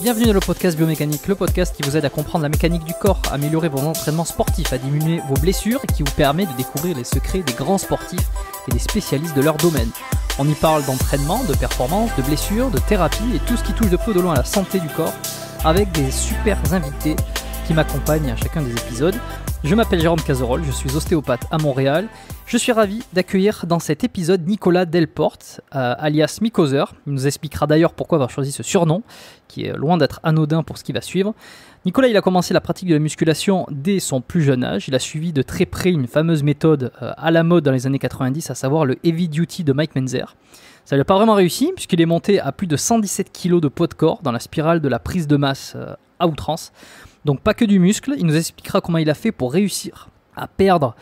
Bienvenue dans le podcast Biomécanique, le podcast qui vous aide à comprendre la mécanique du corps, à améliorer vos entraînements sportifs, à diminuer vos blessures et qui vous permet de découvrir les secrets des grands sportifs et des spécialistes de leur domaine. On y parle d'entraînement, de performance, de blessures, de thérapie et tout ce qui touche de peu ou de loin à la santé du corps avec des super invités qui m'accompagnent à chacun des épisodes. Je m'appelle Jérôme Cazerolle, je suis ostéopathe à Montréal. Je suis ravi d'accueillir dans cet épisode Nicolas Delporte, alias Mycozer. Il nous expliquera d'ailleurs pourquoi avoir choisi ce surnom, qui est loin d'être anodin pour ce qui va suivre. Nicolas, il a commencé la pratique de la musculation dès son plus jeune âge. Il a suivi de très près une fameuse méthode à la mode dans les années 90, à savoir le Heavy Duty de Mike Mentzer. Ça ne lui a pas vraiment réussi, puisqu'il est monté à plus de 117 kg de poids de corps dans la spirale de la prise de masse à outrance. Donc pas que du muscle, il nous expliquera comment il a fait pour réussir à perdre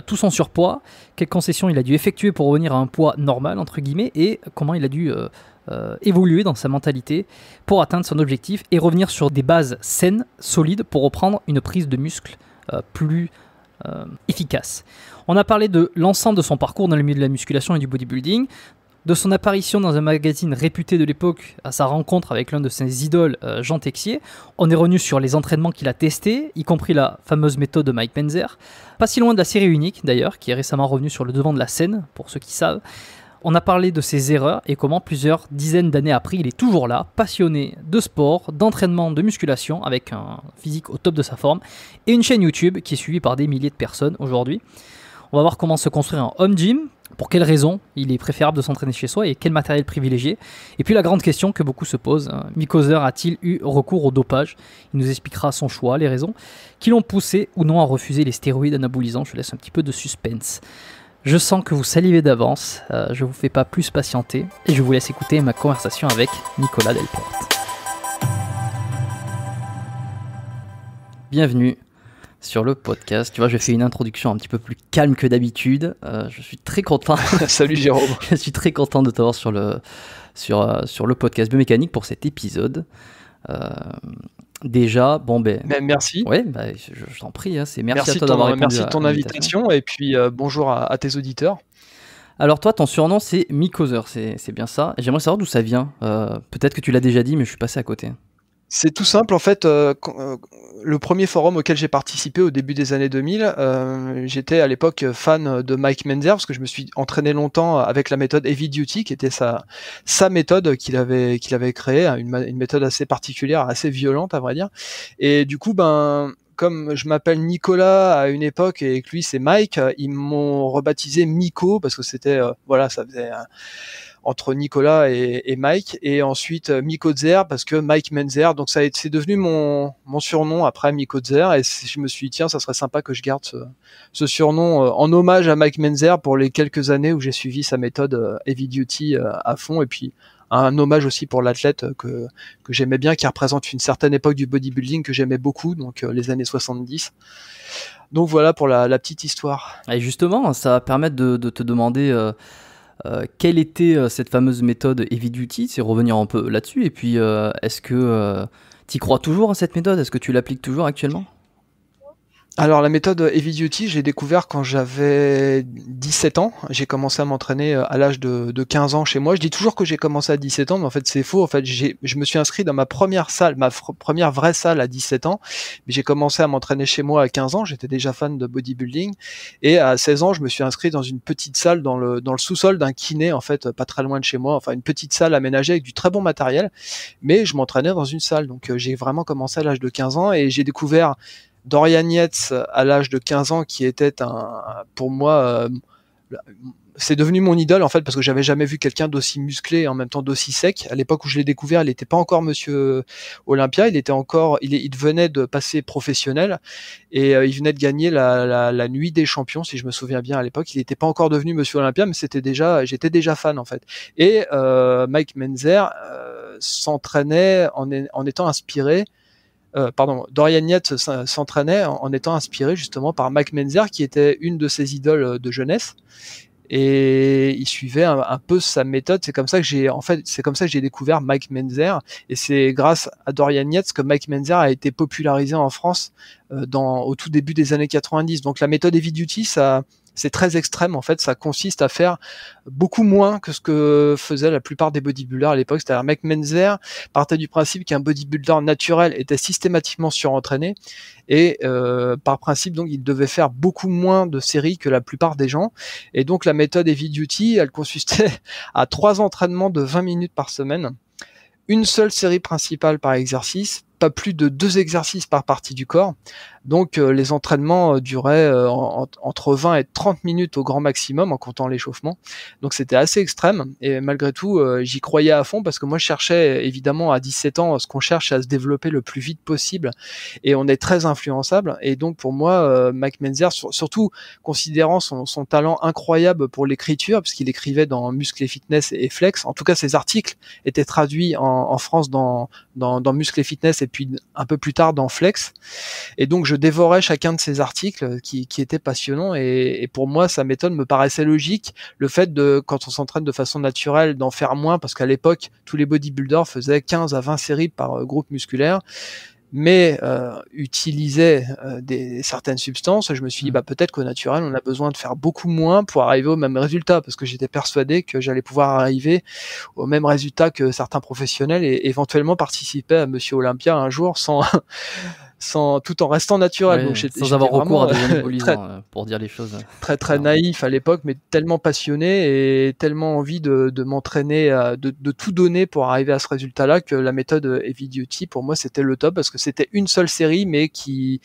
tout son surpoids, quelles concessions il a dû effectuer pour revenir à un poids normal, entre guillemets, et comment il a dû évoluer dans sa mentalité pour atteindre son objectif et revenir sur des bases saines, solides, pour reprendre une prise de muscle plus efficace. On a parlé de l'ensemble de son parcours dans le milieu de la musculation et du bodybuilding, de son apparition dans un magazine réputé de l'époque à sa rencontre avec l'un de ses idoles, Jean Texier. On est revenu sur les entraînements qu'il a testés, y compris la fameuse méthode de Mike Mentzer. Pas si loin de la série unique d'ailleurs, qui est récemment revenue sur le devant de la scène, pour ceux qui savent. On a parlé de ses erreurs et comment plusieurs dizaines d'années après, il est toujours là, passionné de sport, d'entraînement, de musculation, avec un physique au top de sa forme, et une chaîne YouTube qui est suivie par des milliers de personnes aujourd'hui. On va voir comment se construire un home gym, pour quelles raisons il est préférable de s'entraîner chez soi et quel matériel privilégier. Et puis la grande question que beaucoup se posent, Mycozer a-t-il eu recours au dopage? Il nous expliquera son choix, les raisons qui l'ont poussé ou non à refuser les stéroïdes anabolisants. Je laisse un petit peu de suspense. Je sens que vous salivez d'avance, je ne vous fais pas plus patienter et je vous laisse écouter ma conversation avec Nicolas Delporte. Bienvenue sur le podcast. Tu vois, je fais une introduction un petit peu plus calme que d'habitude. Je suis très content. Salut Jérôme. Je suis très content de t'avoir sur le podcast Biomécanique pour cet épisode. Déjà, bon ben. Merci. Ouais, bah, je t'en prie. Merci à toi d'avoir répondu. Merci de ton invitation et puis bonjour à tes auditeurs. Alors toi, ton surnom c'est Mycozer, c'est bien ça. Et j'aimerais savoir d'où ça vient. Peut-être que tu l'as déjà dit, mais je suis passé à côté. C'est tout simple, en fait, le premier forum auquel j'ai participé au début des années 2000, j'étais à l'époque fan de Mike Mentzer, parce que je me suis entraîné longtemps avec la méthode Heavy Duty, qui était sa méthode qu'il avait créée, une méthode assez particulière, assez violente à vrai dire. Et du coup, comme je m'appelle Nicolas à une époque et que lui c'est Mike, ils m'ont rebaptisé Myco, parce que c'était, ça faisait... entre Nicolas et Mike, et ensuite Mycozer parce que Mike Mentzer, donc c'est devenu mon surnom après Mycozer, et je me suis dit tiens, ça serait sympa que je garde ce surnom en hommage à Mike Mentzer pour les quelques années où j'ai suivi sa méthode Heavy Duty à fond, et puis un hommage aussi pour l'athlète que j'aimais bien, qui représente une certaine époque du bodybuilding que j'aimais beaucoup, donc les années 70. Donc voilà pour la petite histoire. Et justement, ça va permettre de te demander quelle était cette fameuse méthode Heavy Duty, c'est revenir un peu là-dessus, et puis est-ce que tu y crois toujours à cette méthode? Est-ce que tu l'appliques toujours actuellement? Alors la méthode Heavy Duty, j'ai découvert quand j'avais 17 ans. J'ai commencé à m'entraîner à l'âge de 15 ans chez moi. Je dis toujours que j'ai commencé à 17 ans, mais en fait c'est faux. En fait, je me suis inscrit dans ma première salle, première vraie salle à 17 ans. Mais j'ai commencé à m'entraîner chez moi à 15 ans. J'étais déjà fan de bodybuilding. Et à 16 ans, je me suis inscrit dans une petite salle dans le sous-sol d'un kiné, en fait, pas très loin de chez moi. Enfin, une petite salle aménagée avec du très bon matériel. Mais je m'entraînais dans une salle. Donc j'ai vraiment commencé à l'âge de 15 ans et j'ai découvert Dorian Yates à l'âge de 15 ans, qui était pour moi, c'est devenu mon idole en fait, parce que j'avais jamais vu quelqu'un d'aussi musclé et en même temps d'aussi sec. À l'époque où je l'ai découvert, il n'était pas encore Monsieur Olympia, il venait de passer professionnel et il venait de gagner la nuit des champions, si je me souviens bien à l'époque. Il n'était pas encore devenu Monsieur Olympia, mais j'étais déjà fan en fait. Et Mike Mentzer s'entraînait en étant inspiré. Dorian Yates s'entraînait en étant inspiré justement par Mike Mentzer, qui était une de ses idoles de jeunesse, et il suivait un peu sa méthode. C'est comme ça que j'ai découvert Mike Mentzer, et c'est grâce à Dorian Yates que Mike Mentzer a été popularisé en France au tout début des années 90. Donc la méthode Heavy Duty, ça c'est très extrême en fait. Ça consiste à faire beaucoup moins que ce que faisaient la plupart des bodybuilders à l'époque. C'est-à-dire Mike Menzer partait du principe qu'un bodybuilder naturel était systématiquement surentraîné et par principe donc il devait faire beaucoup moins de séries que la plupart des gens. Et donc la méthode Heavy Duty, elle consistait à 3 entraînements de 20 minutes par semaine, une seule série principale par exercice, pas plus de 2 exercices par partie du corps. Donc les entraînements duraient entre 20 et 30 minutes au grand maximum en comptant l'échauffement. Donc c'était assez extrême et malgré tout j'y croyais à fond parce que moi je cherchais évidemment à 17 ans ce qu'on cherche à se développer le plus vite possible et on est très influençable et donc pour moi Mike Menzer surtout considérant son talent incroyable pour l'écriture puisqu'il écrivait dans Muscle et Fitness et Flex, en tout cas ses articles étaient traduits en France dans Muscle et Fitness et puis un peu plus tard dans Flex et donc je dévorais chacun de ces articles qui étaient passionnants et pour moi sa méthode me paraissait logique, le fait de quand on s'entraîne de façon naturelle d'en faire moins parce qu'à l'époque tous les bodybuilders faisaient 15 à 20 séries par groupe musculaire mais utilisaient certaines substances. Je me suis dit peut-être qu'au naturel on a besoin de faire beaucoup moins pour arriver au même résultat parce que j'étais persuadé que j'allais pouvoir arriver au même résultat que certains professionnels et éventuellement participer à Monsieur Olympia un jour tout en restant naturel. Ouais, Donc sans avoir recours à des anabolisants pour dire les choses. Très naïf à l'époque, mais tellement passionné et tellement envie de m'entraîner, de tout donner pour arriver à ce résultat-là que la méthode Heavy Duty pour moi c'était le top parce que c'était une seule série mais qui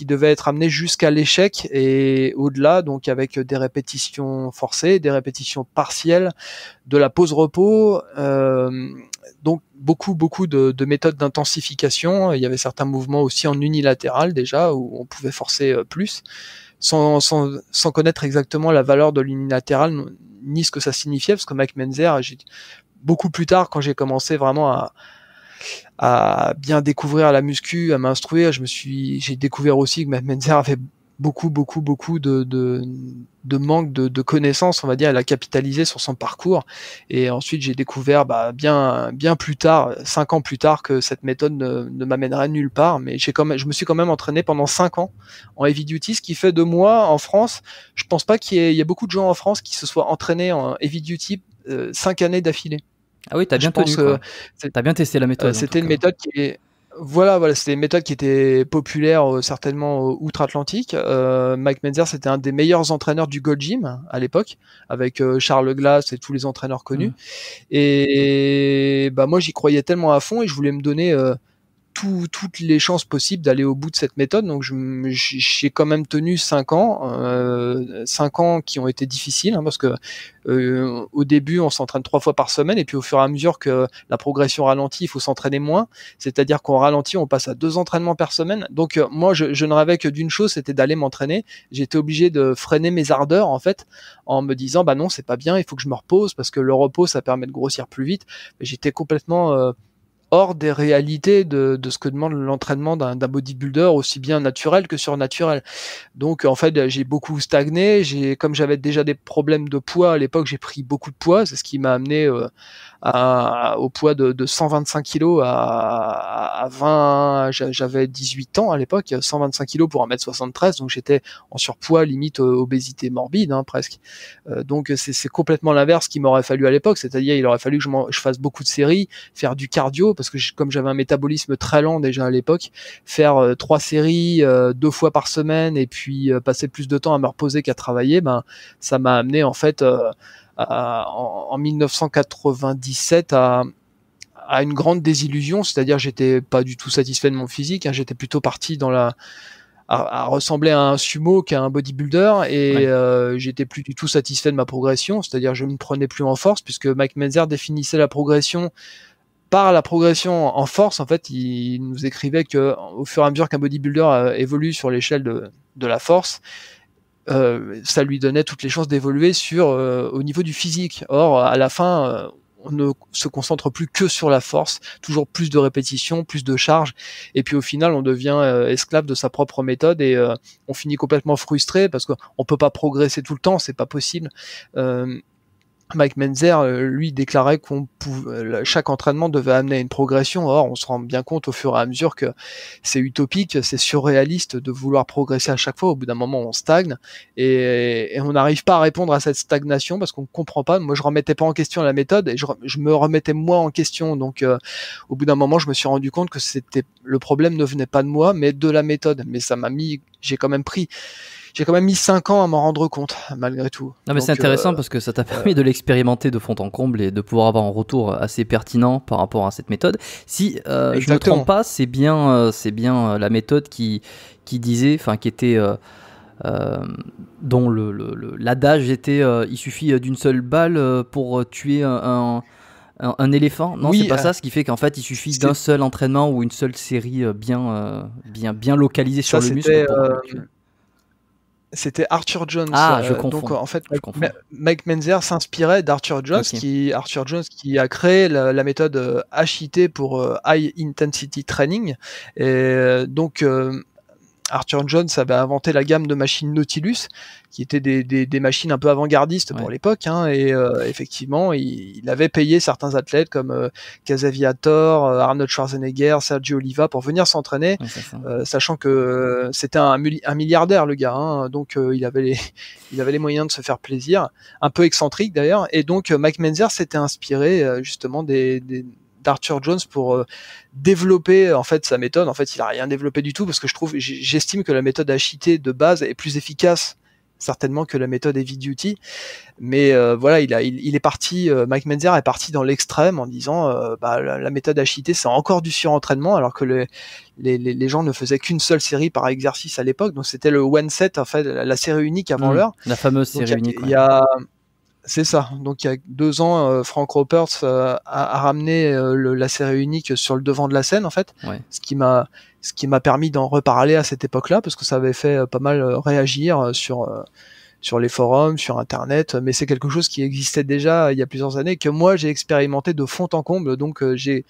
devait être amenée jusqu'à l'échec et au-delà, donc avec des répétitions forcées, des répétitions partielles, de la pause repos, donc beaucoup de méthodes d'intensification. Il y avait certains mouvements aussi en unilatéral déjà où on pouvait forcer plus sans connaître exactement la valeur de l'unilatéral ni ce que ça signifiait parce que Mike Menzer, beaucoup plus tard quand j'ai commencé vraiment à bien découvrir la muscu, à m'instruire, j'ai découvert aussi que Mike Menzer avait beaucoup de manque de connaissances, on va dire. Elle a capitalisé sur son parcours et ensuite j'ai découvert bien plus tard, 5 ans plus tard, que cette méthode ne m'amènerait nulle part, mais je me suis quand même entraîné pendant 5 ans en Heavy Duty, ce qui fait de moi en France, je pense pas qu'il y ait beaucoup de gens en France qui se soient entraînés en Heavy Duty 5 années d'affilée. Ah oui, t'as bien tenu, quoi. T'as bien testé la méthode. C'était une méthode qui est c'était une méthode qui était populaire certainement outre-Atlantique. Mike Menzer, c'était un des meilleurs entraîneurs du Gold Gym à l'époque, avec Charles Glass et tous les entraîneurs connus. Et moi, j'y croyais tellement à fond et je voulais me donner toutes les chances possibles d'aller au bout de cette méthode. Donc j'ai quand même tenu 5 ans, 5 ans qui ont été difficiles, parce que au début on s'entraîne 3 fois par semaine et puis au fur et à mesure que la progression ralentit, il faut s'entraîner moins, c'est-à-dire qu'on ralentit, on passe à 2 entraînements par semaine. Donc moi je ne rêvais que d'une chose, c'était d'aller m'entraîner. J'étais obligé de freiner mes ardeurs en fait en me disant non, c'est pas bien, il faut que je me repose parce que le repos ça permet de grossir plus vite. Mais j'étais complètement hors des réalités de ce que demande l'entraînement d'un bodybuilder, aussi bien naturel que surnaturel. Donc en fait j'ai beaucoup stagné, comme j'avais déjà des problèmes de poids à l'époque, j'ai pris beaucoup de poids, c'est ce qui m'a amené au poids de 125 kilos à 20, j'avais 18 ans à l'époque, 125 kilos pour 1m73, donc j'étais en surpoids, limite obésité morbide presque. Donc c'est complètement l'inverse qu'il m'aurait fallu à l'époque, c'est-à-dire il aurait fallu que je fasse beaucoup de séries, faire du cardio, parce que comme j'avais un métabolisme très lent déjà à l'époque, faire 3 séries 2 fois par semaine et puis passer plus de temps à me reposer qu'à travailler, ça m'a amené en fait en 1997 à une grande désillusion, c'est-à-dire j'étais pas du tout satisfait de mon physique, j'étais plutôt parti à ressembler à un sumo qu'à un bodybuilder et j'étais plus du tout satisfait de ma progression, c'est-à-dire je ne me prenais plus en force puisque Mike Menzer définissait la progression par la progression en force. En fait, il nous écrivait que au fur et à mesure qu'un bodybuilder évolue sur l'échelle de la force, ça lui donnait toutes les chances d'évoluer au niveau du physique. Or, à la fin, on ne se concentre plus que sur la force, toujours plus de répétitions, plus de charges, et puis au final, on devient esclave de sa propre méthode et on finit complètement frustré parce qu'on peut pas progresser tout le temps, c'est pas possible. Mike Menzer, lui, déclarait chaque entraînement devait amener à une progression. Or, on se rend bien compte au fur et à mesure que c'est utopique, c'est surréaliste de vouloir progresser à chaque fois. Au bout d'un moment, on stagne et on n'arrive pas à répondre à cette stagnation parce qu'on ne comprend pas. Moi, je remettais pas en question la méthode et je me remettais moi en question. Donc, au bout d'un moment, je me suis rendu compte que le problème ne venait pas de moi, mais de la méthode. Mais j'ai quand même mis 5 ans à m'en rendre compte, malgré tout. Non, mais c'est intéressant parce que ça t'a permis de l'expérimenter de fond en comble et de pouvoir avoir un retour assez pertinent par rapport à cette méthode. Si je ne me trompe pas, c'est bien la méthode qui disait, enfin qui était dont l'adage était il suffit d'une seule balle pour tuer un éléphant. Non, oui, c'est pas ça. Ce qui fait qu'en fait, il suffit d'un seul entraînement ou une seule série bien localisée sur le muscle. C'était Arthur Jones. Ah, je confonds. Donc en fait, Mike Menzer s'inspirait d'Arthur Jones, Arthur Jones qui a créé la méthode HIT pour High Intensity Training. Et donc Arthur Jones avait inventé la gamme de machines Nautilus, qui étaient des machines un peu avant-gardistes pour l'époque, hein, et effectivement, il avait payé certains athlètes comme Casaviator, Arnold Schwarzenegger, Sergio Oliva pour venir s'entraîner, sachant que c'était un milliardaire le gars, hein, donc il avait les moyens de se faire plaisir, un peu excentrique d'ailleurs, et donc Mike Menzer s'était inspiré justement d'Arthur Jones pour développer en fait sa méthode. En fait, il a rien développé du tout parce que j'estime que la méthode HIT de base est plus efficace certainement que la méthode Heavy Duty. Mais voilà, il est parti. Mike Menzer est parti dans l'extrême en disant la méthode HIT c'est encore du surentraînement alors que les gens ne faisaient qu'une seule série par exercice à l'époque. Donc c'était le one set en fait, la série unique avant l'heure. La fameuse série unique. C'est ça. Donc il y a 2 ans, Frank Ropers a ramené la série unique sur le devant de la scène en fait, ce qui m'a permis d'en reparler à cette époque-là parce que ça avait fait pas mal réagir sur les forums, sur Internet, mais c'est quelque chose qui existait déjà il y a plusieurs années que moi j'ai expérimenté de fond en comble. Donc j'ai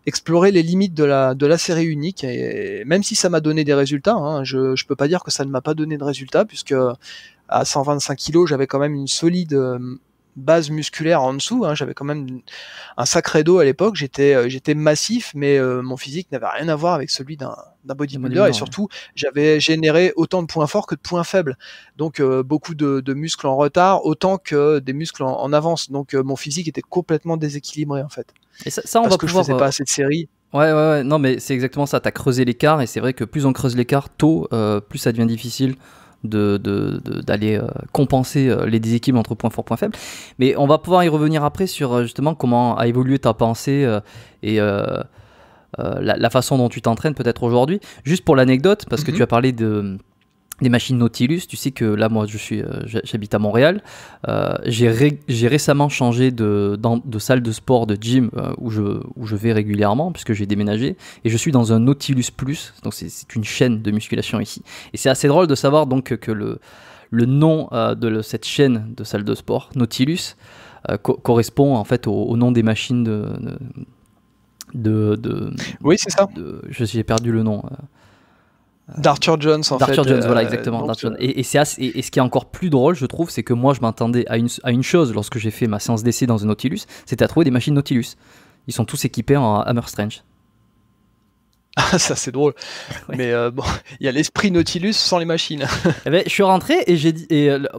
exploré les limites de la série unique et même si ça m'a donné des résultats, hein, je peux pas dire que ça ne m'a pas donné de résultats puisque à 125 kg, j'avais quand même une solide base musculaire en dessous, hein, j'avais quand même un sacré dos à l'époque, j'étais massif, mais mon physique n'avait rien à voir avec celui d'un bodybuilder, et surtout, j'avais généré autant de points forts que de points faibles, donc beaucoup de muscles en retard, autant que des muscles en avance, donc mon physique était complètement déséquilibré en fait. Et ça on parce va que pouvoir, je faisais pas assez de séries. Ouais, non mais c'est exactement ça, t'as creusé l'écart, et c'est vrai que plus on creuse l'écart tôt, plus ça devient difficile d'aller compenser les déséquilibres entre points forts et points faibles. Mais on va pouvoir y revenir après sur justement comment a évolué ta pensée et la façon dont tu t'entraînes peut-être aujourd'hui. Juste pour l'anecdote, parce que tu as parlé des machines Nautilus, tu sais que là moi j'habite à Montréal, j'ai récemment changé de salle de sport, de gym où je vais régulièrement puisque j'ai déménagé, et je suis dans un Nautilus Plus, donc c'est une chaîne de musculation ici, et c'est assez drôle de savoir donc que le nom de cette chaîne de salle de sport, Nautilus, correspond en fait au nom des machines oui, c'est ça. J'ai perdu le nom. D'Arthur Jones en fait. D'Arthur Jones, voilà, exactement. Et ce qui est encore plus drôle, je trouve, c'est que moi je m'attendais à une chose lorsque j'ai fait ma séance d'essai dans un Nautilus, c'était à trouver des machines Nautilus. Ils sont tous équipés en Hammer Strength. Ah, ça c'est drôle. Ouais. Mais bon, il y a l'esprit Nautilus sans les machines. Eh ben, je suis rentré et j'ai dit,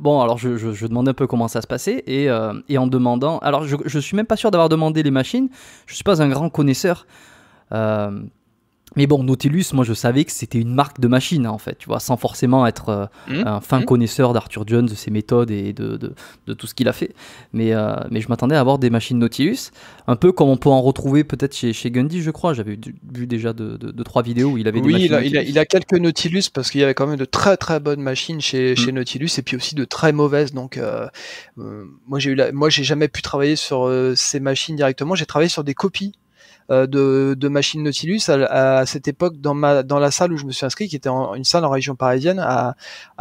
bon, alors je demandais un peu comment ça se passait, et en demandant, alors je suis même pas sûr d'avoir demandé les machines, je suis pas un grand connaisseur. Mais bon, Nautilus, moi je savais que c'était une marque de machine, hein, en fait, tu vois, sans forcément être un fin connaisseur d'Arthur Jones, de ses méthodes et de tout ce qu'il a fait. Mais je m'attendais à avoir des machines Nautilus, un peu comme on peut en retrouver peut-être chez Gundy, je crois. J'avais vu déjà 2-3 vidéos où il avait des machines Nautilus. Il a quelques Nautilus parce qu'il y avait quand même de très très bonnes machines chez Nautilus, et puis aussi de très mauvaises. Donc moi j'ai jamais pu travailler sur ces machines directement. J'ai travaillé sur des copies de machines Nautilus à cette époque dans la salle où je me suis inscrit, qui était une salle en région parisienne à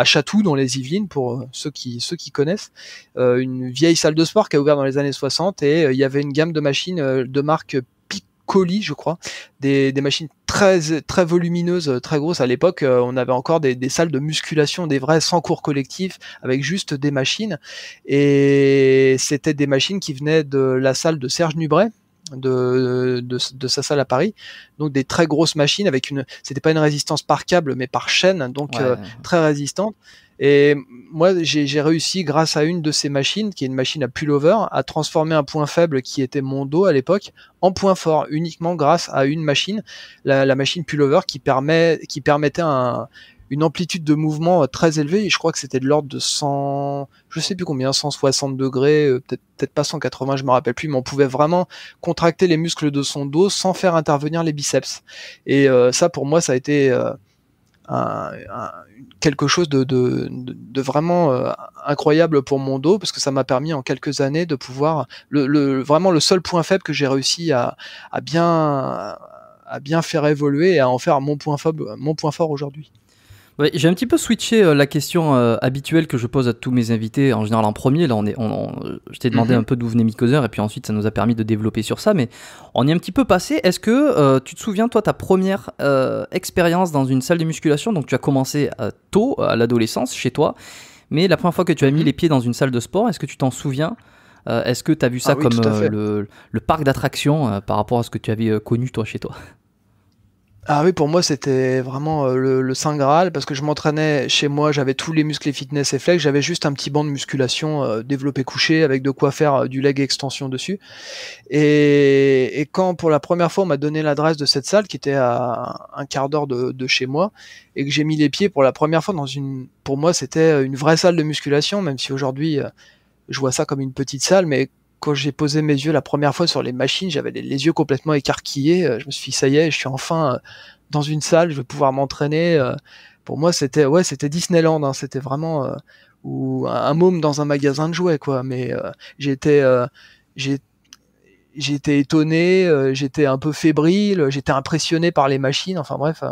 Chatou dans les Yvelines, pour ceux qui connaissent, une vieille salle de sport qui a ouvert dans les années 60, et il y avait une gamme de machines de marque Piccoli, je crois, des machines très volumineuses, très grosses. À l'époque, on avait encore des salles de musculation, des vrais sans cours collectifs, avec juste des machines. Et c'était des machines qui venaient de la salle de Serge Nubret, de sa salle à Paris, donc des très grosses machines avec c'était pas une résistance par câble mais par chaîne, donc très résistante. Et moi j'ai réussi grâce à une de ces machines, qui est une machine à pullover, à transformer un point faible qui était mon dos à l'époque en point fort, uniquement grâce à une machine, la machine pullover, qui permettait une amplitude de mouvement très élevée, et je crois que c'était de l'ordre de 100, je sais plus combien, 160 degrés, peut-être pas 180, je me rappelle plus, mais on pouvait vraiment contracter les muscles de son dos sans faire intervenir les biceps. Et ça, pour moi, ça a été quelque chose de vraiment incroyable pour mon dos, parce que ça m'a permis en quelques années de pouvoir, vraiment le seul point faible que j'ai réussi à bien faire évoluer et à en faire mon point fort aujourd'hui. Ouais, j'ai un petit peu switché la question habituelle que je pose à tous mes invités, en général en premier. Là, je t'ai demandé un peu d'où venait Mick-Other, et puis ensuite ça nous a permis de développer sur ça, mais on y est un petit peu passé. Est-ce que tu te souviens, toi, ta première expérience dans une salle de musculation? Donc tu as commencé tôt, à l'adolescence, chez toi, mais la première fois que tu as mis les pieds dans une salle de sport, est-ce que tu t'en souviens? Est-ce que tu as vu ça comme le parc d'attractions par rapport à ce que tu avais connu, toi, chez toi? Ah oui, pour moi c'était vraiment le Saint Graal, parce que je m'entraînais chez moi, j'avais tous les muscles et fitness et flex, j'avais juste un petit banc de musculation développé couché avec de quoi faire du leg extension dessus. Et quand pour la première fois on m'a donné l'adresse de cette salle qui était à un quart d'heure de chez moi, et que j'ai mis les pieds pour la première fois pour moi c'était une vraie salle de musculation, même si aujourd'hui je vois ça comme une petite salle, mais quand j'ai posé mes yeux la première fois sur les machines, j'avais les yeux complètement écarquillés. Je me suis dit, ça y est, je suis enfin dans une salle, je vais pouvoir m'entraîner. Pour moi, c'était Disneyland, hein, c'était vraiment ou un môme dans un magasin de jouets, quoi. Mais j'ai été étonné, j'étais un peu fébrile, j'étais impressionné par les machines. Enfin bref,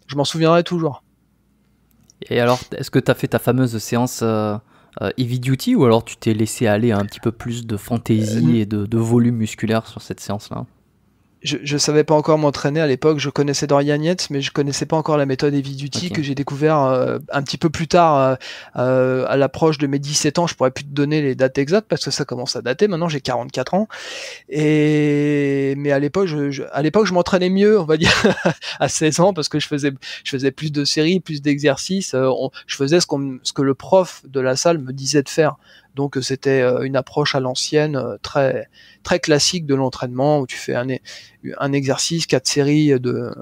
je m'en souviendrai toujours. Et alors, est-ce que tu as fait ta fameuse séance Heavy Duty, ou alors tu t'es laissé aller à un petit peu plus de fantaisie et de volume musculaire sur cette séance-là? Je savais pas encore m'entraîner à l'époque, je connaissais Dorian Yates, mais je connaissais pas encore la méthode Heavy Duty, que j'ai découvert un petit peu plus tard, à l'approche de mes 17 ans. Je pourrais plus te donner les dates exactes parce que ça commence à dater, maintenant j'ai 44 ans. Mais à l'époque, je m'entraînais mieux, on va dire, à 16 ans, parce que je faisais plus de séries, plus d'exercices, je faisais ce que le prof de la salle me disait de faire. Donc c'était une approche à l'ancienne, très très classique de l'entraînement, où tu fais un exercice, 4 séries de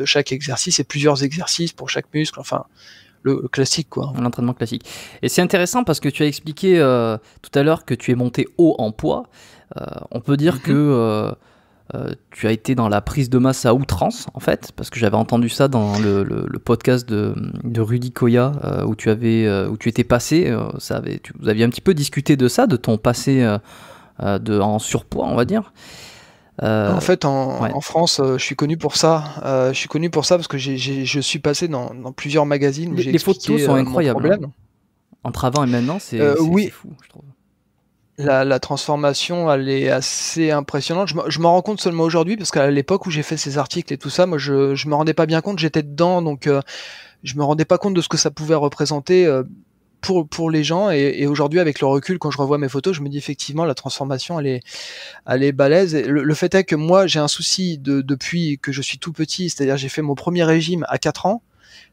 chaque exercice et plusieurs exercices pour chaque muscle, enfin le classique, quoi. L'entraînement classique. Et c'est intéressant parce que tu as expliqué tout à l'heure que tu es monté haut en poids. On peut dire que tu as été dans la prise de masse à outrance, en fait, parce que j'avais entendu ça dans le podcast de Rudy Koya, où tu étais passé. Vous aviez un petit peu discuté de ça, de ton passé en surpoids, on va dire. En fait, en France, je suis connu pour ça. Je suis connu pour ça parce que je suis passé dans plusieurs magazines. Les photos sont incroyables. Hein. Entre avant et maintenant, c'est oui. fou, je trouve. La transformation, elle est assez impressionnante. Je m'en rends compte seulement aujourd'hui, parce qu'à l'époque où j'ai fait ces articles et tout ça, moi je me rendais pas bien compte, j'étais dedans, donc je me rendais pas compte de ce que ça pouvait représenter pour les gens. Et aujourd'hui, avec le recul, quand je revois mes photos, je me dis effectivement la transformation, elle est balèze. Et le fait est que moi j'ai un souci depuis que je suis tout petit, c'est-à-dire j'ai fait mon premier régime à 4 ans.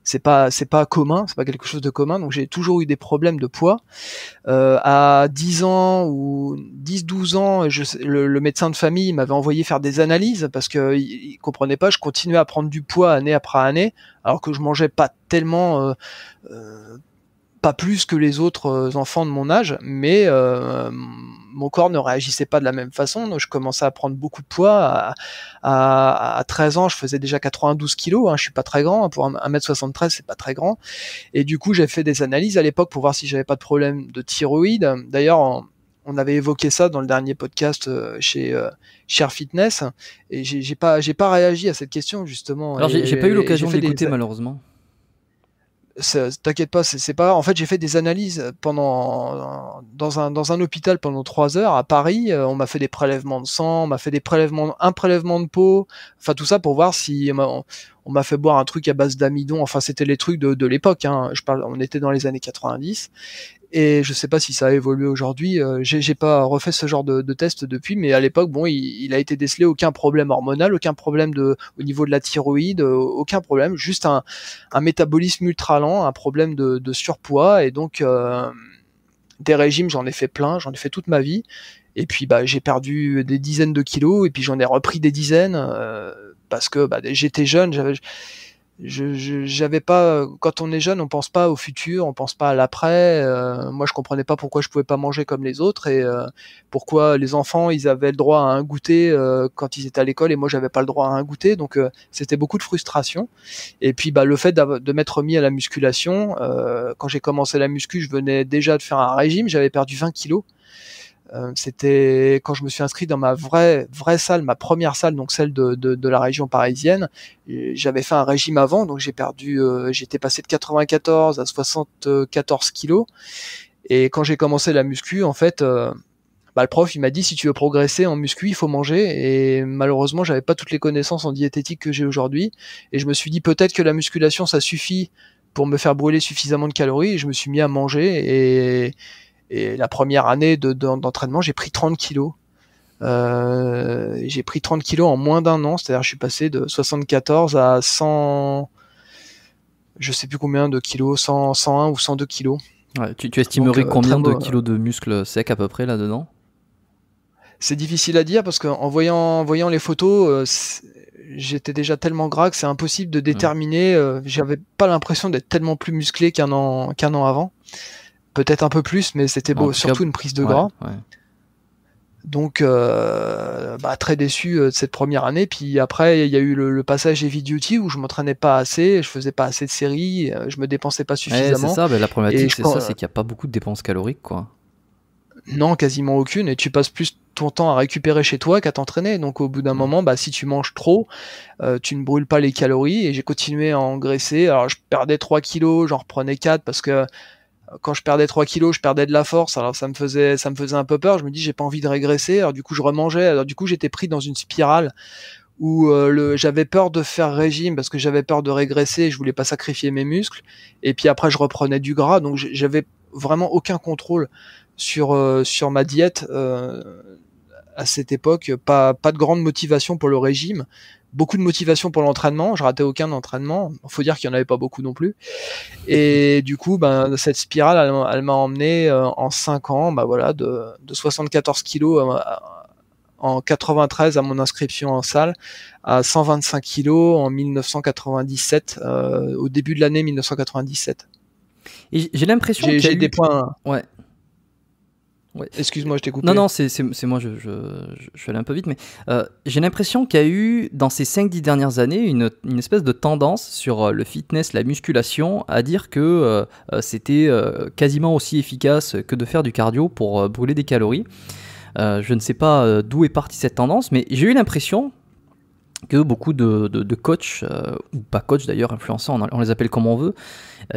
C'est pas commun, c'est pas quelque chose de commun, donc j'ai toujours eu des problèmes de poids. À 10 ans ou 10-12 ans, le médecin de famille m'avait envoyé faire des analyses parce que il comprenait pas, je continuais à prendre du poids année après année, alors que je mangeais pas tellement, pas plus que les autres enfants de mon âge, mais mon corps ne réagissait pas de la même façon, donc je commençais à prendre beaucoup de poids. À 13 ans, je faisais déjà 92 kilos, hein, je suis pas très grand, pour 1m73, c'est pas très grand, et du coup j'ai fait des analyses à l'époque pour voir si j'avais pas de problème de thyroïde. D'ailleurs, on avait évoqué ça dans le dernier podcast chez Share Fitness, et j'ai pas réagi à cette question, justement. Alors j'ai pas eu l'occasion de l'écouter, malheureusement. T'inquiète pas, c'est pas. En fait, j'ai fait des analyses dans un hôpital pendant 3 heures à Paris. On m'a fait des prélèvements de sang, on m'a fait un prélèvement de peau. Enfin, tout ça pour voir si on m'a fait boire un truc à base d'amidon. Enfin, c'était les trucs de l'époque. Hein. On était dans les années 90. Et je sais pas si ça a évolué aujourd'hui. J'ai pas refait ce genre de test depuis, mais à l'époque, bon, il a été décelé aucun problème hormonal, aucun problème au niveau de la thyroïde, aucun problème, juste un métabolisme ultra lent, un problème de surpoids, et donc des régimes, j'en ai fait plein, j'en ai fait toute ma vie. Et puis bah j'ai perdu des dizaines de kilos, et puis j'en ai repris des dizaines parce que bah, j'étais jeune, j'avais pas, quand on est jeune, on pense pas au futur, on pense pas à l'après. Moi, je comprenais pas pourquoi je pouvais pas manger comme les autres, et pourquoi les enfants ils avaient le droit à un goûter quand ils étaient à l'école, et moi j'avais pas le droit à un goûter. Donc c'était beaucoup de frustration. Et puis bah le fait de m'être mis à la musculation, quand j'ai commencé la muscu, je venais déjà de faire un régime, j'avais perdu 20 kilos. C'était quand je me suis inscrit dans ma vraie salle, ma première salle, donc celle de la région parisienne. J'avais fait un régime avant, donc j'étais passé de 94 à 74 kilos. Et quand j'ai commencé la muscu, en fait, bah, le prof il m'a dit, si tu veux progresser en muscu, il faut manger. Et malheureusement, j'avais pas toutes les connaissances en diététique que j'ai aujourd'hui. Et je me suis dit, peut-être que la musculation ça suffit pour me faire brûler suffisamment de calories. Et je me suis mis à manger, et la première année d'entraînement, j'ai pris 30 kilos. J'ai pris 30 kilos en moins d'un an, c'est-à-dire je suis passé de 74 à 100, je sais plus combien de kilos, 100, 101 ou 102 kilos. Ouais, tu estimerais donc, combien de kilos de muscles secs à peu près là-dedans? C'est difficile à dire parce qu'en voyant les photos, j'étais déjà tellement gras que c'est impossible de déterminer. J'avais pas l'impression d'être tellement plus musclé qu'un an avant. Peut-être un peu plus, mais c'était surtout une prise de gras. Ouais. Donc, bah, très déçu de cette première année. Puis après, il y a eu le passage Heavy Duty où je m'entraînais pas assez, je faisais pas assez de séries, je me dépensais pas suffisamment. C'est ça, la problématique, c'est qu'il n'y a pas beaucoup de dépenses caloriques, quoi. Non, quasiment aucune, et tu passes plus ton temps à récupérer chez toi qu'à t'entraîner. Donc au bout d'un moment, bah, si tu manges trop, tu ne brûles pas les calories, et j'ai continué à engraisser. Alors je perdais 3 kilos, j'en reprenais 4 parce que quand je perdais 3 kilos, je perdais de la force, alors ça me faisait un peu peur. Je me dis, j'ai pas envie de régresser, alors du coup je remangeais. Alors du coup j'étais pris dans une spirale où j'avais peur de faire régime parce que j'avais peur de régresser, je voulais pas sacrifier mes muscles, et puis après je reprenais du gras, donc j'avais vraiment aucun contrôle sur ma diète à cette époque. Pas de grande motivation pour le régime, beaucoup de motivation pour l'entraînement, je ratais aucun entraînement, faut dire qu'il y en avait pas beaucoup non plus. Et du coup, ben, cette spirale, elle m'a emmené en 5 ans, bah voilà, de 74 kilos en 93 à mon inscription en salle, à 125 kilos en 1997, au début de l'année 1997. Et j'ai l'impression qu'il y a eu... des points... Ouais. Ouais. Excuse-moi, je t'ai coupé. Non, c'est moi, je suis allé un peu vite, mais j'ai l'impression qu'il y a eu, dans ces 5-10 dernières années, une espèce de tendance sur le fitness, la musculation, à dire que c'était quasiment aussi efficace que de faire du cardio pour brûler des calories. Je ne sais pas d'où est partie cette tendance, mais j'ai eu l'impression que beaucoup de coachs, ou pas coachs d'ailleurs, influenceurs, on les appelle comme on veut,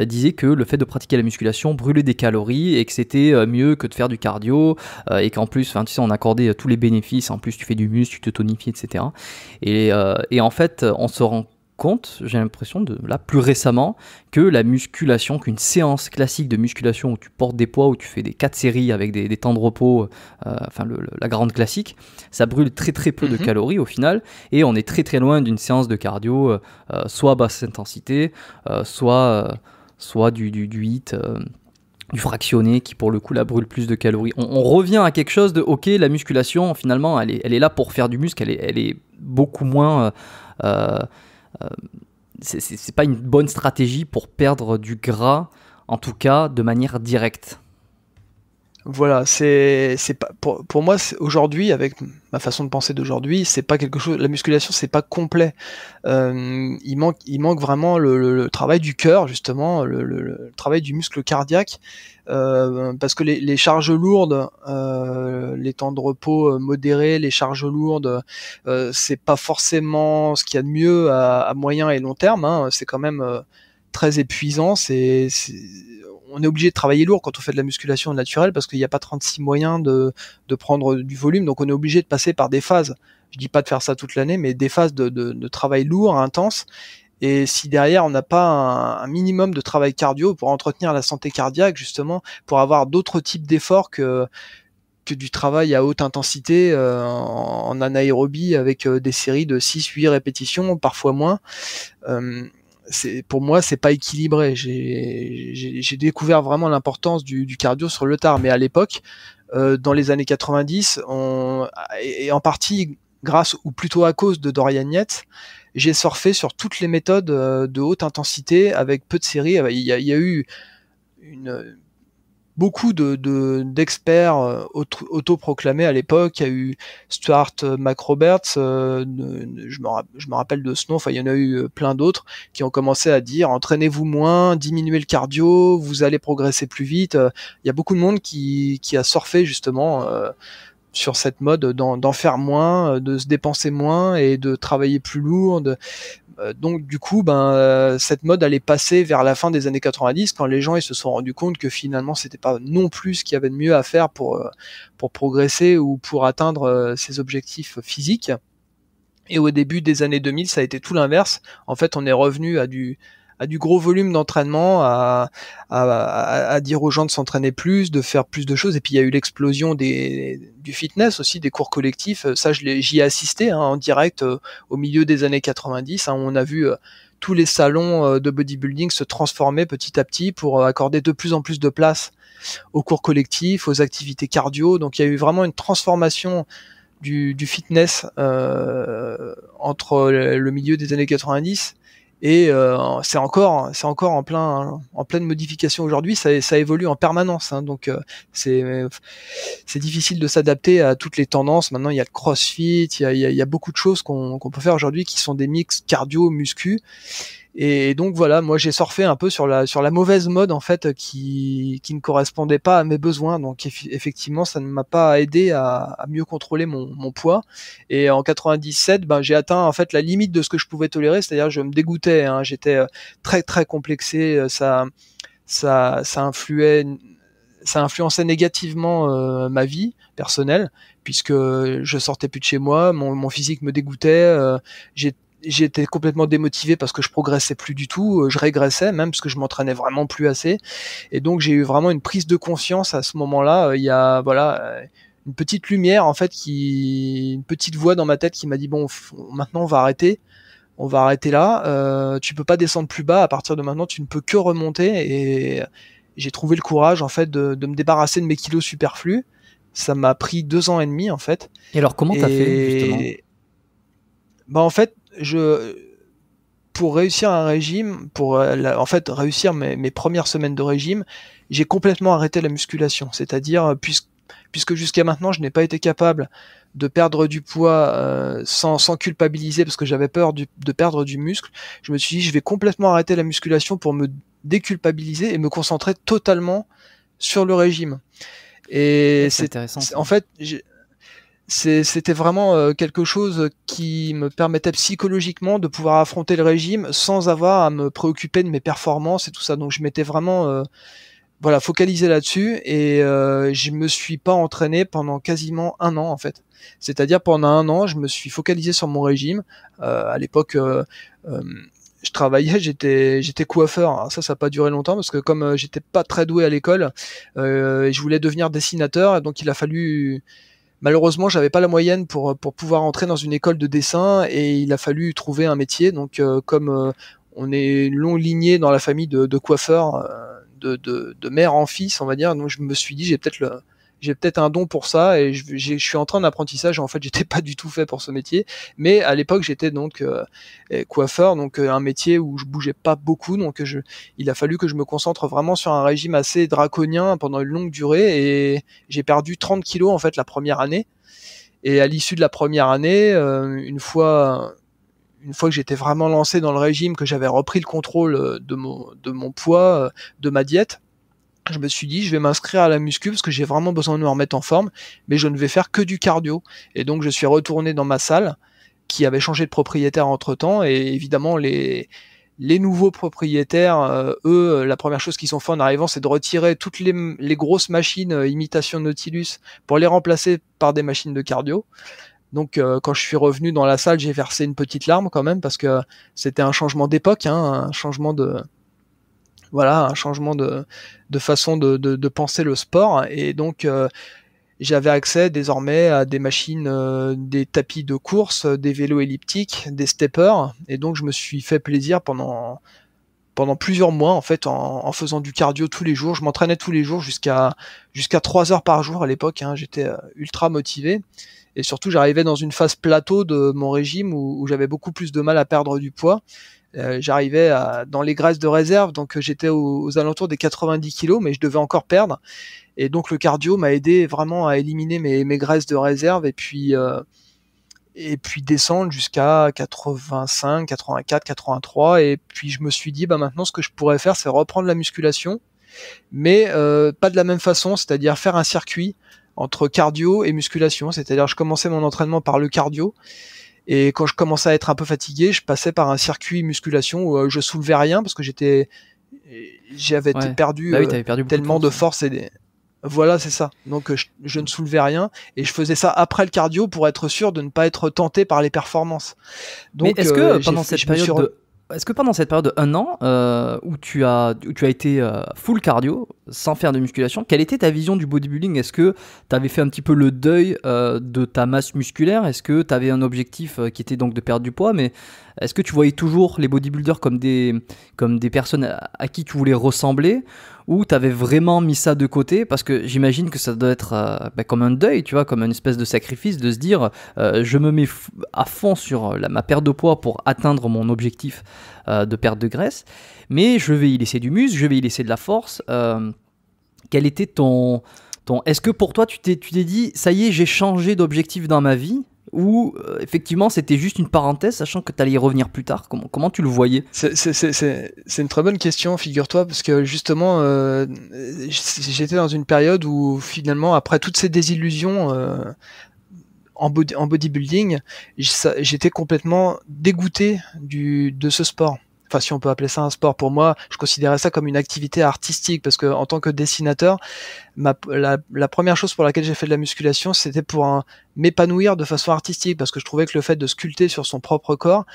disaient que le fait de pratiquer la musculation brûlait des calories et que c'était mieux que de faire du cardio, et qu'en plus, tu sais, on accordait tous les bénéfices, en plus tu fais du muscle, tu te tonifies, etc. Et en fait, on se rend compte, j'ai l'impression, là plus récemment, que la musculation, qu'une séance classique de musculation où tu portes des poids, où tu fais des 4 séries avec des temps de repos, la grande classique, ça brûle très très peu de calories au final, et on est très très loin d'une séance de cardio, soit basse intensité, soit du HIIT, du fractionné, qui pour le coup là brûle plus de calories. On revient à quelque chose de, ok, la musculation finalement elle est là pour faire du muscle, elle est beaucoup moins... c'est pas une bonne stratégie pour perdre du gras, en tout cas de manière directe. Voilà, c'est pas pour moi aujourd'hui, avec ma façon de penser d'aujourd'hui, c'est pas quelque chose. La musculation, c'est pas complet. Il manque vraiment le travail du cœur, justement, le travail du muscle cardiaque, parce que les charges lourdes, les temps de repos modérés, les charges lourdes, c'est pas forcément ce qu'il y a de mieux à moyen et long terme. Hein. C'est quand même très épuisant. On est obligé de travailler lourd quand on fait de la musculation naturelle parce qu'il n'y a pas 36 moyens de prendre du volume, donc on est obligé de passer par des phases. Je dis pas de faire ça toute l'année, mais des phases de travail lourd, intense. Et si derrière on n'a pas un minimum de travail cardio pour entretenir la santé cardiaque, justement, pour avoir d'autres types d'efforts que du travail à haute intensité en anaérobie avec des séries de 6-8 répétitions, parfois moins, pour moi c'est pas équilibré. J'ai découvert vraiment l'importance du cardio sur le tard, mais à l'époque, dans les années 90, et en partie grâce ou plutôt à cause de Dorian Yates, j'ai surfé sur toutes les méthodes de haute intensité avec peu de séries. Il y a eu beaucoup d'experts autoproclamés à l'époque. Il y a eu Stuart McRoberts, je me rappelle de ce nom, enfin il y en a eu plein d'autres qui ont commencé à dire entraînez-vous moins, diminuez le cardio, vous allez progresser plus vite. Il y a beaucoup de monde qui a surfé justement sur cette mode d'en faire moins, de se dépenser moins et de travailler plus lourd. Donc du coup, cette mode elle est passée vers la fin des années 90 quand les gens ils se sont rendus compte que finalement c'était pas non plus ce qu'il y avait de mieux à faire pour progresser ou pour atteindre ses objectifs physiques. Et au début des années 2000, ça a été tout l'inverse. En fait, on est revenu à du gros volume d'entraînement, à dire aux gens de s'entraîner plus, de faire plus de choses. Et puis il y a eu l'explosion du fitness aussi, des cours collectifs. Ça, j'y ai assisté en direct au milieu des années 90. On a vu tous les salons de bodybuilding se transformer petit à petit pour accorder de plus en plus de place aux cours collectifs, aux activités cardio. Donc il y a eu vraiment une transformation du fitness entre le milieu des années 90 et c'est encore en pleine modification aujourd'hui. Ça évolue en permanence, donc c'est difficile de s'adapter à toutes les tendances. Maintenant il y a le crossfit, il y a beaucoup de choses qu'on peut faire aujourd'hui qui sont des mix cardio muscu. Et donc voilà, moi j'ai surfé un peu sur la mauvaise mode en fait qui ne correspondait pas à mes besoins. Donc effectivement, ça ne m'a pas aidé à mieux contrôler mon poids. Et en 97, j'ai atteint en fait la limite de ce que je pouvais tolérer, c'est-à-dire je me dégoûtais. J'étais très très complexé. Ça influençait négativement ma vie personnelle puisque je sortais plus de chez moi, mon physique me dégoûtait. J'étais complètement démotivé parce que je progressais plus du tout, je régressais même parce que je m'entraînais vraiment plus assez. Et donc j'ai eu vraiment une prise de conscience à ce moment-là. Il y a une petite lumière en fait, une petite voix dans ma tête qui m'a dit bon, maintenant on va arrêter là. Tu peux pas descendre plus bas. À partir de maintenant, tu ne peux que remonter. Et j'ai trouvé le courage en fait de me débarrasser de mes kilos superflus. Ça m'a pris 2 ans et demi en fait. Et alors comment t'as fait justement ? En fait, pour réussir un régime, réussir mes premières semaines de régime, j'ai complètement arrêté la musculation. C'est-à-dire, puisque jusqu'à maintenant, je n'ai pas été capable de perdre du poids sans culpabiliser parce que j'avais peur de perdre du muscle, je me suis dit, je vais complètement arrêter la musculation pour me déculpabiliser et me concentrer totalement sur le régime. Et c'est intéressant. En fait, c'était vraiment quelque chose qui me permettait psychologiquement de pouvoir affronter le régime sans avoir à me préoccuper de mes performances et tout ça. Donc je m'étais vraiment focalisé là-dessus et je me suis pas entraîné pendant quasiment 1 an en fait. C'est-à-dire pendant 1 an, je me suis focalisé sur mon régime. À l'époque, je travaillais, j'étais coiffeur. Alors ça n'a pas duré longtemps parce que comme j'étais pas très doué à l'école, je voulais devenir dessinateur et donc il a fallu. Malheureusement, j'avais pas la moyenne pour pouvoir entrer dans une école de dessin et il a fallu trouver un métier. Donc, comme on est une longue lignée dans la famille de coiffeurs, de mère en fils, on va dire, donc je me suis dit j'ai peut-être un don pour ça et je suis en train d'apprentissage. En fait, j'étais pas du tout fait pour ce métier, mais à l'époque j'étais donc coiffeur, donc un métier où je bougeais pas beaucoup, donc il a fallu que je me concentre vraiment sur un régime assez draconien pendant une longue durée et j'ai perdu 30 kilos en fait la première année. Et à l'issue de la première année, une fois que j'étais vraiment lancé dans le régime, que j'avais repris le contrôle de mon poids, de ma diète, je me suis dit, je vais m'inscrire à la muscu parce que j'ai vraiment besoin de me remettre en forme, mais je ne vais faire que du cardio. Et donc, je suis retourné dans ma salle qui avait changé de propriétaire entre-temps et évidemment, les les nouveaux propriétaires, eux, la première chose qu'ils ont fait en arrivant, c'est de retirer toutes les grosses machines imitation Nautilus pour les remplacer par des machines de cardio. Donc quand je suis revenu dans la salle, j'ai versé une petite larme quand même parce que c'était un changement d'époque, hein, un changement de façon de penser le sport. Et donc j'avais accès désormais à des machines, des tapis de course, des vélos elliptiques, des steppers. Et donc je me suis fait plaisir pendant plusieurs mois en fait en faisant du cardio tous les jours. Je m'entraînais tous les jours jusqu'à 3 heures par jour à l'époque, hein. J'étais ultra motivé. Et surtout, j'arrivais dans une phase plateau de mon régime où j'avais beaucoup plus de mal à perdre du poids. J'arrivais dans les graisses de réserve, donc j'étais aux alentours des 90 kilos, mais je devais encore perdre. Et donc le cardio m'a aidé vraiment à éliminer mes graisses de réserve et puis descendre jusqu'à 85, 84, 83. Et puis je me suis dit, maintenant ce que je pourrais faire, c'est reprendre la musculation, mais pas de la même façon, c'est-à-dire faire un circuit entre cardio et musculation. C'est-à-dire je commençais mon entraînement par le cardio, et quand je commençais à être un peu fatigué, je passais par un circuit musculation où je soulevais rien parce que j'avais perdu, t'avais perdu tellement de force voilà, c'est ça. Donc je ne soulevais rien et je faisais ça après le cardio pour être sûr de ne pas être tenté par les performances. Donc mais est-ce que pendant cette période de 1 an où tu as été full cardio, sans faire de musculation, quelle était ta vision du bodybuilding? Est-ce que tu avais fait un petit peu le deuil de ta masse musculaire? Est-ce que tu avais un objectif qui était donc de perdre du poids? Mais est-ce que tu voyais toujours les bodybuilders comme des personnes à qui tu voulais ressembler? Ou tu avais vraiment mis ça de côté? Parce que j'imagine que ça doit être comme un deuil, tu vois, comme une espèce de sacrifice, de se dire je me mets à fond sur ma perte de poids pour atteindre mon objectif de perte de graisse, mais je vais y laisser du muscle, je vais y laisser de la force. Quel était ton... Est-ce que pour toi tu t'es dit ça y est, j'ai changé d'objectif dans ma vie? Ou effectivement c'était juste une parenthèse, sachant que tu allais y revenir plus tard? Comment tu le voyais? C'est une très bonne question, figure-toi, parce que justement j'étais dans une période où finalement, après toutes ces désillusions en bodybuilding, j'étais complètement dégoûté de ce sport. Enfin, si on peut appeler ça un sport. Pour moi, je considérais ça comme une activité artistique, parce que en tant que dessinateur, la première chose pour laquelle j'ai fait de la musculation, c'était pour m'épanouir de façon artistique, parce que je trouvais que le fait de sculpter sur son propre corps,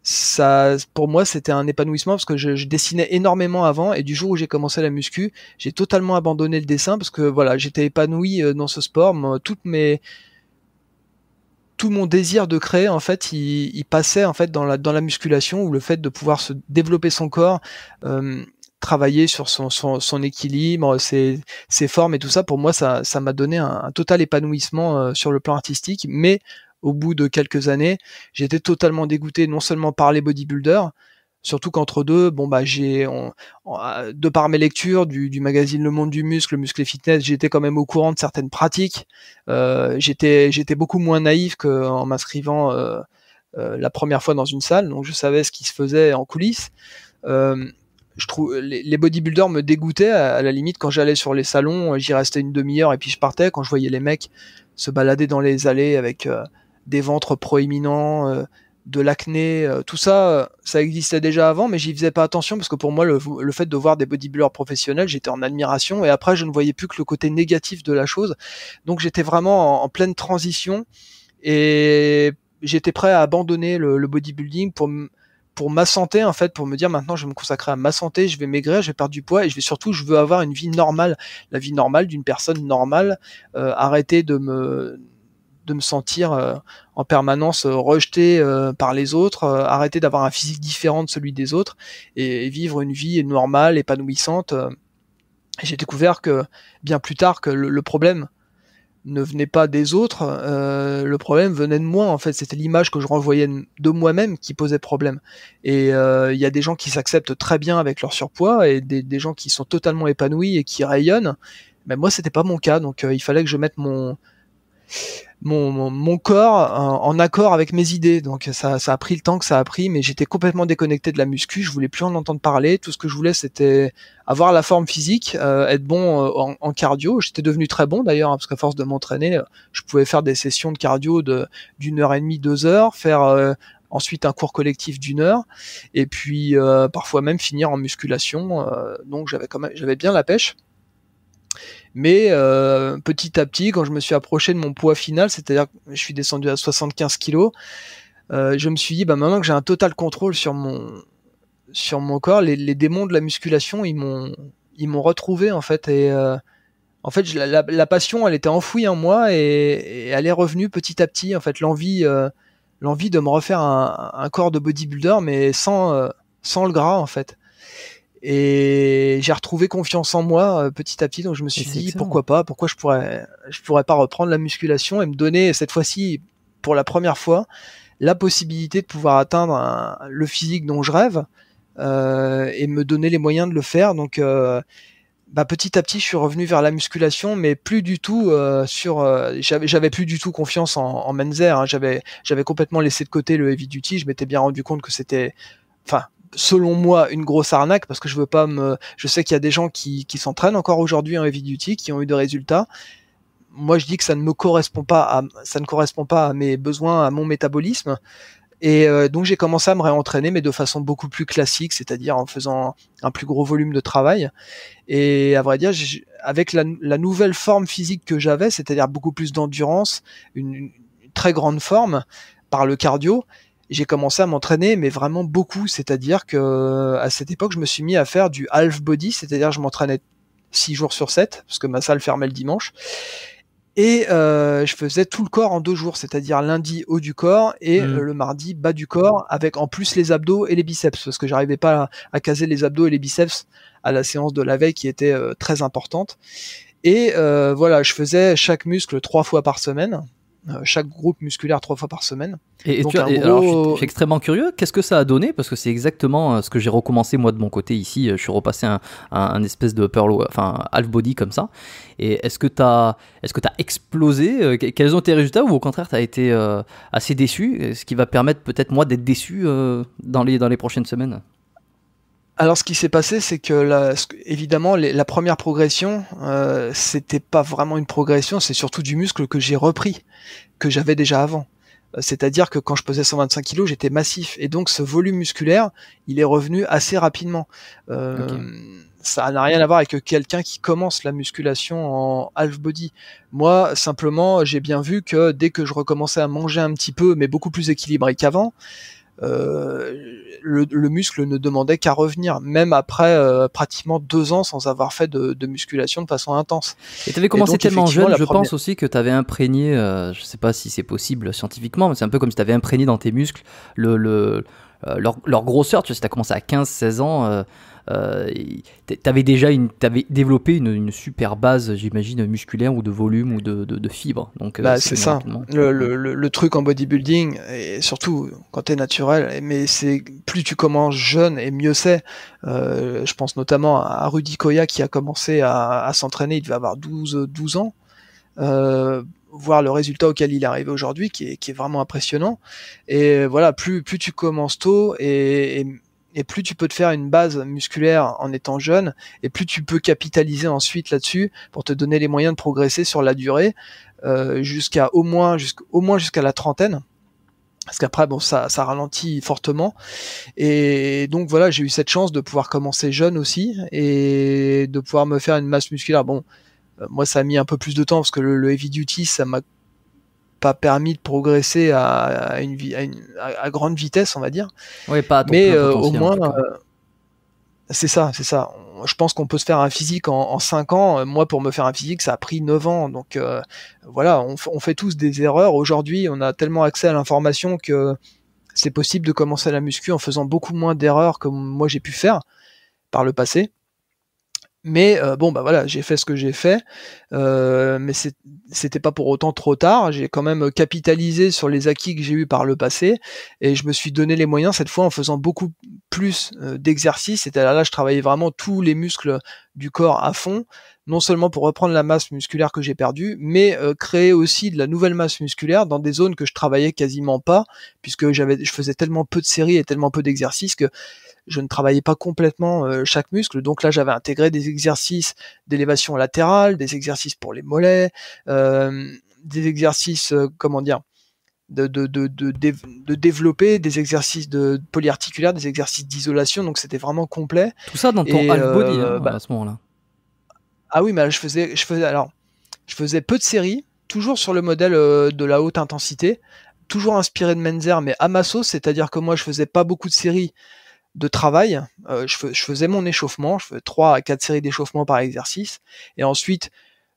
ça, pour moi, c'était un épanouissement, parce que je dessinais énormément avant, et du jour où j'ai commencé la muscu, j'ai totalement abandonné le dessin, parce que voilà, j'étais épanoui dans ce sport. Tout mon désir de créer, en fait, il passait en fait dans la musculation, où le fait de pouvoir se développer son corps, travailler sur son équilibre, ses formes et tout ça, pour moi, ça m'a donné un total épanouissement sur le plan artistique. Mais au bout de quelques années, j'étais totalement dégoûté, non seulement par les bodybuilders, surtout qu'entre deux, de par mes lectures du magazine Le Monde du Muscle, le Muscle et Fitness, j'étais quand même au courant de certaines pratiques. J'étais beaucoup moins naïf qu'en m'inscrivant la première fois dans une salle, donc je savais ce qui se faisait en coulisses. Je trouve les bodybuilders me dégoûtaient. À la limite, quand j'allais sur les salons, j'y restais une demi-heure et puis je partais. Quand je voyais les mecs se balader dans les allées avec des ventres proéminents, de l'acné, tout ça, ça existait déjà avant, mais j'y faisais pas attention, parce que pour moi, le fait de voir des bodybuilders professionnels, j'étais en admiration, et après je ne voyais plus que le côté négatif de la chose. Donc j'étais vraiment en pleine transition, et j'étais prêt à abandonner le bodybuilding pour ma santé, en fait, pour me dire maintenant je vais me consacrer à ma santé, je vais maigrir, je vais perdre du poids, et je veux avoir une vie normale, la vie normale d'une personne normale, arrêter de me sentir en permanence rejeté par les autres, arrêter d'avoir un physique différent de celui des autres, et vivre une vie normale, épanouissante. J'ai découvert que bien plus tard que le problème ne venait pas des autres, le problème venait de moi, en fait. C'était l'image que je renvoyais de moi-même qui posait problème. Et il y a des gens qui s'acceptent très bien avec leur surpoids, et des gens qui sont totalement épanouis et qui rayonnent. Mais moi, c'était pas mon cas, donc il fallait que je mette mon corps en accord avec mes idées. Donc ça a pris le temps que ça a pris, mais j'étais complètement déconnecté de la muscu, je voulais plus en entendre parler. Tout ce que je voulais, c'était avoir la forme physique, être bon en cardio. J'étais devenu très bon d'ailleurs, parce qu'à force de m'entraîner, je pouvais faire des sessions de cardio d'1 heure et demie, 2 heures, faire ensuite un cours collectif d'1 heure, et puis parfois même finir en musculation. Donc j'avais bien la pêche. Mais petit à petit, quand je me suis approché de mon poids final, c'est-à-dire que je suis descendu à 75 kilos, je me suis dit, maintenant que j'ai un total contrôle sur mon corps, les démons de la musculation, ils m'ont retrouvé en fait. Et en fait, la passion, elle était enfouie en moi, et elle est revenue petit à petit. En fait, l'envie de me refaire un corps de bodybuilder, mais sans le gras en fait. Et j'ai retrouvé confiance en moi petit à petit, donc je me suis dit excellent. pourquoi je pourrais pas reprendre la musculation et me donner cette fois-ci, pour la première fois, la possibilité de pouvoir atteindre le physique dont je rêve, et me donner les moyens de le faire. Donc petit à petit, je suis revenu vers la musculation, mais plus du tout j'avais plus du tout confiance en Men's Air, hein. J'avais complètement laissé de côté le heavy duty. Je m'étais bien rendu compte que c'était, enfin, selon moi, une grosse arnaque, parce que je sais qu'il y a des gens qui s'entraînent encore aujourd'hui en heavy duty, qui ont eu des résultats. Moi, je dis que ça ne correspond pas à mes besoins, à mon métabolisme. Et donc j'ai commencé à me réentraîner, mais de façon beaucoup plus classique, c'est-à-dire en faisant un plus gros volume de travail. Et à vrai dire, avec la nouvelle forme physique que j'avais, c'est-à-dire beaucoup plus d'endurance, une très grande forme par le cardio, j'ai commencé à m'entraîner, mais vraiment beaucoup. C'est-à-dire que à cette époque, je me suis mis à faire du half body, c'est-à-dire je m'entraînais 6 jours sur 7, parce que ma salle fermait le dimanche. Et je faisais tout le corps en 2 jours, c'est-à-dire lundi haut du corps et le mardi bas du corps, avec en plus les abdos et les biceps, parce que j'arrivais pas à caser les abdos et les biceps à la séance de la veille, qui était très importante. Et voilà, je faisais chaque muscle 3 fois par semaine, chaque groupe musculaire 3 fois par semaine. Donc alors, je suis extrêmement curieux, qu'est-ce que ça a donné? Parce que c'est exactement ce que j'ai recommencé moi de mon côté ici. Je suis repassé un espèce de half body comme ça. Et est-ce que t'as explosé? Quels ont été tes résultats, ou au contraire t'as été assez déçu? Ce qui va permettre peut-être moi d'être déçu dans les prochaines semaines. Alors, ce qui s'est passé, c'est que évidemment, la première progression, c'était pas vraiment une progression, c'est surtout du muscle que j'ai repris, que j'avais déjà avant. C'est-à-dire que quand je pesais 125 kg, j'étais massif, et donc ce volume musculaire, il est revenu assez rapidement. Okay. Ça n'a rien à voir avec quelqu'un qui commence la musculation en half body. Moi, simplement, j'ai bien vu que dès que je recommençais à manger un petit peu, mais beaucoup plus équilibré qu'avant, le muscle ne demandait qu'à revenir, même après pratiquement 2 ans sans avoir fait de musculation de façon intense. Et tu avais commencé tellement jeune, je pense aussi que tu avais imprégné, je sais pas si c'est possible scientifiquement, mais c'est un peu comme si tu avais imprégné dans tes muscles leur grosseur. Tu vois, si tu as commencé à 15-16 ans, t'avais développé une super base, j'imagine, musculaire, ou de volume, ou de fibres. Donc c'est ça le truc en bodybuilding, et surtout quand t'es naturel, mais c'est plus tu commences jeune et mieux c'est. Je pense notamment à Rudy Koya, qui a commencé à s'entraîner, il devait avoir 12 ans, voir le résultat auquel il est arrivé aujourd'hui, qui est vraiment impressionnant. Et voilà, plus tu commences tôt, et plus tu peux te faire une base musculaire en étant jeune, et plus tu peux capitaliser ensuite là-dessus pour te donner les moyens de progresser sur la durée, au moins jusqu'à la trentaine, parce qu'après ça ralentit fortement. Et donc voilà, j'ai eu cette chance de pouvoir commencer jeune aussi, et de pouvoir me faire une masse musculaire. Moi ça a mis un peu plus de temps, parce que le heavy duty, ça m'a pas permis de progresser à grande vitesse, on va dire. Ouais, pas à ton mais plein au potentiel, moins c'est ça. Je pense qu'on peut se faire un physique en 5 ans. Moi, pour me faire un physique, ça a pris 9 ans. Donc voilà, on fait tous des erreurs. Aujourd'hui, on a tellement accès à l'information que c'est possible de commencer la muscu en faisant beaucoup moins d'erreurs que moi j'ai pu faire par le passé. Mais voilà, j'ai fait ce que j'ai fait, mais c'était pas pour autant trop tard. J'ai quand même capitalisé sur les acquis que j'ai eu par le passé, et je me suis donné les moyens cette fois en faisant beaucoup plus d'exercices. C'est-à-dire là, je travaillais vraiment tous les muscles du corps à fond, non seulement pour reprendre la masse musculaire que j'ai perdue, mais créer aussi de la nouvelle masse musculaire dans des zones que je travaillais quasiment pas, puisque je faisais tellement peu de séries et tellement peu d'exercices que je ne travaillais pas complètement chaque muscle. Donc là, j'avais intégré des exercices d'élévation latérale, des exercices pour les mollets, des exercices, de développer des exercices de polyarticulaires, des exercices d'isolation, donc c'était vraiment complet. Tout ça dans ton half body à ce moment-là. Ah oui, mais je faisais peu de séries, toujours sur le modèle de la haute intensité, toujours inspiré de Menzer, mais à ma sauce, c'est-à-dire que moi je faisais pas beaucoup de séries de travail, je faisais mon échauffement, je faisais 3 à 4 séries d'échauffement par exercice, et ensuite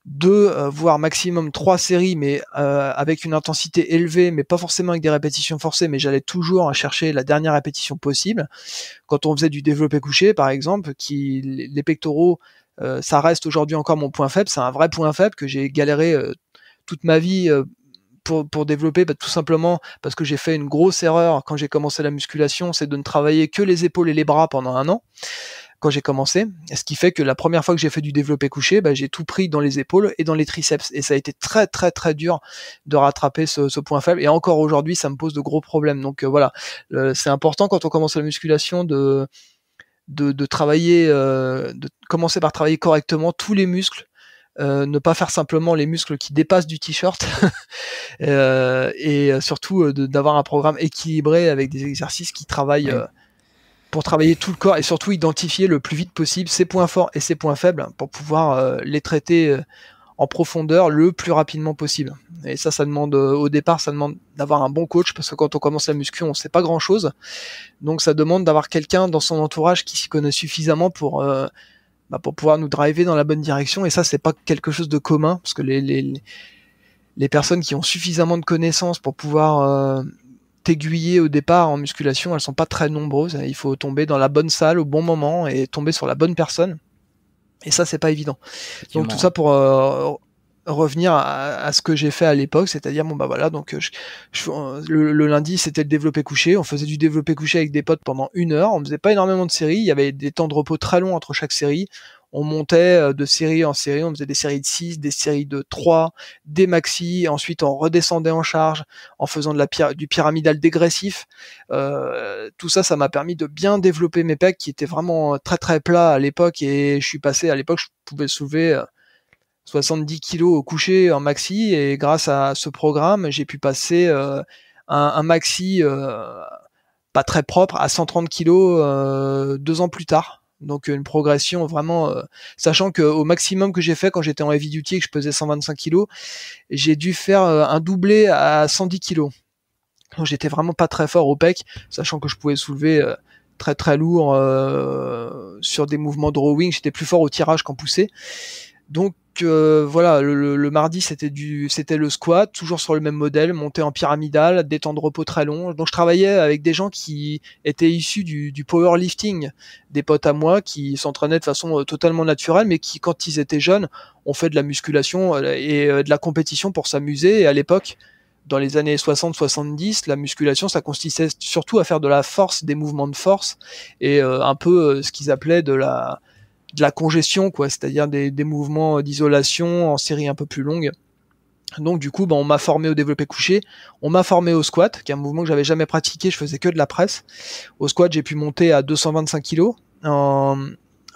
2 voire maximum 3 séries, mais avec une intensité élevée, mais pas forcément avec des répétitions forcées, mais j'allais toujours chercher la dernière répétition possible. Quand on faisait du développé couché par exemple, les pectoraux, ça reste aujourd'hui encore mon point faible, c'est un vrai point faible que j'ai galéré toute ma vie pour développer, tout simplement parce que j'ai fait une grosse erreur quand j'ai commencé la musculation, c'est de ne travailler que les épaules et les bras pendant 1 an quand j'ai commencé, ce qui fait que la première fois que j'ai fait du développé couché, j'ai tout pris dans les épaules et dans les triceps, et ça a été très très très dur de rattraper ce point faible, et encore aujourd'hui ça me pose de gros problèmes. Donc voilà, c'est important quand on commence la musculation de travailler, de commencer par travailler correctement tous les muscles, ne pas faire simplement les muscles qui dépassent du t-shirt, et surtout d'avoir un programme équilibré avec des exercices qui travaillent pour travailler tout le corps, et surtout identifier le plus vite possible ses points forts et ses points faibles pour pouvoir les traiter en profondeur le plus rapidement possible. Et ça demande au départ, ça demande d'avoir un bon coach, parce que quand on commence la muscu, on sait pas grand chose. Donc ça demande d'avoir quelqu'un dans son entourage qui s'y connaît suffisamment pour pouvoir nous driver dans la bonne direction. Et ça, c'est pas quelque chose de commun, parce que les personnes qui ont suffisamment de connaissances pour pouvoir t'aiguiller au départ en musculation, elles sont pas très nombreuses. Il faut tomber dans la bonne salle au bon moment et tomber sur la bonne personne. Et ça, c'est pas évident. Donc tout ça pour revenir à ce que j'ai fait à l'époque, c'est-à-dire donc le lundi c'était le développé couché, on faisait du développé couché avec des potes pendant 1 heure, on faisait pas énormément de séries, il y avait des temps de repos très longs entre chaque série, on montait de série en série, on faisait des séries de 6, des séries de 3, des maxi, ensuite on redescendait en charge en faisant du pyramidal dégressif. Tout ça, ça m'a permis de bien développer mes pecs qui étaient vraiment très très plats à l'époque, et je suis passé, à l'époque je pouvais soulever 70 kilos au coucher en maxi, et grâce à ce programme, j'ai pu passer un maxi pas très propre à 130 kilos 2 ans plus tard. Donc une progression vraiment, sachant qu'au maximum que j'ai fait quand j'étais en heavy duty et que je pesais 125 kilos, j'ai dû faire un doublé à 110 kilos. Donc j'étais vraiment pas très fort au pec, sachant que je pouvais soulever très très lourd sur des mouvements de rowing, j'étais plus fort au tirage qu'en poussée. Donc voilà, le mardi c'était le squat, toujours sur le même modèle, monté en pyramidal, des temps de repos très longs. Donc je travaillais avec des gens qui étaient issus du powerlifting, des potes à moi qui s'entraînaient de façon totalement naturelle, mais qui, quand ils étaient jeunes, ont fait de la musculation et de la compétition pour s'amuser. Et à l'époque, dans les années 60-70, la musculation, ça consistait surtout à faire de la force, des mouvements de force, et un peu ce qu'ils appelaient de la congestion, quoi, c'est-à-dire des mouvements d'isolation en série un peu plus longue. Donc du coup, on m'a formé au développé couché, on m'a formé au squat, qui est un mouvement que j'avais jamais pratiqué, je faisais que de la presse. Au squat, j'ai pu monter à 225 kg,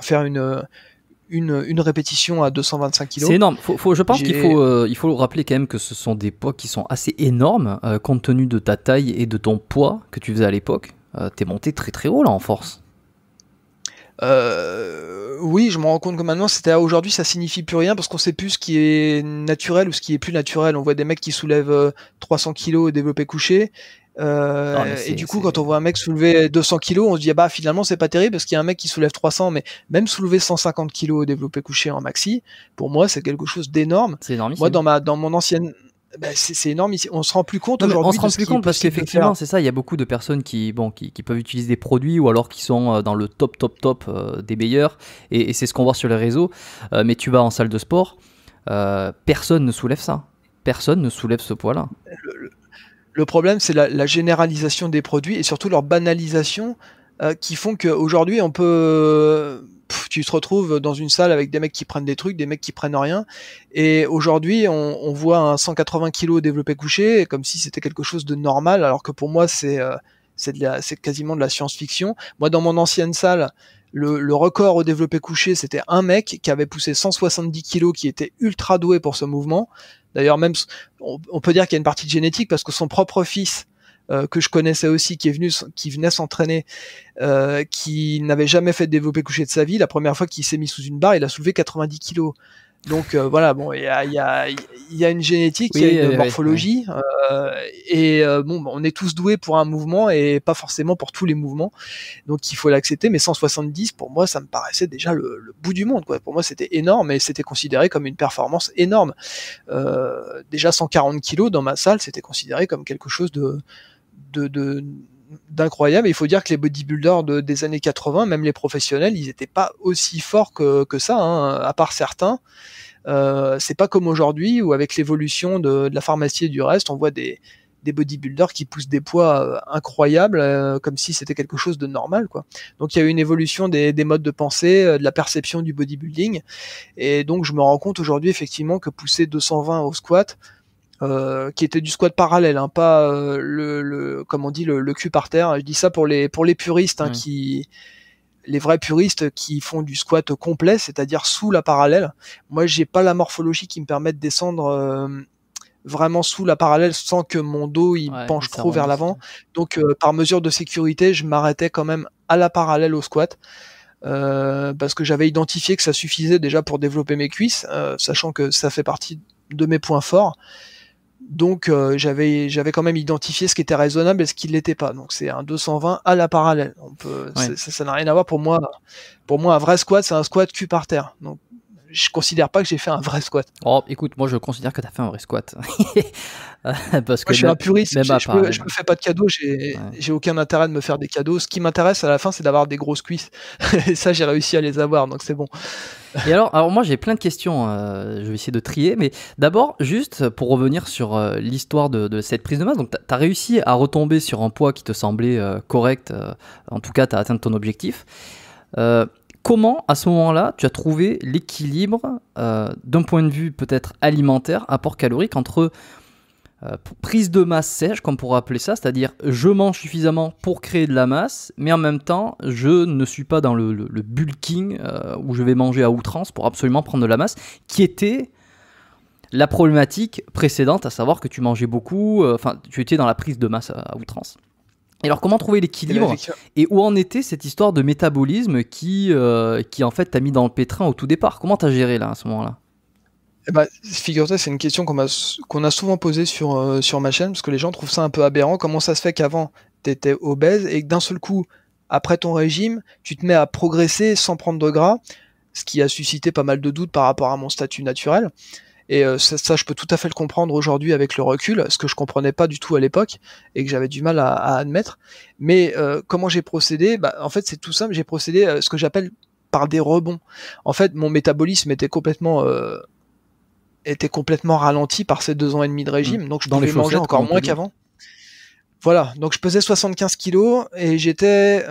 faire une répétition à 225 kg. C'est énorme. Je pense qu'il faut rappeler quand même que ce sont des poids qui sont assez énormes, compte tenu de ta taille et de ton poids que tu faisais à l'époque. T'es monté très très haut là en force. Oui, je me rends compte que maintenant, aujourd'hui, ça signifie plus rien, parce qu'on sait plus ce qui est naturel ou ce qui est plus naturel. On voit des mecs qui soulèvent 300 kilos au développé couché. Et du coup, quand on voit un mec soulever 200 kilos, on se dit finalement c'est pas terrible, parce qu'il y a un mec qui soulève 300, mais même soulever 150 kilos au développé couché en maxi, pour moi c'est quelque chose d'énorme. C'est énorme. Moi dans mon ancienne, c'est énorme ici. On se rend plus compte aujourd'hui. On se rend plus compte parce qu'effectivement, c'est ça. Il y a beaucoup de personnes qui peuvent utiliser des produits, ou alors qui sont dans le top des meilleurs. Et c'est ce qu'on voit sur les réseaux. Mais tu vas en salle de sport, personne ne soulève ça. Personne ne soulève ce poids-là. Le problème, c'est la généralisation des produits et surtout leur banalisation qui font qu'aujourd'hui, on peut... tu te retrouves dans une salle avec des mecs qui prennent des trucs, des mecs qui prennent rien. Et aujourd'hui, on voit un 180 kg développé couché comme si c'était quelque chose de normal, alors que pour moi, c'est quasiment de la science-fiction. Moi, dans mon ancienne salle, le record au développé couché, c'était un mec qui avait poussé 170 kg, qui était ultra doué pour ce mouvement. D'ailleurs, même on peut dire qu'il y a une partie de génétique parce que son propre fils, que je connaissais aussi, qui venait s'entraîner, qui n'avait jamais fait de développé couché de sa vie, la première fois qu'il s'est mis sous une barre, il a soulevé 90 kilos. Donc voilà, bon, il y a une génétique, il y a une morphologie, et bon, on est tous doués pour un mouvement et pas forcément pour tous les mouvements, donc il faut l'accepter. Mais 170, pour moi, ça me paraissait déjà le bout du monde, quoi. Pour moi, c'était énorme et c'était considéré comme une performance énorme. Déjà 140 kilos dans ma salle, c'était considéré comme quelque chose d'incroyable. Il faut dire que les bodybuilders des années 80, même les professionnels, ils étaient pas aussi forts que ça, hein, à part certains. C'est pas comme aujourd'hui où avec l'évolution de la pharmacie et du reste, on voit des bodybuilders qui poussent des poids incroyables, comme si c'était quelque chose de normal, quoi. Donc il y a eu une évolution des modes de pensée, de la perception du bodybuilding, et donc je me rends compte aujourd'hui effectivement que pousser 220 au squat, qui était du squat parallèle, hein, pas comme on dit, le cul par terre. Je dis ça pour les puristes, hein, les vrais puristes qui font du squat complet, c'est-à-dire sous la parallèle. Moi, j'ai pas la morphologie qui me permet de descendre vraiment sous la parallèle sans que mon dos il penche trop vers l'avant. Donc, par mesure de sécurité, je m'arrêtais quand même à la parallèle au squat. Parce que j'avais identifié que ça suffisait déjà pour développer mes cuisses, sachant que ça fait partie de mes points forts. Donc j'avais quand même identifié ce qui était raisonnable et ce qui ne l'était pas. Donc c'est un 220 à la parallèle. Ça n'a rien à voir pour moi. Pour moi, un vrai squat, c'est un squat cul par terre. Donc je considère pas que j'ai fait un vrai squat. Oh, écoute, moi je considère que tu as fait un vrai squat. Parce que moi, je suis un puriste, je me fais pas de cadeaux, j'ai aucun intérêt de me faire des cadeaux. Ce qui m'intéresse à la fin, c'est d'avoir des grosses cuisses. Et ça, j'ai réussi à les avoir, donc c'est bon. Et alors moi j'ai plein de questions, je vais essayer de trier, mais d'abord juste pour revenir sur l'histoire de cette prise de masse, donc tu as réussi à retomber sur un poids qui te semblait correct, en tout cas tu as atteint ton objectif. Comment à ce moment-là tu as trouvé l'équilibre d'un point de vue peut-être alimentaire, apport calorique entre prise de masse sèche, comme on pourrait appeler ça, c'est-à-dire je mange suffisamment pour créer de la masse, mais en même temps je ne suis pas dans le bulking où je vais manger à outrance pour absolument prendre de la masse, qui était la problématique précédente, à savoir que tu mangeais beaucoup, tu étais dans la prise de masse à outrance. Et alors comment trouver l'équilibre et où en était cette histoire de métabolisme qui en fait t'a mis dans le pétrin au tout départ? Comment t'as géré là à ce moment-là? Figure-toi, c'est une question qu'on a souvent posée sur ma chaîne, parce que les gens trouvent ça un peu aberrant. Comment ça se fait qu'avant, tu étais obèse et que d'un seul coup, après ton régime, tu te mets à progresser sans prendre de gras, ce qui a suscité pas mal de doutes par rapport à mon statut naturel. Et ça, je peux tout à fait le comprendre aujourd'hui avec le recul, ce que je comprenais pas du tout à l'époque et que j'avais du mal à admettre. Mais comment j'ai procédé? En fait, c'est tout simple. J'ai procédé ce que j'appelle par des rebonds. En fait, mon métabolisme était complètement ralenti par ces 2 ans et demi de régime, donc je pouvais manger encore moins qu'avant. Voilà, donc je pesais 75 kilos et j'étais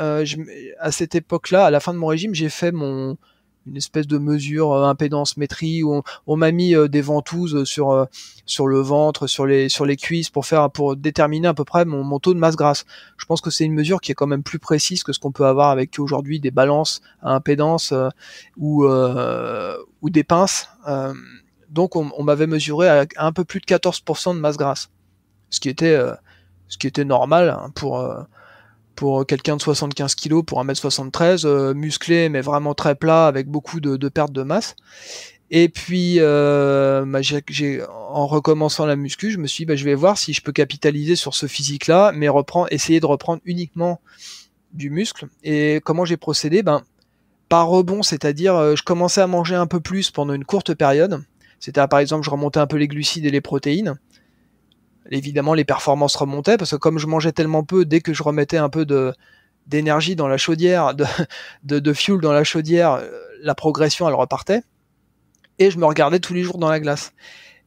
à cette époque-là, à la fin de mon régime, j'ai fait une espèce de mesure impédance-métrie où on m'a mis des ventouses sur le ventre, sur les cuisses pour déterminer à peu près mon taux de masse grasse. Je pense que c'est une mesure qui est quand même plus précise que ce qu'on peut avoir avec aujourd'hui des balances à impédance ou des pinces. Donc on m'avait mesuré à un peu plus de 14% de masse grasse, ce qui était normal, hein, pour quelqu'un de 75 kg, pour 1m73, musclé mais vraiment très plat avec beaucoup de perte de masse. Et puis en recommençant la muscu, je me suis dit je vais voir si je peux capitaliser sur ce physique-là, mais essayer de reprendre uniquement du muscle. Et comment j'ai procédé? Par rebond, c'est-à-dire je commençais à manger un peu plus pendant une courte période. C'était par exemple, je remontais un peu les glucides et les protéines. Évidemment, les performances remontaient parce que comme je mangeais tellement peu, dès que je remettais un peu d'énergie dans la chaudière, de fuel dans la chaudière, la progression elle repartait. Et je me regardais tous les jours dans la glace.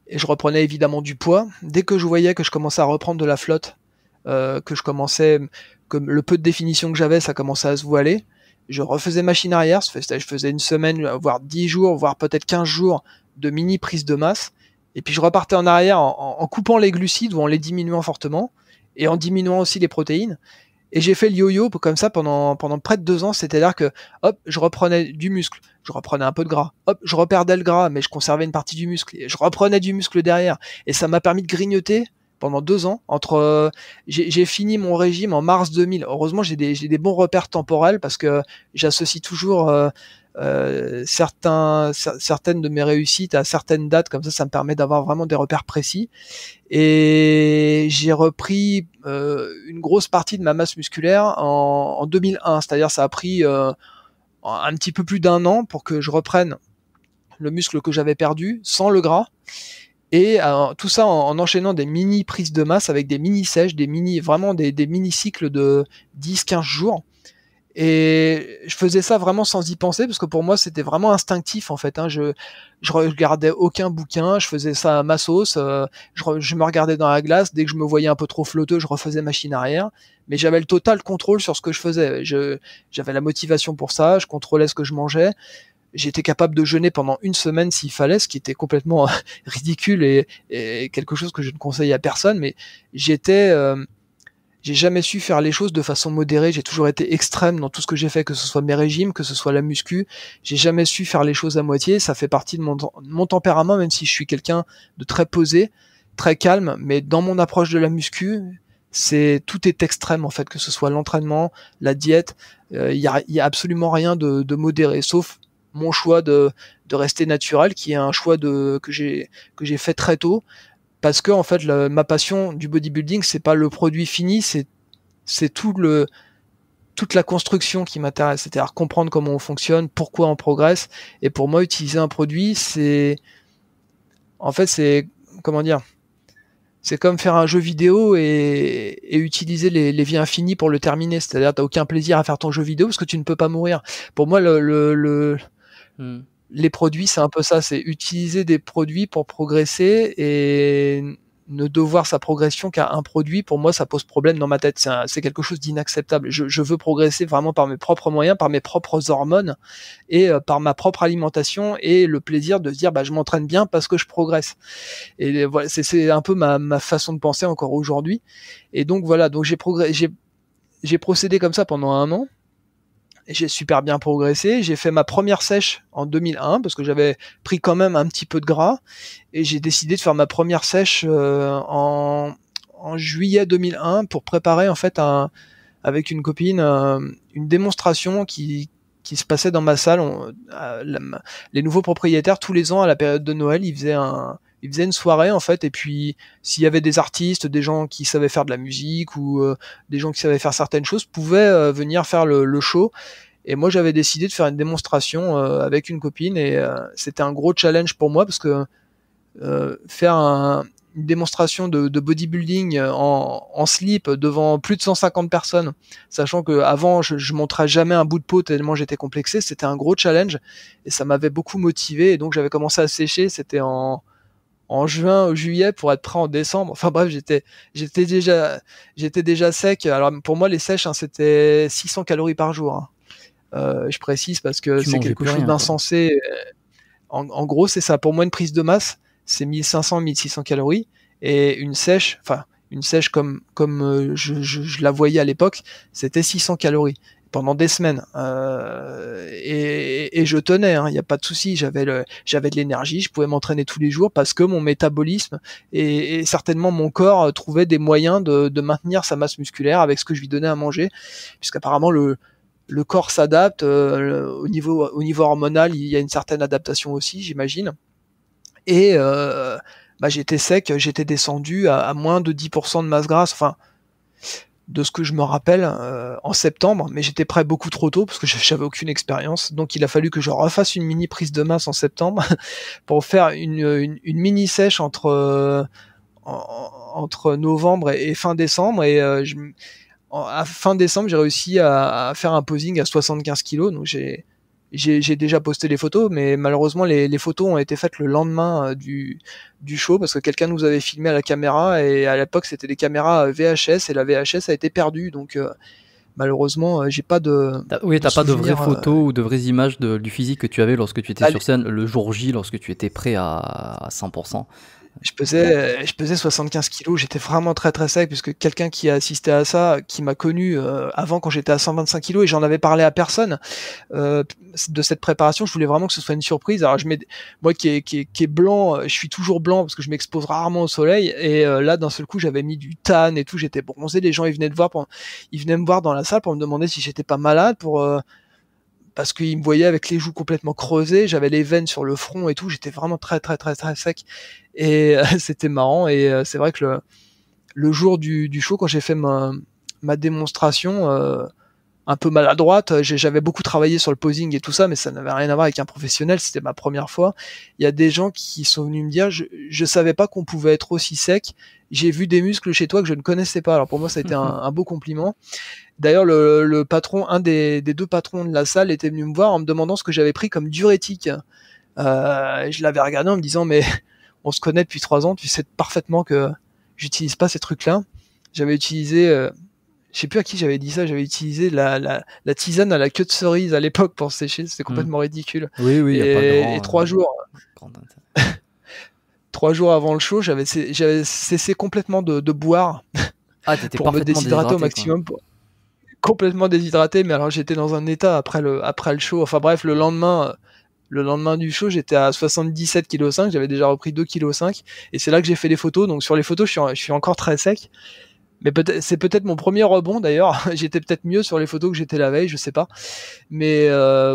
Et je reprenais évidemment du poids. Dès que je voyais que je commençais à reprendre de la flotte, que le peu de définition que j'avais, ça commençait à se voiler, je refaisais machine arrière. Je faisais une semaine, voire 10 jours, voire peut-être 15 jours de mini prise de masse. Et puis je repartais en arrière en coupant les glucides ou en les diminuant fortement et en diminuant aussi les protéines. Et j'ai fait le yo-yo comme ça pendant près de 2 ans. C'est-à-dire que, hop, je reprenais du muscle, je reprenais un peu de gras, hop, je reperdais le gras, mais je conservais une partie du muscle, et je reprenais du muscle derrière. Et ça m'a permis de grignoter pendant 2 ans. J'ai fini mon régime en mars 2000. Heureusement, j'ai des bons repères temporels parce que j'associe toujours certaines de mes réussites à certaines dates. Comme ça me permet d'avoir vraiment des repères précis. Et j'ai repris une grosse partie de ma masse musculaire en 2001. C'est-à-dire, ça a pris un petit peu plus d'1 an pour que je reprenne le muscle que j'avais perdu sans le gras. Et tout ça en enchaînant des mini prises de masse avec des mini sèches, des mini cycles de 10-15 jours. Et je faisais ça vraiment sans y penser parce que pour moi c'était vraiment instinctif en fait. Je regardais aucun bouquin, je faisais ça à ma sauce. Je me regardais dans la glace, dès que je me voyais un peu trop flotteux, je refaisais machine arrière. Mais j'avais le total contrôle sur ce que je faisais. J'avais la motivation pour ça, je contrôlais ce que je mangeais. J'étais capable de jeûner pendant 1 semaine s'il fallait, ce qui était complètement ridicule et quelque chose que je ne conseille à personne. Mais j'ai jamais su faire les choses de façon modérée. J'ai toujours été extrême dans tout ce que j'ai fait, que ce soit mes régimes, que ce soit la muscu. J'ai jamais su faire les choses à moitié. Ça fait partie de mon tempérament, même si je suis quelqu'un de très posé, très calme. Mais dans mon approche de la muscu, tout est extrême en fait, que ce soit l'entraînement, la diète. Il y a absolument rien de modéré, sauf mon choix de rester naturel, qui est un choix que j'ai fait très tôt. Parce que en fait, ma passion du bodybuilding, c'est pas le produit fini, c'est toute la construction qui m'intéresse. C'est-à-dire comprendre comment on fonctionne, pourquoi on progresse. Et pour moi, utiliser un produit, c'est comment dire, c'est comme faire un jeu vidéo et utiliser les vies infinies pour le terminer. C'est-à-dire, t'as aucun plaisir à faire ton jeu vidéo parce que tu ne peux pas mourir. Pour moi, les produits, c'est un peu ça, c'est utiliser des produits pour progresser et ne devoir sa progression qu'à un produit. Pour moi, ça pose problème dans ma tête. C'est quelque chose d'inacceptable. Je veux progresser vraiment par mes propres moyens, par mes propres hormones et par ma propre alimentation et le plaisir de se dire, je m'entraîne bien parce que je progresse. Et voilà, c'est un peu ma façon de penser encore aujourd'hui. Et donc voilà, donc j'ai procédé comme ça pendant 1 an. J'ai super bien progressé. J'ai fait ma première sèche en 2001 parce que j'avais pris quand même un petit peu de gras et j'ai décidé de faire ma première sèche en juillet 2001 pour préparer en fait avec une copine une démonstration qui se passait dans ma salle. Les nouveaux propriétaires, tous les ans à la période de Noël, ils faisaient une soirée en fait, et puis s'il y avait des artistes, des gens qui savaient faire de la musique ou des gens qui savaient faire certaines choses pouvaient venir faire le show. Et moi j'avais décidé de faire une démonstration avec une copine et c'était un gros challenge pour moi parce que faire une démonstration de bodybuilding en slip devant plus de 150 personnes, sachant que avant je montrais jamais un bout de peau tellement j'étais complexé, c'était un gros challenge et ça m'avait beaucoup motivé. Et donc j'avais commencé à sécher, c'était en juin ou juillet pour être prêt en décembre. Enfin bref, j'étais déjà sec. Alors pour moi les sèches, c'était 600 calories par jour. Je précise parce que c'est quelque chose d'insensé. En gros, c'est ça. Pour moi, une prise de masse, c'est 1500-1600 calories. Et une sèche comme je la voyais à l'époque, c'était 600 calories pendant des semaines. Et je tenais, il n'y a pas de souci. J'avais de l'énergie, je pouvais m'entraîner tous les jours parce que mon métabolisme et certainement mon corps trouvait des moyens de maintenir sa masse musculaire avec ce que je lui donnais à manger, puisqu'apparemment le corps s'adapte au niveau hormonal. Il y a une certaine adaptation aussi, j'imagine. Et j'étais sec, j'étais descendu à moins de 10% de masse grasse, enfin de ce que je me rappelle en septembre, mais j'étais prêt beaucoup trop tôt parce que j'avais aucune expérience. Donc il a fallu que je refasse une mini prise de masse en septembre pour faire une mini sèche entre novembre et fin décembre. Et à fin décembre, j'ai réussi à faire un posing à 75 kg. Donc j'ai déjà posté les photos, mais malheureusement les photos ont été faites le lendemain du show parce que quelqu'un nous avait filmé à la caméra et à l'époque c'était des caméras VHS et la VHS a été perdue. Donc malheureusement j'ai pas de... Oui, t'as pas de vraies photos ou de vraies images du physique que tu avais lorsque tu étais sur scène le jour J, lorsque tu étais prêt à 100%. Je pesais 75 kilos, j'étais vraiment très très sec, puisque quelqu'un qui a assisté à ça, qui m'a connu avant quand j'étais à 125 kilos, et j'en avais parlé à personne de cette préparation, je voulais vraiment que ce soit une surprise. Alors moi qui est blanc, je suis toujours blanc parce que je m'expose rarement au soleil, et là d'un seul coup j'avais mis du tan et tout, j'étais bronzé, les gens ils venaient me voir dans la salle pour me demander si j'étais pas malade, parce qu'ils me voyaient avec les joues complètement creusées, j'avais les veines sur le front et tout, j'étais vraiment très très très très sec, et c'était marrant. Et c'est vrai que le jour du show, quand j'ai fait ma démonstration un peu maladroite, j'avais beaucoup travaillé sur le posing et tout ça, mais ça n'avait rien à voir avec un professionnel, c'était ma première fois. Il y a des gens qui sont venus me dire, je savais pas qu'on pouvait être aussi sec, j'ai vu des muscles chez toi que je ne connaissais pas. Alors pour moi ça a été un beau compliment. D'ailleurs, le patron, un des deux patrons de la salle, était venu me voir en me demandant ce que j'avais pris comme diurétique. Je l'avais regardé en me disant, mais on se connaît depuis 3 ans, tu sais parfaitement que j'utilise pas ces trucs-là. J'avais utilisé, je sais plus à qui j'avais dit ça, j'avais utilisé la tisane à la queue de cerise à l'époque pour sécher, c'était complètement ridicule. Oui, y a pas de grand, et 3 jours, 3 jours avant le show, j'avais cessé complètement de boire t'étais pour me déshydrater au maximum. Complètement déshydraté, mais alors j'étais dans un état après le show. Enfin bref, le lendemain du show, j'étais à 77,5 kg, j'avais déjà repris 2,5 kg, et c'est là que j'ai fait les photos. Donc sur les photos, je suis encore très sec. Mais c'est peut-être mon premier rebond d'ailleurs. J'étais peut-être mieux sur les photos que j'étais la veille, je sais pas. Mais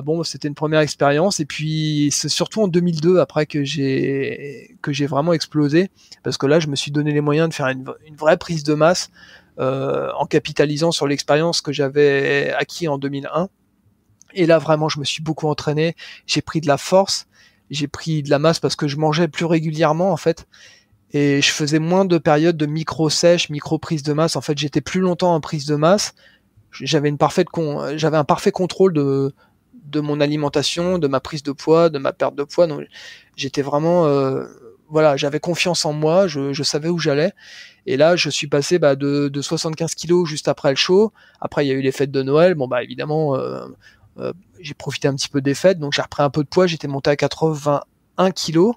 bon, c'était une première expérience. Et puis c'est surtout en 2002 après que j'ai vraiment explosé, parce que là, je me suis donné les moyens de faire une vraie prise de masse. En capitalisant sur l'expérience que j'avais acquis en 2001. Et là, vraiment, je me suis beaucoup entraîné. J'ai pris de la force, j'ai pris de la masse parce que je mangeais plus régulièrement, en fait. Et je faisais moins de périodes de micro-sèche, micro-prise de masse. En fait, j'étais plus longtemps en prise de masse. J'avais un parfait contrôle de mon alimentation, de ma prise de poids, de ma perte de poids. Donc, j'étais vraiment... voilà, j'avais confiance en moi, je savais où j'allais. Et là, je suis passé de 75 kilos juste après le show. Après, il y a eu les fêtes de Noël. Bon, évidemment, j'ai profité un petit peu des fêtes, donc j'ai repris un peu de poids. J'étais monté à 81 kilos.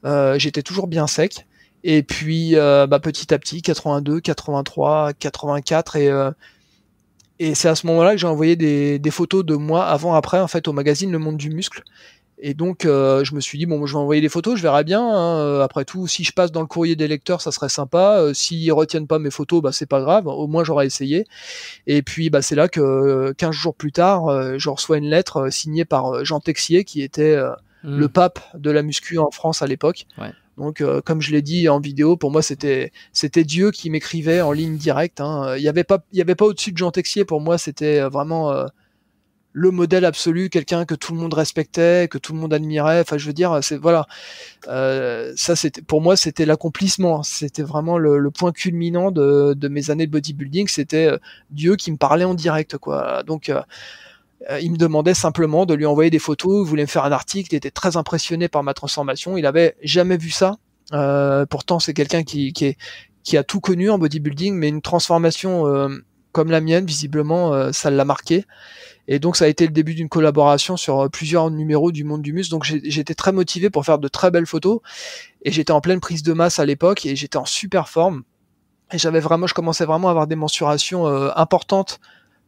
J'étais toujours bien sec. Et puis, petit à petit, 82, 83, 84. Et c'est à ce moment-là que j'ai envoyé des photos de moi avant-après, en fait, au magazine Le Monde du Muscle. Et donc, je me suis dit, bon, je vais envoyer des photos, je verrai bien. Hein. Après tout, si je passe dans le courrier des lecteurs, ça serait sympa. S'ils retiennent pas mes photos, c'est pas grave. Au moins, j'aurais essayé. Et puis, c'est là que 15 jours plus tard, je reçois une lettre signée par Jean Texier, qui était le pape de la muscu en France à l'époque. Ouais. Donc, comme je l'ai dit en vidéo, pour moi, c'était Dieu qui m'écrivait en ligne directe. Hein. Il y avait pas au-dessus de Jean Texier. Pour moi, c'était vraiment... le modèle absolu, quelqu'un que tout le monde respectait, que tout le monde admirait. Enfin, je veux dire, ça, c'était pour moi, c'était l'accomplissement. C'était vraiment le point culminant de mes années de bodybuilding. C'était Dieu qui me parlait en direct, quoi. Donc, il me demandait simplement de lui envoyer des photos. Il voulait me faire un article. Il était très impressionné par ma transformation. Il avait jamais vu ça. Pourtant, c'est quelqu'un qui a tout connu en bodybuilding, mais une transformation comme la mienne, visiblement, ça l'a marqué. Et donc ça a été le début d'une collaboration sur plusieurs numéros du Monde du Muscle. Donc j'étais très motivé pour faire de très belles photos. Et j'étais en pleine prise de masse à l'époque et j'étais en super forme. Et je commençais vraiment à avoir des mensurations importantes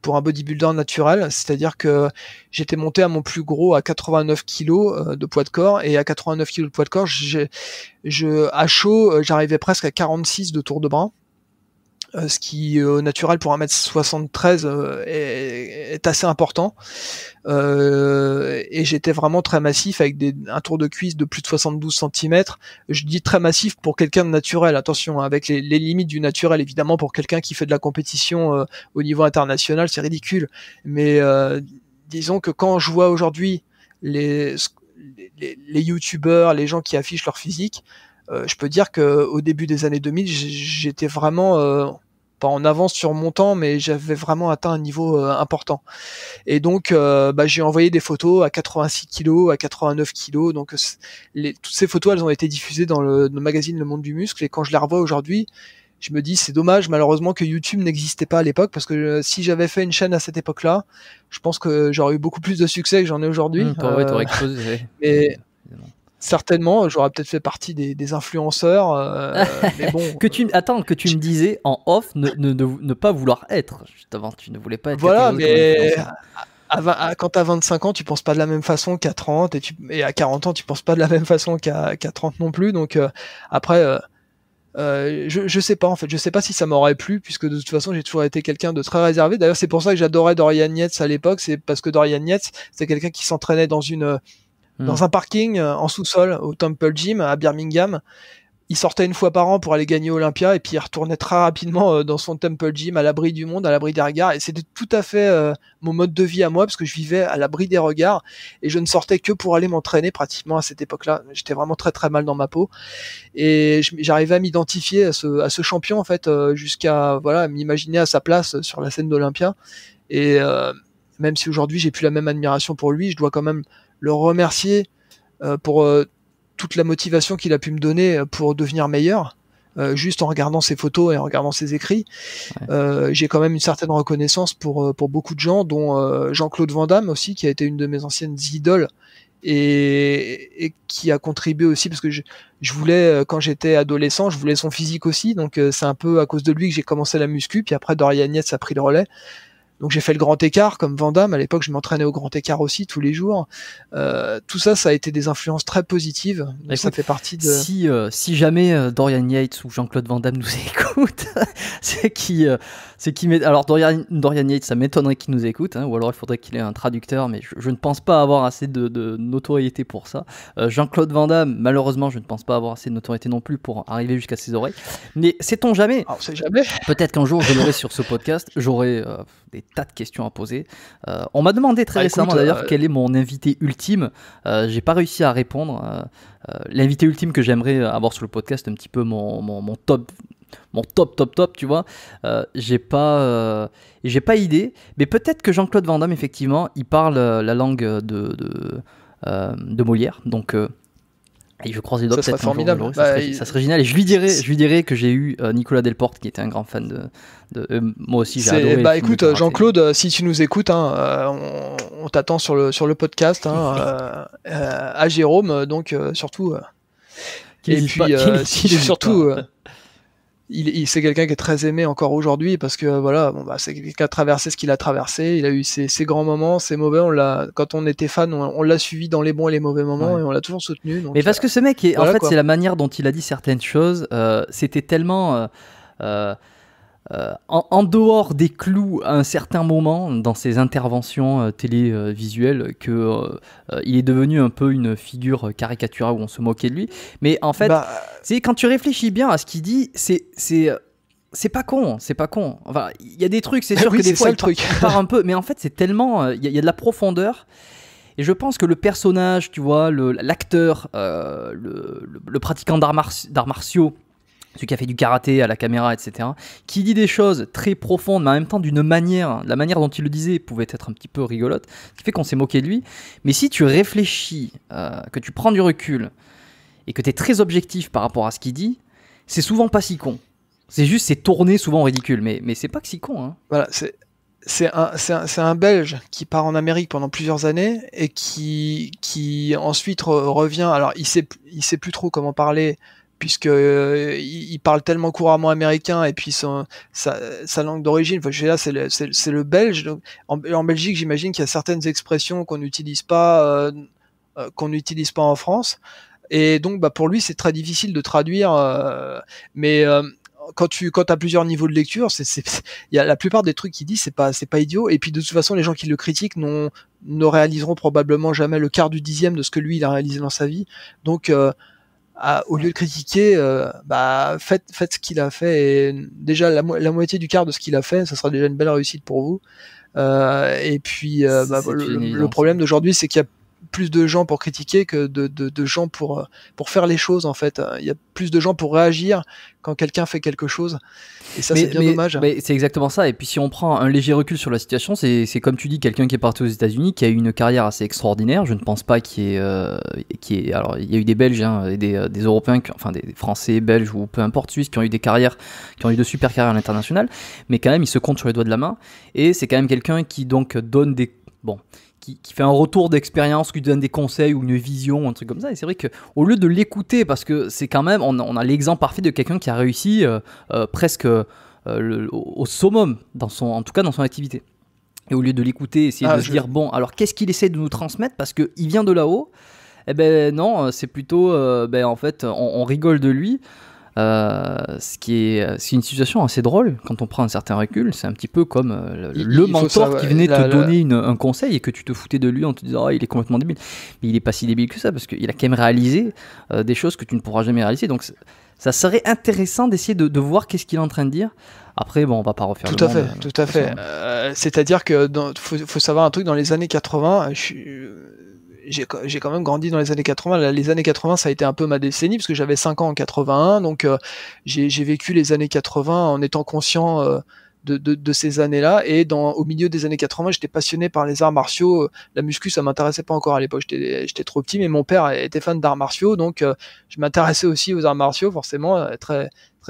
pour un bodybuilder naturel. C'est-à-dire que j'étais monté à mon plus gros à 89 kg de poids de corps. Et à 89 kg de poids de corps, à chaud, j'arrivais presque à 46 de tour de bras. Ce qui au naturel pour 1m73 est assez important, et j'étais vraiment très massif avec un tour de cuisse de plus de 72 cm. Je dis très massif pour quelqu'un de naturel, attention, avec les limites du naturel, évidemment. Pour quelqu'un qui fait de la compétition au niveau international, c'est ridicule, mais disons que quand je vois aujourd'hui les youtubeurs, les gens qui affichent leur physique, je peux dire que au début des années 2000, j'étais vraiment pas en avance sur mon temps, mais j'avais vraiment atteint un niveau important. Et donc, j'ai envoyé des photos à 86 kg, à 89 kg. Donc, toutes ces photos, elles ont été diffusées dans le magazine Le Monde du Muscle. Et quand je les revois aujourd'hui, je me dis, c'est dommage, malheureusement, que YouTube n'existait pas à l'époque, parce que si j'avais fait une chaîne à cette époque-là, je pense que j'aurais eu beaucoup plus de succès que j'en ai aujourd'hui. T'aurais explosé. Certainement, j'aurais peut-être fait partie des influenceurs, mais bon. que tu me disais en off ne pas vouloir être. Justement, tu ne voulais pas être. Voilà, mais quand t'as 25 ans, tu penses pas de la même façon qu'à 30, et à 40 ans, tu penses pas de la même façon qu'à 30 non plus. Donc après, je sais pas en fait, je sais pas si ça m'aurait plu, puisque de toute façon, j'ai toujours été quelqu'un de très réservé. D'ailleurs, c'est pour ça que j'adorais Dorian Yates à l'époque, c'est parce que Dorian Yates, c'est quelqu'un qui s'entraînait dans un parking en sous-sol au Temple Gym à Birmingham. Il sortait une fois par an pour aller gagner Olympia et puis il retournait très rapidement dans son Temple Gym à l'abri du monde, à l'abri des regards. Et c'était tout à fait mon mode de vie à moi parce que je vivais à l'abri des regards et je ne sortais que pour aller m'entraîner pratiquement à cette époque-là. J'étais vraiment très très mal dans ma peau et j'arrivais à m'identifier à ce champion en fait jusqu'à m'imaginer à sa place sur la scène d'Olympia. Et même si aujourd'hui j'ai plus la même admiration pour lui, je dois quand même le remercier pour toute la motivation qu'il a pu me donner pour devenir meilleur, juste en regardant ses photos et en regardant ses écrits. Ouais. J'ai quand même une certaine reconnaissance pour beaucoup de gens, dont Jean-Claude Van Damme aussi, qui a été une de mes anciennes idoles et qui a contribué aussi, parce que je voulais, quand j'étais adolescent, je voulais son physique aussi, donc c'est un peu à cause de lui que j'ai commencé la muscu, puis après Dorian Yates a pris le relais. Donc j'ai fait le grand écart comme Van Damme. À l'époque, je m'entraînais au grand écart aussi tous les jours. Tout ça a été des influences très positives. Donc ça fait partie de. Si jamais Dorian Yates ou Jean-Claude Van Damme nous écoutent, alors Dorian Yates, ça m'étonnerait qu'il nous écoute, hein, ou alors il faudrait qu'il ait un traducteur, mais je ne pense pas avoir assez de notoriété pour ça. Jean-Claude Van Damme, malheureusement, je ne pense pas avoir assez de notoriété non plus pour arriver jusqu'à ses oreilles. Mais sait-on jamais. Alors, on sait jamais. Peut-être qu'un jour je l'aurai sur ce podcast. J'aurai des tas de questions à poser. On m'a demandé très récemment d'ailleurs quel est mon invité ultime. J'ai pas réussi à répondre. L'invité ultime que j'aimerais avoir sur le podcast, un petit peu mon top, tu vois. J'ai pas idée, mais peut-être que Jean-Claude Van Damme, effectivement, il parle la langue de Molière, donc. Et je croise les doigts, ça serait formidable. Ça serait génial. Et je lui dirais que j'ai eu Nicolas Delporte, qui était un grand fan de moi aussi, j'ai adoré. Écoute, Jean-Claude, si tu nous écoutes, on t'attend sur le podcast, à Jérôme, donc surtout. C'est quelqu'un qui est très aimé encore aujourd'hui parce que c'est quelqu'un qui a traversé ce qu'il a traversé. Il a eu ses grands moments, ses mauvais. Quand on était fan, on l'a suivi dans les bons et les mauvais moments et on l'a toujours soutenu. Donc, mais parce que ce mec, c'est la manière dont il a dit certaines choses. C'était tellement en dehors des clous à un certain moment dans ses interventions télévisuelles que il est devenu un peu une figure caricaturale où on se moquait de lui. Mais en fait, quand tu réfléchis bien à ce qu'il dit, c'est pas con. Enfin, il y a des trucs, c'est sûr que des fois il part un peu, mais en fait c'est tellement, il y a de la profondeur. Et je pense que le personnage, tu vois, l'acteur, le pratiquant d'arts martiaux, celui qui a fait du karaté à la caméra, etc., qui dit des choses très profondes, mais en même temps la manière dont il le disait pouvait être un petit peu rigolote, ce qui fait qu'on s'est moqué de lui. Mais si tu réfléchis, que tu prends du recul, et que tu es très objectif par rapport à ce qu'il dit, c'est souvent pas si con. C'est tourné souvent en ridicule, mais c'est pas que si con. Hein. Voilà, c'est un Belge qui part en Amérique pendant plusieurs années, et qui ensuite revient, alors il sait plus trop comment parler, puisque il parle tellement couramment américain, et puis sa langue d'origine, c'est le belge. Donc, en Belgique, j'imagine qu'il y a certaines expressions qu'on n'utilise pas en France, et donc pour lui c'est très difficile de traduire, mais quand t'as plusieurs niveaux de lecture, il y a la plupart des trucs qu'il dit, c'est pas idiot, et puis de toute façon les gens qui le critiquent ne réaliseront probablement jamais le quart du dixième de ce que lui il a réalisé dans sa vie. Donc au lieu de critiquer, faites ce qu'il a fait, et déjà la moitié du quart de ce qu'il a fait, ça sera déjà une belle réussite pour vous. Et puis le problème d'aujourd'hui, c'est qu'il y a plus de gens pour critiquer que de gens pour faire les choses, en fait. Il y a plus de gens pour réagir quand quelqu'un fait quelque chose, et ça c'est bien dommage. Mais c'est exactement ça. Et puis si on prend un léger recul sur la situation, c'est comme tu dis, quelqu'un qui est parti aux États-Unis, qui a eu une carrière assez extraordinaire. Je ne pense pas qu'il y ait alors il y a eu des Belges, et des Européens, des Français, Belges ou peu importe, Suisses, qui ont eu de super carrières à l'international, mais quand même il se compte sur les doigts de la main. Et c'est quand même quelqu'un qui donc donne qui fait un retour d'expérience, qui donne des conseils ou une vision, un truc comme ça. Et c'est vrai qu'au lieu de l'écouter, parce que c'est quand même, on a l'exemple parfait de quelqu'un qui a réussi presque au summum, en tout cas dans son activité. Et au lieu de l'écouter, essayer de se dire, bon, alors qu'est-ce qu'il essaie de nous transmettre parce qu'il vient de là-haut. Eh ben non, c'est plutôt, en fait, on rigole de lui. C'est une situation assez drôle quand on prend un certain recul. C'est un petit peu comme le mentor qui venait te donner un conseil et que tu te foutais de lui en te disant il est complètement débile. Mais il est pas si débile que ça parce qu'il a quand même réalisé des choses que tu ne pourras jamais réaliser. Donc ça serait intéressant d'essayer de voir qu'est-ce qu'il est en train de dire. Après, bon, on va pas refaire tout à fait. C'est-à-dire que faut savoir un truc, dans les années 80, j'ai quand même grandi dans les années 80. Les années 80, ça a été un peu ma décennie, parce que j'avais 5 ans en 81, donc j'ai vécu les années 80 en étant conscient de ces années-là, et au milieu des années 80, j'étais passionné par les arts martiaux. La muscu, ça m'intéressait pas encore à l'époque, j'étais trop petit, mais mon père était fan d'arts martiaux, donc je m'intéressais aussi aux arts martiaux, forcément, très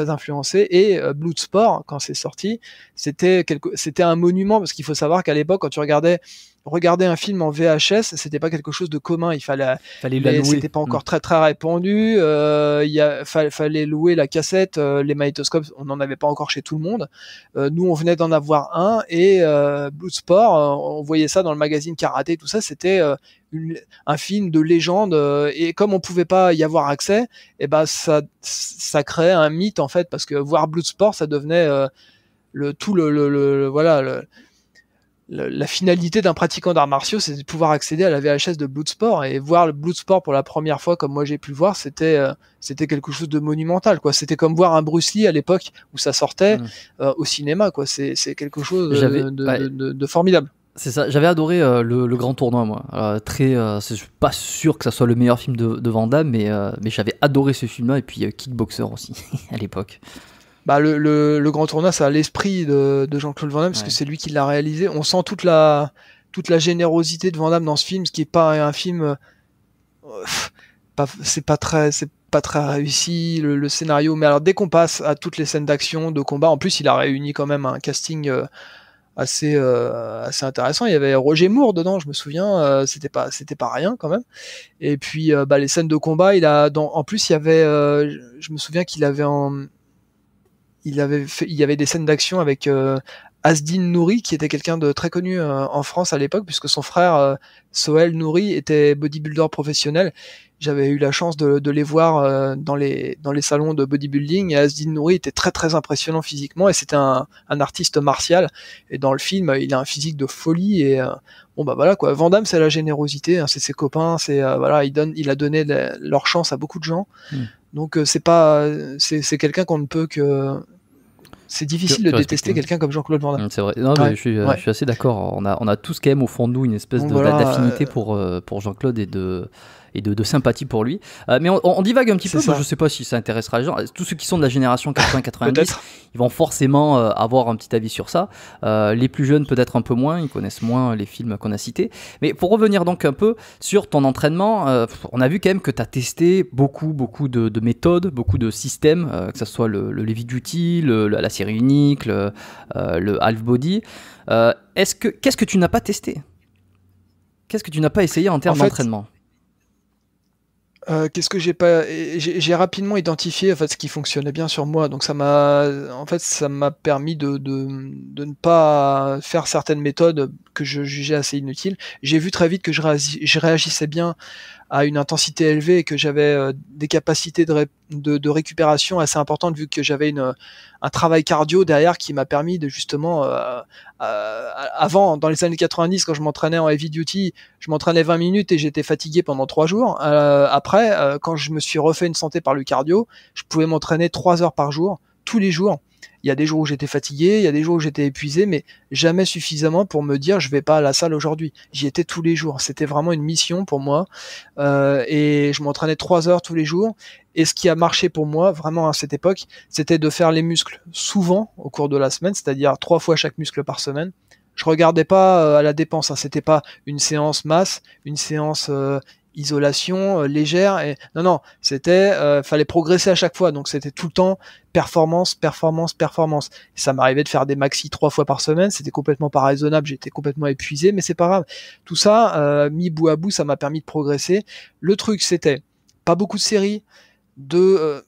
influencé. Et Bloodsport, quand c'est sorti, c'était un monument, parce qu'il faut savoir qu'à l'époque, quand tu regardais un film en VHS, c'était pas quelque chose de commun. Il fallait la louer. C'était pas encore très répandu. Fallait louer la cassette. Les magnétoscopes, on n'en avait pas encore chez tout le monde. Nous, on venait d'en avoir un. Et Bloodsport, on voyait ça dans le magazine Karaté, tout ça. C'était un film de légende. Et comme on pouvait pas y avoir accès, et ben ça créait un mythe en fait, parce que voir Bloodsport, ça devenait la finalité d'un pratiquant d'arts martiaux, c'est de pouvoir accéder à la VHS de Bloodsport, et voir le Bloodsport pour la première fois, comme moi j'ai pu le voir, c'était quelque chose de monumental, quoi. C'était comme voir un Bruce Lee à l'époque où ça sortait au cinéma, quoi. C'est quelque chose de formidable. C'est ça, j'avais adoré le grand tournoi, moi. Je suis pas sûr que ça soit le meilleur film de Van Damme, mais j'avais adoré ce film-là, et puis Kickboxer aussi à l'époque. Le grand tournoi, ça a l'esprit de Jean-Claude Van Damme, parce que c'est lui qui l'a réalisé. On sent toute la générosité de Van Damme dans ce film, ce qui est pas un film, c'est pas très réussi, le scénario. Mais alors, dès qu'on passe à toutes les scènes d'action, de combat, en plus il a réuni quand même un casting assez intéressant. Il y avait Roger Moore dedans, je me souviens, c'était pas rien quand même. Et puis les scènes de combat, en plus il y avait, je me souviens qu'il avait il y avait des scènes d'action avec Asdin Nouri, qui était quelqu'un de très connu en France à l'époque, puisque son frère Sohail Nouri était bodybuilder professionnel. J'avais eu la chance de les voir dans les salons de bodybuilding, et Asdin Nouri était très très impressionnant physiquement, et c'était un artiste martial. Et dans le film, il a un physique de folie, et voilà quoi. Van Damme, c'est la générosité, hein, c'est ses copains, il a donné leur chance à beaucoup de gens. Donc c'est quelqu'un qu'on ne peut que... C'est difficile de détester quelqu'un comme Jean-Claude Van Damme. C'est vrai. Non, mais je suis assez d'accord. On a tous quand même au fond de nous une espèce d'affinité pour Jean-Claude et de sympathie pour lui. Mais on divague un petit peu. Moi, je sais pas si ça intéressera les gens. Tous ceux qui sont de la génération 80-90, ils vont forcément avoir un petit avis sur ça. Les plus jeunes, peut-être un peu moins. Ils connaissent moins les films qu'on a cités. Mais pour revenir donc un peu sur ton entraînement, on a vu quand même que tu as testé beaucoup de méthodes, beaucoup de systèmes, que ce soit le Heavy Duty, la série unique, le Half Body. Qu'est-ce que tu n'as pas testé ? Qu'est-ce que tu n'as pas essayé en termes d'entraînement ? Qu'est-ce que j'ai pas... J'ai rapidement identifié en fait ce qui fonctionnait bien sur moi, donc ça m'a permis de ne pas faire certaines méthodes que je jugeais assez inutiles. J'ai vu très vite que je réagissais bien à une intensité élevée, et que j'avais des capacités de récupération assez importantes, vu que j'avais un travail cardio derrière qui m'a permis de justement avant, dans les années 90, quand je m'entraînais en heavy duty, je m'entraînais 20 minutes et j'étais fatigué pendant 3 jours. Après, quand je me suis refait une santé par le cardio, je pouvais m'entraîner 3 heures par jour, tous les jours. Il y a des jours où j'étais fatigué, il y a des jours où j'étais épuisé, mais jamais suffisamment pour me dire je vais pas à la salle aujourd'hui. J'y étais tous les jours. C'était vraiment une mission pour moi, et je m'entraînais 3 heures tous les jours. Et ce qui a marché pour moi vraiment à cette époque, c'était de faire les muscles souvent au cours de la semaine, c'est-à-dire 3 fois chaque muscle par semaine. Je regardais pas à la dépense, hein. C'était pas une séance masse, une séance isolation légère. Et non, c'était fallait progresser à chaque fois. Donc c'était tout le temps performance. Ça m'arrivait de faire des maxi 3 fois par semaine. C'était complètement pas raisonnable. J'étais complètement épuisé, mais c'est pas grave. Tout ça, mis bout à bout, ça m'a permis de progresser. Le truc, c'était pas beaucoup de séries, de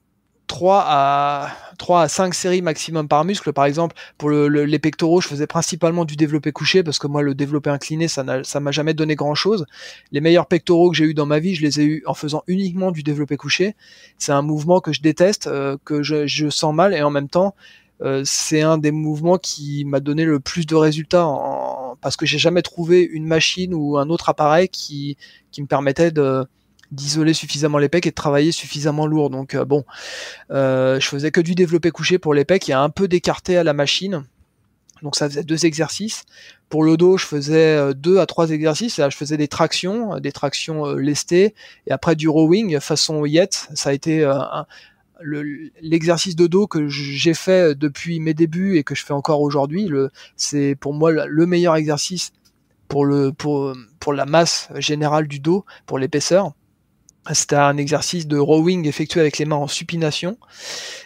3 à 5 séries maximum par muscle. Par exemple, pour les pectoraux, je faisais principalement du développé couché parce que moi, le développé incliné, ça m'a jamais donné grand chose. Les meilleurs pectoraux que j'ai eu dans ma vie, je les ai eu en faisant uniquement du développé couché. C'est un mouvement que je déteste, que je sens mal, et en même temps, c'est un des mouvements qui m'a donné le plus de résultats parce que j'ai jamais trouvé une machine ou un autre appareil qui me permettait d'isoler suffisamment les pecs et de travailler suffisamment lourd. Donc je faisais que du développé couché pour les pecs, il y a un peu d'écarté à la machine, donc ça faisait 2 exercices. Pour le dos, je faisais 2 à 3 exercices. Là, je faisais des tractions lestées, et après du rowing façon yet. Ça a été l'exercice de dos que j'ai fait depuis mes débuts et que je fais encore aujourd'hui. C'est pour moi le meilleur exercice pour la masse générale du dos, pour l'épaisseur. C'était un exercice de rowing effectué avec les mains en supination,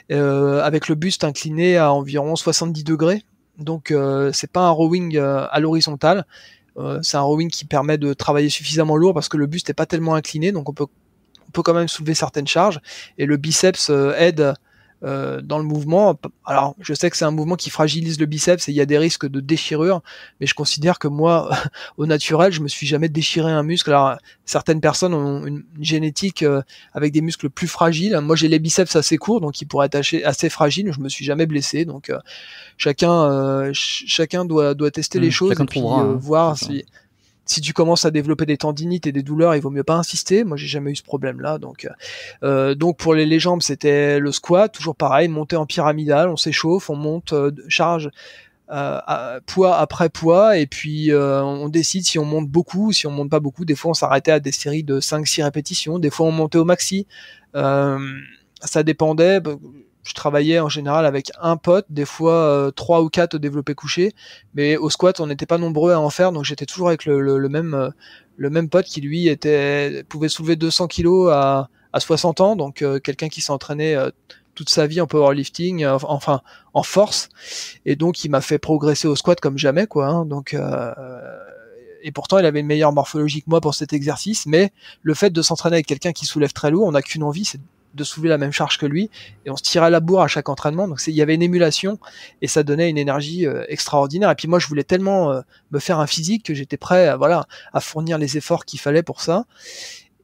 avec le buste incliné à environ 70 degrés. Donc c'est pas un rowing à l'horizontale, c'est un rowing qui permet de travailler suffisamment lourd parce que le buste n'est pas tellement incliné, donc on peut quand même soulever certaines charges, et le biceps aide dans le mouvement. Alors je sais que c'est un mouvement qui fragilise le biceps et il y a des risques de déchirure, mais je considère que moi au naturel je me suis jamais déchiré un muscle. Alors certaines personnes ont une génétique avec des muscles plus fragiles. Moi j'ai les biceps assez courts, donc ils pourraient être assez fragiles. Je me suis jamais blessé, donc chacun doit tester les choses et puis voir si tu commences à développer des tendinites et des douleurs, il vaut mieux pas insister. Moi, j'ai jamais eu ce problème-là. Donc pour les jambes, c'était le squat, toujours pareil, monter en pyramidale, on s'échauffe, on monte charge poids après poids, et puis on décide si on monte beaucoup ou si on monte pas beaucoup. Des fois, on s'arrêtait à des séries de 5-6 répétitions. Des fois, on montait au maxi. Ça dépendait. Je travaillais en général avec un pote, des fois 3 ou 4 au développé couché, mais au squat on n'était pas nombreux à en faire, donc j'étais toujours avec le même pote qui lui pouvait soulever 200 kilos à 60 ans, donc quelqu'un qui s'est entraîné toute sa vie en powerlifting, enfin en force, et donc il m'a fait progresser au squat comme jamais, quoi, hein, donc et pourtant il avait une meilleure morphologie que moi pour cet exercice, mais le fait de s'entraîner avec quelqu'un qui soulève très lourd, on n'a qu'une envie, c'est de soulever la même charge que lui, et on se tirait à la bourre à chaque entraînement, donc il y avait une émulation et ça donnait une énergie extraordinaire. Et puis moi je voulais tellement me faire un physique que j'étais prêt à fournir les efforts qu'il fallait pour ça.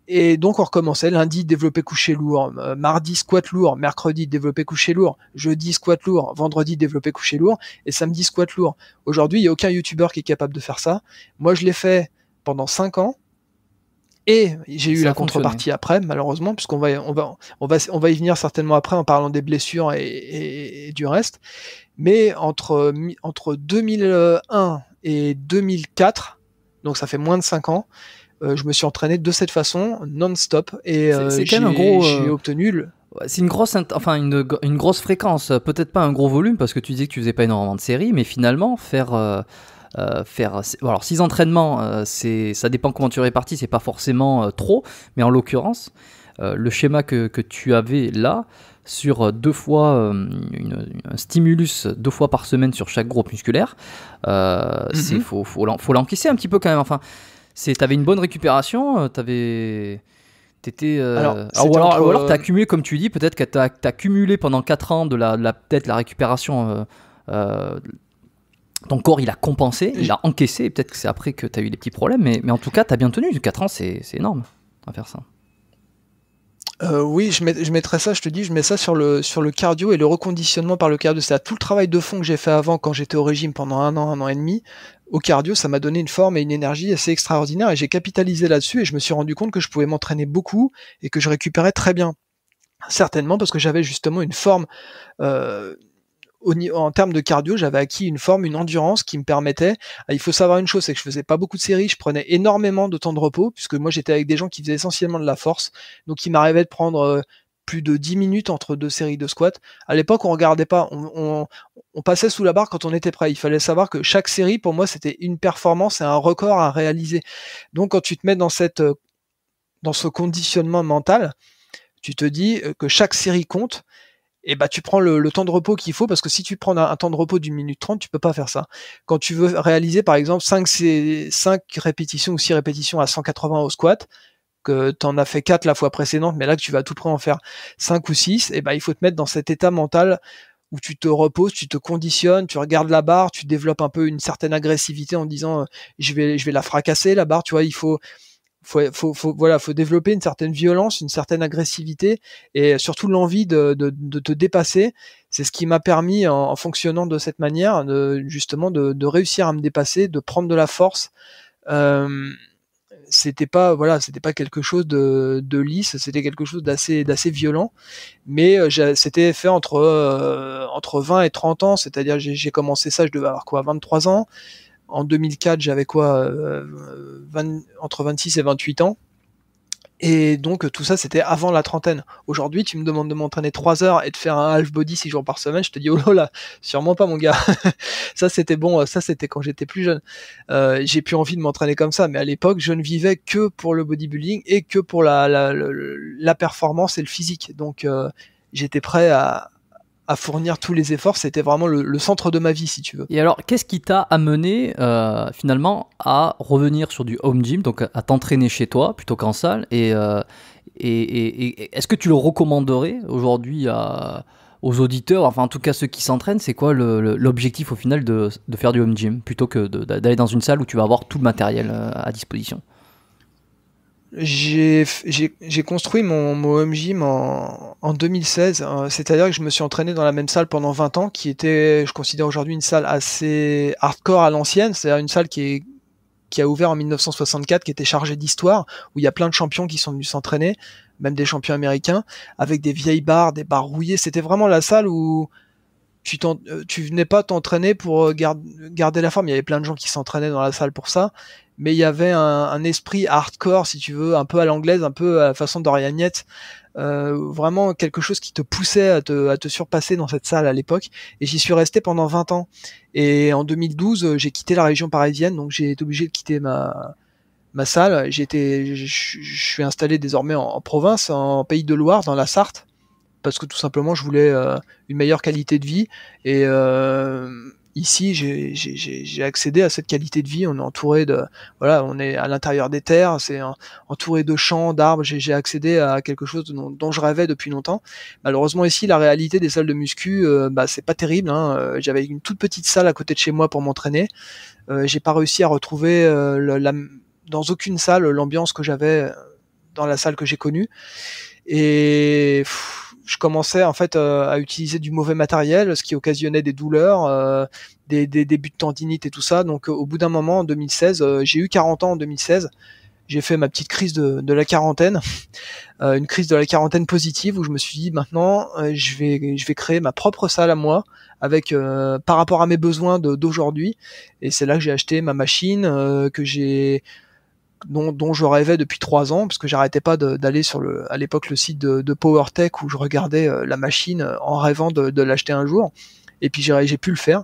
Et donc on recommençait: lundi développé couché lourd, mardi squat lourd, mercredi développé couché lourd, jeudi squat lourd, vendredi développé couché lourd, et samedi squat lourd. Aujourd'hui il n'y a aucun youtubeur qui est capable de faire ça. Moi je l'ai fait pendant 5 ans, et j'ai eu la contrepartie après, malheureusement, puisqu'on va y venir certainement après en parlant des blessures et du reste. Mais entre 2001 et 2004, donc ça fait moins de 5 ans, je me suis entraîné de cette façon, non-stop, et j'ai obtenu c'est une grosse, une grosse fréquence, peut-être pas un gros volume, parce que tu disais que tu faisais pas énormément de séries, mais finalement faire 6 entraînements, ça dépend comment tu répartis, c'est pas forcément trop, mais en l'occurrence le schéma que tu avais là sur 2 fois un stimulus 2 fois par semaine sur chaque groupe musculaire, faut l'encaisser un petit peu quand même. Enfin, t'avais une bonne récupération, ou alors t'as accumulé, comme tu dis, peut-être que t'as accumulé pendant 4 ans peut-être la récupération. Ton corps il a compensé, il a encaissé, et peut-être que c'est après que tu as eu des petits problèmes, mais en tout cas tu as bien tenu. 4 ans c'est énorme à faire ça. Oui, je mettrais ça, je te dis, je mets ça sur le cardio et le reconditionnement par le cardio. C'est tout le travail de fond que j'ai fait avant, quand j'étais au régime pendant 1 an et demi. Au cardio, ça m'a donné une forme et une énergie assez extraordinaire, et j'ai capitalisé là-dessus, et je me suis rendu compte que je pouvais m'entraîner beaucoup et que je récupérais très bien. Certainement parce que j'avais justement une forme... en termes de cardio, j'avais acquis une forme, une endurance qui me permettait. Il faut savoir une chose, c'est que je faisais pas beaucoup de séries, je prenais énormément de temps de repos, puisque moi j'étais avec des gens qui faisaient essentiellement de la force, donc il m'arrivait de prendre plus de 10 minutes entre 2 séries de squat. À l'époque, on regardait pas, on passait sous la barre quand on était prêt. Il fallait savoir que chaque série, pour moi, c'était une performance et un record à réaliser. Donc quand tu te mets dans cette dans ce conditionnement mental, tu te dis que chaque série compte, et bah tu prends le temps de repos qu'il faut, parce que si tu prends un temps de repos d'une minute 30, tu peux pas faire ça. Quand tu veux réaliser par exemple 5 répétitions ou 6 répétitions à 180 au squat, que t'en as fait 4 la fois précédente, mais là que tu vas à tout près en faire 5 ou 6, et bah il faut te mettre dans cet état mental où tu te reposes, tu te conditionnes, tu regardes la barre, tu développes un peu une certaine agressivité en disant je vais la fracasser la barre, tu vois, il faut développer une certaine violence, une certaine agressivité, et surtout l'envie de te dépasser. C'est ce qui m'a permis, en fonctionnant de cette manière, justement de réussir à me dépasser, de prendre de la force. C'était pas quelque chose de lisse, c'était quelque chose d'assez violent, mais c'était fait entre 20 et 30 ans, c'est-à-dire j'ai commencé ça, je devais avoir 23 ans. En 2004, j'avais entre 26 et 28 ans. Et donc, tout ça, c'était avant la trentaine. Aujourd'hui, tu me demandes de m'entraîner 3 heures et de faire un half body 6 jours par semaine. Je te dis, oh là là, sûrement pas, mon gars. Ça, c'était bon. Ça, c'était quand j'étais plus jeune. J'ai plus envie de m'entraîner comme ça. Mais à l'époque, je ne vivais que pour le bodybuilding et que pour la performance et le physique. Donc, j'étais prêt à fournir tous les efforts. C'était vraiment le centre de ma vie, si tu veux. Et alors, qu'est-ce qui t'a amené finalement à revenir sur du home gym, donc à t'entraîner chez toi plutôt qu'en salle, et est-ce que tu le recommanderais aujourd'hui aux auditeurs, enfin en tout cas ceux qui s'entraînent? C'est quoi l'objectif au final de faire du home gym plutôt que d'aller dans une salle où tu vas avoir tout le matériel à disposition? J'ai construit mon home gym en 2016, c'est-à-dire que je me suis entraîné dans la même salle pendant 20 ans, qui était, je considère aujourd'hui, une salle assez hardcore à l'ancienne, c'est-à-dire une salle qui a ouvert en 1964, qui était chargée d'histoire, où il y a plein de champions qui sont venus s'entraîner, même des champions américains, avec des vieilles barres, des barres rouillées. C'était vraiment la salle où tu venais pas t'entraîner pour garder la forme. Il y avait plein de gens qui s'entraînaient dans la salle pour ça, mais il y avait un esprit hardcore, si tu veux, un peu à l'anglaise, un peu à la façon d'Orion Yates, vraiment quelque chose qui te poussait à te surpasser dans cette salle à l'époque. Et j'y suis resté pendant 20 ans. Et en 2012, j'ai quitté la région parisienne, donc j'ai été obligé de quitter ma salle. Je suis installé désormais en province, en Pays de Loire, dans la Sarthe, parce que tout simplement je voulais une meilleure qualité de vie, et ici j'ai accédé à cette qualité de vie. On est entouré on est à l'intérieur des terres, c'est entouré de champs, d'arbres. J'ai accédé à quelque chose dont je rêvais depuis longtemps. Malheureusement ici, la réalité des salles de muscu, c'est pas terrible, hein. J'avais une toute petite salle à côté de chez moi pour m'entraîner. J'ai pas réussi à retrouver dans aucune salle l'ambiance que j'avais dans la salle que j'ai connue, et je commençais en fait à utiliser du mauvais matériel, ce qui occasionnait des douleurs, des débuts de tendinite et tout ça. Donc au bout d'un moment, en 2016, j'ai eu 40 ans en 2016, j'ai fait ma petite crise de la quarantaine, une crise de la quarantaine positive, où je me suis dit maintenant je vais créer ma propre salle à moi, avec par rapport à mes besoins d'aujourd'hui. Et c'est là que j'ai acheté ma machine, dont je rêvais depuis 3 ans, parce que j'arrêtais pas d'aller à l'époque, le site de PowerTech, où je regardais la machine en rêvant de l'acheter un jour. Et puis j'ai pu le faire.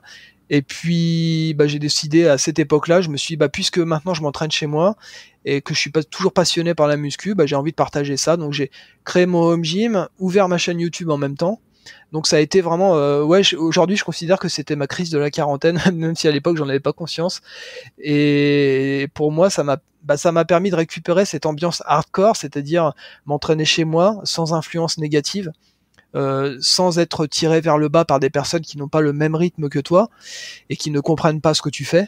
Et puis j'ai décidé à cette époque-là, je me suis dit, puisque maintenant je m'entraîne chez moi et que je suis pas toujours passionné par la muscu, j'ai envie de partager ça. Donc j'ai créé mon home gym, ouvert ma chaîne YouTube en même temps. Donc ça a été vraiment aujourd'hui je considère que c'était ma crise de la quarantaine, même si à l'époque j'en avais pas conscience. Et pour moi ça m'a permis de récupérer cette ambiance hardcore, c'est-à-dire m'entraîner chez moi sans influence négative, sans être tiré vers le bas par des personnes qui n'ont pas le même rythme que toi et qui ne comprennent pas ce que tu fais.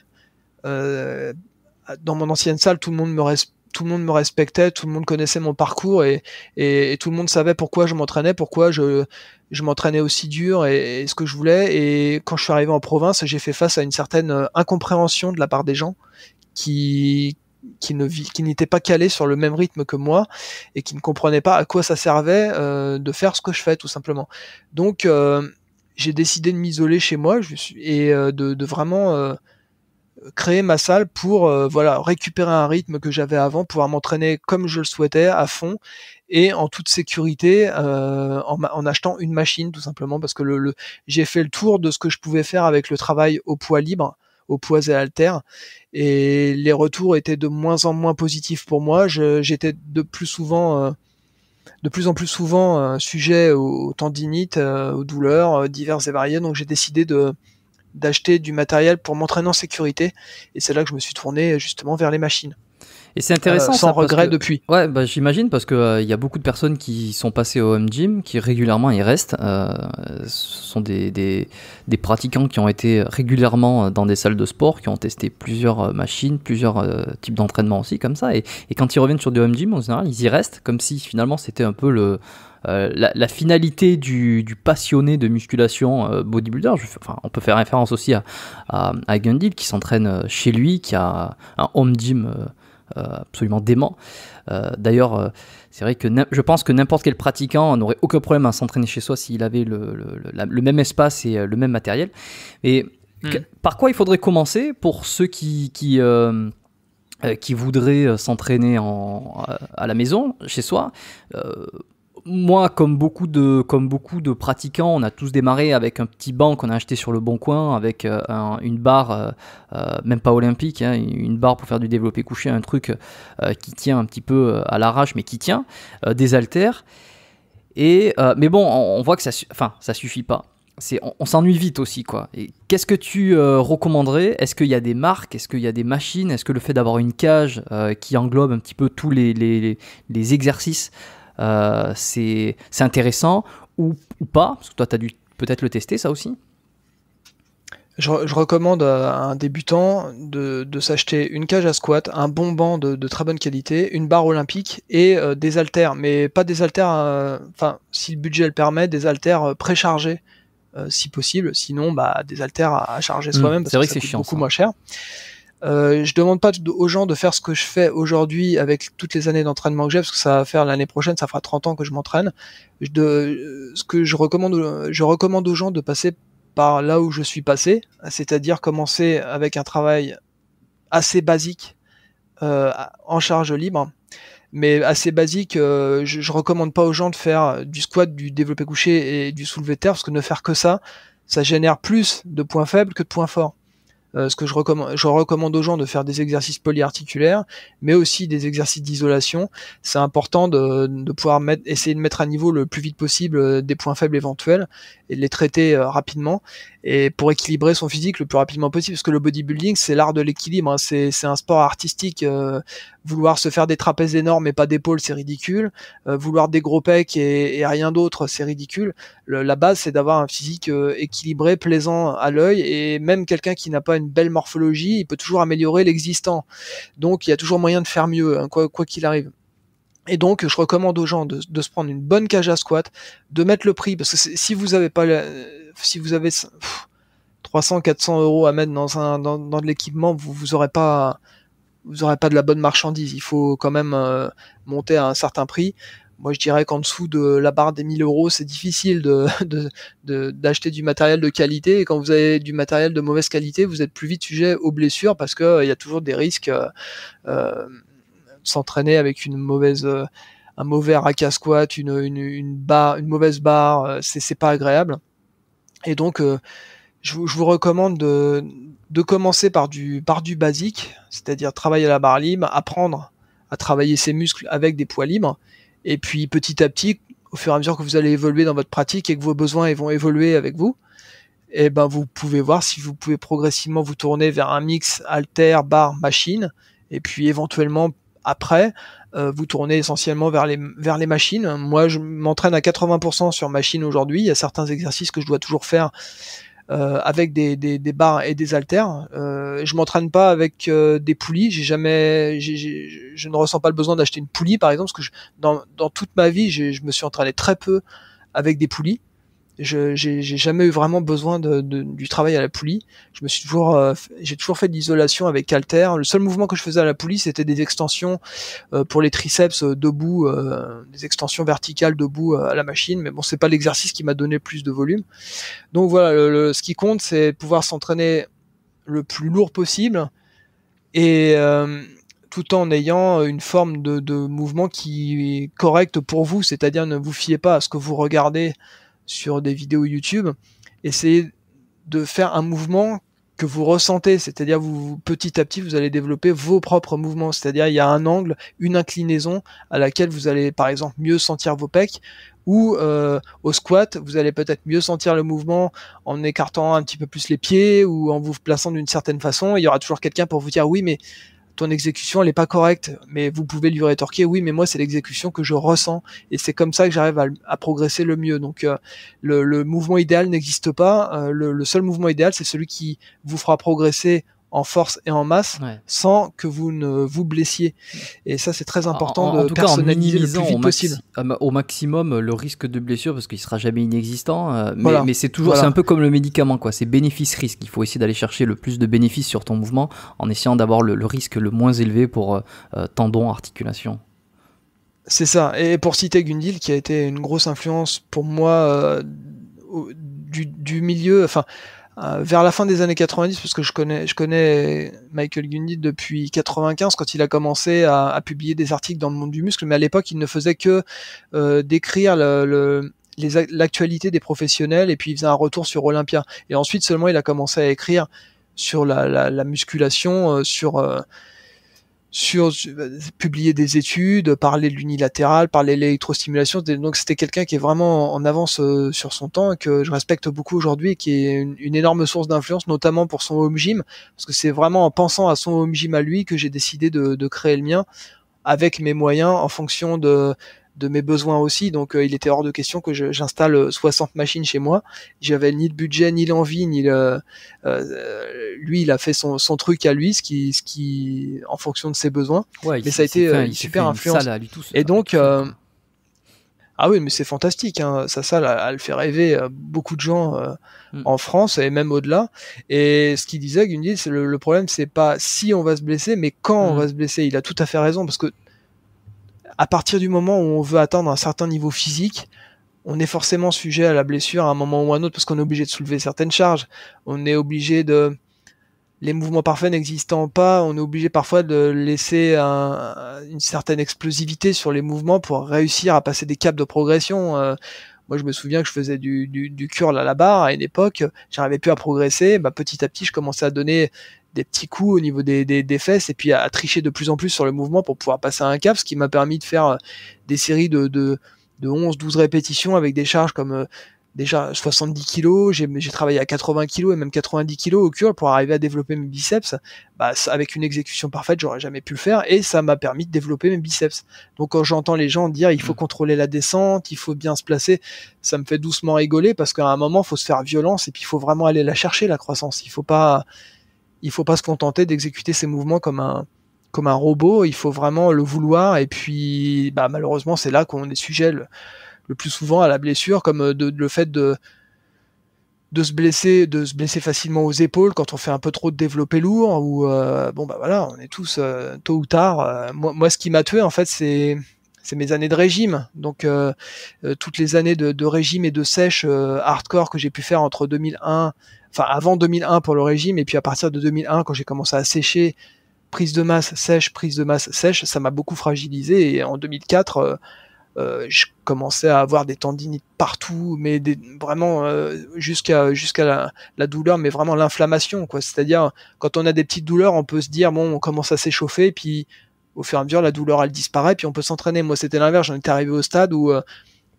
Dans mon ancienne salle, tout le monde me respectait, tout le monde connaissait mon parcours, et tout le monde savait pourquoi je m'entraînais, pourquoi je m'entraînais aussi dur, et ce que je voulais. Et quand je suis arrivé en province, j'ai fait face à une certaine incompréhension de la part des gens qui n'étaient pas calés sur le même rythme que moi, et qui ne comprenaient pas à quoi ça servait de faire ce que je fais, tout simplement. Donc j'ai décidé de m'isoler chez moi, et de vraiment créer ma salle pour récupérer un rythme que j'avais avant, pouvoir m'entraîner comme je le souhaitais, à fond et en toute sécurité, en achetant une machine, tout simplement parce que j'ai fait le tour de ce que je pouvais faire avec le travail au poids libre, aux poids et haltères. Et les retours étaient de moins en moins positifs pour moi. J'étais de plus en plus souvent sujet aux tendinites, aux douleurs diverses et variées. Donc j'ai décidé d'acheter du matériel pour m'entraîner en sécurité. Et c'est là que je me suis tourné justement vers les machines. Et c'est intéressant, sans regret depuis. Ouais, bah, j'imagine, parce que y a beaucoup de personnes qui sont passées au home gym, qui régulièrement y restent. Ce sont des pratiquants qui ont été régulièrement dans des salles de sport, qui ont testé plusieurs machines, plusieurs types d'entraînement aussi, comme ça. Et quand ils reviennent sur du home gym, en général, ils y restent, comme si finalement c'était un peu la finalité du passionné de musculation bodybuilder. On peut faire référence aussi à Gundil, qui s'entraîne chez lui, qui a un home gym absolument dément. D'ailleurs, c'est vrai que je pense que n'importe quel pratiquant n'aurait aucun problème à s'entraîner chez soi s'il avait le même espace et le même matériel. Et par quoi il faudrait commencer pour ceux qui voudraient s'entraîner à la maison, chez soi? Moi, comme beaucoup de pratiquants, on a tous démarré avec un petit banc qu'on a acheté sur le Bon Coin, avec une barre, même pas olympique, hein, une barre pour faire du développé couché, un truc qui tient un petit peu à l'arrache, mais qui tient, des haltères. Mais bon, on voit que ça suffit pas. On s'ennuie vite aussi, quoi. Et qu'est-ce que tu recommanderais? Est-ce qu'il y a des marques? Est-ce qu'il y a des machines? Est-ce que le fait d'avoir une cage qui englobe un petit peu tous les exercices, c'est intéressant ou pas? Parce que toi, tu as dû peut-être le tester, ça aussi. Je recommande à un débutant de s'acheter une cage à squat, un bon banc de très bonne qualité, une barre olympique et des haltères, mais pas des haltères, si le budget le permet, des haltères préchargés si possible, sinon des haltères à charger soi-même, parce c'est vrai que que ça c'est coûte chiant, beaucoup ça. moins cher. Je demande pas aux gens de faire ce que je fais aujourd'hui avec toutes les années d'entraînement que j'ai, parce que ça va faire l'année prochaine, ça fera 30 ans que je m'entraîne. Ce que je recommande aux gens de passer par là où je suis passé, c'est-à-dire commencer avec un travail assez basique, en charge libre, mais assez basique. Je recommande pas aux gens de faire du squat, du développé couché et du soulevé de terre, parce que ne faire que ça génère plus de points faibles que de points forts. Ce que je recommande aux gens de faire des exercices polyarticulaires, mais aussi des exercices d'isolation. C'est important de pouvoir essayer de mettre à niveau le plus vite possible des points faibles éventuels et de les traiter rapidement, et pour équilibrer son physique le plus rapidement possible, parce que le bodybuilding, c'est l'art de l'équilibre, hein. C'est un sport artistique. Vouloir se faire des trapèzes énormes et pas d'épaules, c'est ridicule. Vouloir des gros pecs et rien d'autre, c'est ridicule. La base, c'est d'avoir un physique équilibré, plaisant à l'œil, et même quelqu'un qui n'a pas une belle morphologie, il peut toujours améliorer l'existant. Donc il y a toujours moyen de faire mieux, hein, quoi qu'il arrive. Et donc je recommande aux gens de se prendre une bonne cage à squat, de mettre le prix, parce que si vous avez 300-400 euros à mettre dans de l'équipement, vous aurez pas de la bonne marchandise. Il faut quand même monter à un certain prix. Moi, je dirais qu'en dessous de la barre des 1000 euros, c'est difficile d'acheter du matériel de qualité. Et quand vous avez du matériel de mauvaise qualité, vous êtes plus vite sujet aux blessures, parce que il y a toujours des risques s'entraîner avec un mauvais rack à squat, une mauvaise barre, c'est pas agréable. Et donc je vous recommande de commencer par du basique, c'est-à-dire travailler à la barre libre, apprendre à travailler ses muscles avec des poids libres, et puis petit à petit, au fur et à mesure que vous allez évoluer dans votre pratique et que vos besoins vont évoluer avec vous, et vous pouvez voir si vous pouvez progressivement vous tourner vers un mix halter, barre, machine, et puis éventuellement après vous tournez essentiellement vers les machines. Moi, je m'entraîne à 80% sur machine aujourd'hui. Il y a certains exercices que je dois toujours faire avec des barres et des haltères. Je m'entraîne pas avec des poulies. Je ne ressens pas le besoin d'acheter une poulie, par exemple, parce que dans toute ma vie, je me suis entraîné très peu avec des poulies. J'ai jamais eu vraiment besoin du travail à la poulie. J'ai toujours fait de l'isolation avec haltère. Le seul mouvement que je faisais à la poulie, c'était des extensions pour les triceps debout, des extensions verticales debout à la machine. Mais bon, c'est pas l'exercice qui m'a donné plus de volume. Donc voilà, ce qui compte, c'est pouvoir s'entraîner le plus lourd possible, et tout en ayant une forme de mouvement qui est correcte pour vous. C'est-à-dire, ne vous fiez pas à ce que vous regardez sur des vidéos YouTube. Essayez de faire un mouvement que vous ressentez, c'est-à-dire petit à petit vous allez développer vos propres mouvements, c'est-à-dire il y a un angle, une inclinaison à laquelle vous allez par exemple mieux sentir vos pecs, ou au squat vous allez peut-être mieux sentir le mouvement en écartant un petit peu plus les pieds ou en vous plaçant d'une certaine façon. Il y aura toujours quelqu'un pour vous dire oui mais ton exécution elle est pas correcte, mais vous pouvez lui rétorquer oui mais moi c'est l'exécution que je ressens et c'est comme ça que j'arrive à progresser le mieux. Donc le mouvement idéal n'existe pas, le seul mouvement idéal c'est celui qui vous fera progresser en force et en masse sans que vous ne vous blessiez, et ça c'est très important de personnaliser le plus vite possible au maximum le risque de blessure, parce qu'il sera jamais inexistant, mais c'est toujours c'est un peu comme le médicament quoi, c'est bénéfice-risque, il faut essayer d'aller chercher le plus de bénéfices sur ton mouvement en essayant d'avoir le risque le moins élevé pour tendons, articulations. C'est ça. Et pour citer Gundil qui a été une grosse influence pour moi du milieu, enfin vers la fin des années 90, parce que je connais Michael Gundil depuis 95 quand il a commencé à publier des articles dans le monde du muscle, mais à l'époque il ne faisait que décrire l'actualité des professionnels et puis il faisait un retour sur Olympia. Et ensuite seulement il a commencé à écrire sur la musculation, publier des études, parler de l'unilatéral, parler de l'électrostimulation. Donc c'était quelqu'un qui est vraiment en avance sur son temps et que je respecte beaucoup aujourd'hui et qui est une énorme source d'influence, notamment pour son home gym, parce que c'est vraiment en pensant à son home gym à lui que j'ai décidé de créer le mien avec mes moyens en fonction de mes besoins aussi. Donc il était hors de question que j'installe 60 machines chez moi. J'avais ni le budget, ni l'envie, ni lui il a fait son truc à lui, ce qui en fonction de ses besoins. Mais ça a été une super influence. Et donc ah oui, mais c'est fantastique, hein. Sa salle, elle fait rêver beaucoup de gens en France et même au-delà. Et ce qu'il disait, Gundil, c'est le problème, c'est pas si on va se blesser, mais quand on va se blesser. Il a tout à fait raison, parce que à partir du moment où on veut atteindre un certain niveau physique, on est forcément sujet à la blessure à un moment ou à un autre, parce qu'on est obligé de soulever certaines charges, on est obligé les mouvements parfaits n'existant pas, on est obligé parfois de laisser une certaine explosivité sur les mouvements pour réussir à passer des caps de progression. Moi, je me souviens que je faisais du curl à la barre à une époque, j'arrivais plus à progresser. Petit à petit, je commençais à donner des petits coups au niveau des fesses et puis à tricher de plus en plus sur le mouvement pour pouvoir passer à un cap, ce qui m'a permis de faire des séries de 11-12 répétitions avec des charges comme déjà 70 kilos, j'ai travaillé à 80 kilos et même 90 kilos au curl pour arriver à développer mes biceps. Avec une exécution parfaite, j'aurais jamais pu le faire et ça m'a permis de développer mes biceps. Donc quand j'entends les gens dire il faut contrôler la descente, il faut bien se placer, ça me fait doucement rigoler, parce qu'à un moment, il faut se faire violence et puis il faut vraiment aller la chercher, la croissance. Il faut pas se contenter d'exécuter ces mouvements comme un robot, il faut vraiment le vouloir. Et puis malheureusement, c'est là qu'on est sujet le plus souvent à la blessure, comme le fait de se blesser facilement aux épaules quand on fait un peu trop de développé lourd, ou voilà, on est tous tôt ou tard. Moi, ce qui m'a tué en fait, c'est mes années de régime. Donc toutes les années de régime et de sèche hardcore que j'ai pu faire entre 2001, enfin avant 2001 pour le régime, et puis à partir de 2001 quand j'ai commencé à sécher, prise de masse sèche, ça m'a beaucoup fragilisé. Et en 2004 je commençais à avoir des tendinites partout, mais vraiment jusqu'à la douleur, mais vraiment l'inflammation, quoi. C'est-à-dire, quand on a des petites douleurs, on peut se dire bon, on commence à s'échauffer, puis au fur et à mesure la douleur elle disparaît, puis on peut s'entraîner. Moi c'était l'inverse, j'en étais arrivé au stade où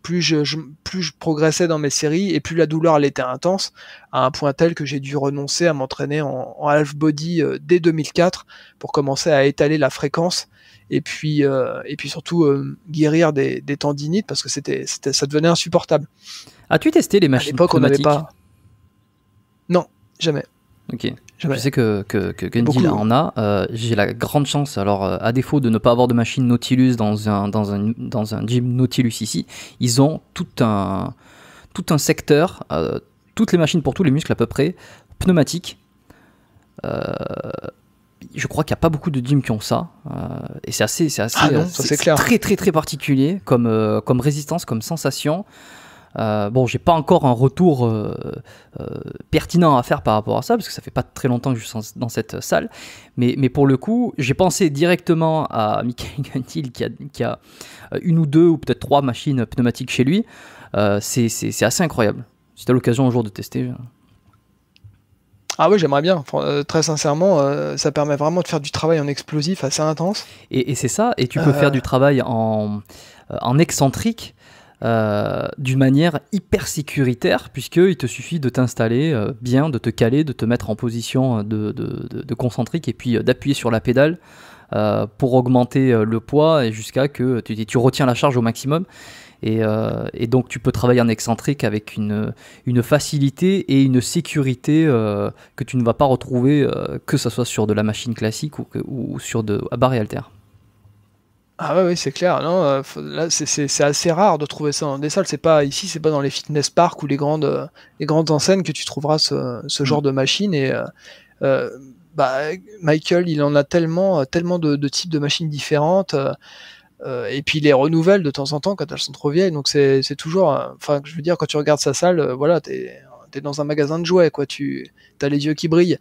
plus je progressais dans mes séries et plus la douleur elle était intense, à un point tel que j'ai dû renoncer à m'entraîner en half body dès 2004 pour commencer à étaler la fréquence et puis surtout guérir des tendinites, parce que ça devenait insupportable. As-tu testé les machines pneumatiques ? Non, jamais. Ok. Jamais. Je sais que Gundil en a. J'ai la grande chance, alors à défaut de ne pas avoir de machine Nautilus dans un gym Nautilus ici, ils ont tout un secteur, toutes les machines pour tous les muscles à peu près, pneumatiques. Je crois qu'il n'y a pas beaucoup de gyms qui ont ça, et c'est très très très particulier comme résistance, comme sensation. J'ai pas encore un retour pertinent à faire par rapport à ça, parce que ça fait pas très longtemps que je suis dans cette salle, mais pour le coup j'ai pensé directement à Michael Gundil qui a une ou deux ou peut-être 3 machines pneumatiques chez lui. C'est assez incroyable. Si tu as l'occasion un jour de tester. Ah ouais, j'aimerais bien. Très sincèrement, ça permet vraiment de faire du travail en explosif assez intense. Et c'est ça, et tu peux faire du travail en excentrique d'une manière hyper sécuritaire, puisqu'il te suffit de t'installer bien, de te caler, de te mettre en position de concentrique, et puis d'appuyer sur la pédale pour augmenter le poids, et jusqu'à que tu retiens la charge au maximum. Et donc tu peux travailler en excentrique avec une facilité et une sécurité que tu ne vas pas retrouver que ce soit sur de la machine classique ou sur à barre et haltère. Ah ouais, oui, c'est clair. Non, là, c'est assez rare de trouver ça dans des salles. C'est pas dans les fitness parks ou les grandes enseignes que tu trouveras ce genre de machine. Et Michael, il en a tellement de types de machines différentes. Et puis il les renouvelle de temps en temps quand elles sont trop vieilles, donc c'est toujours, enfin je veux dire, quand tu regardes sa salle, voilà, t'es dans un magasin de jouets, quoi, t'as les yeux qui brillent.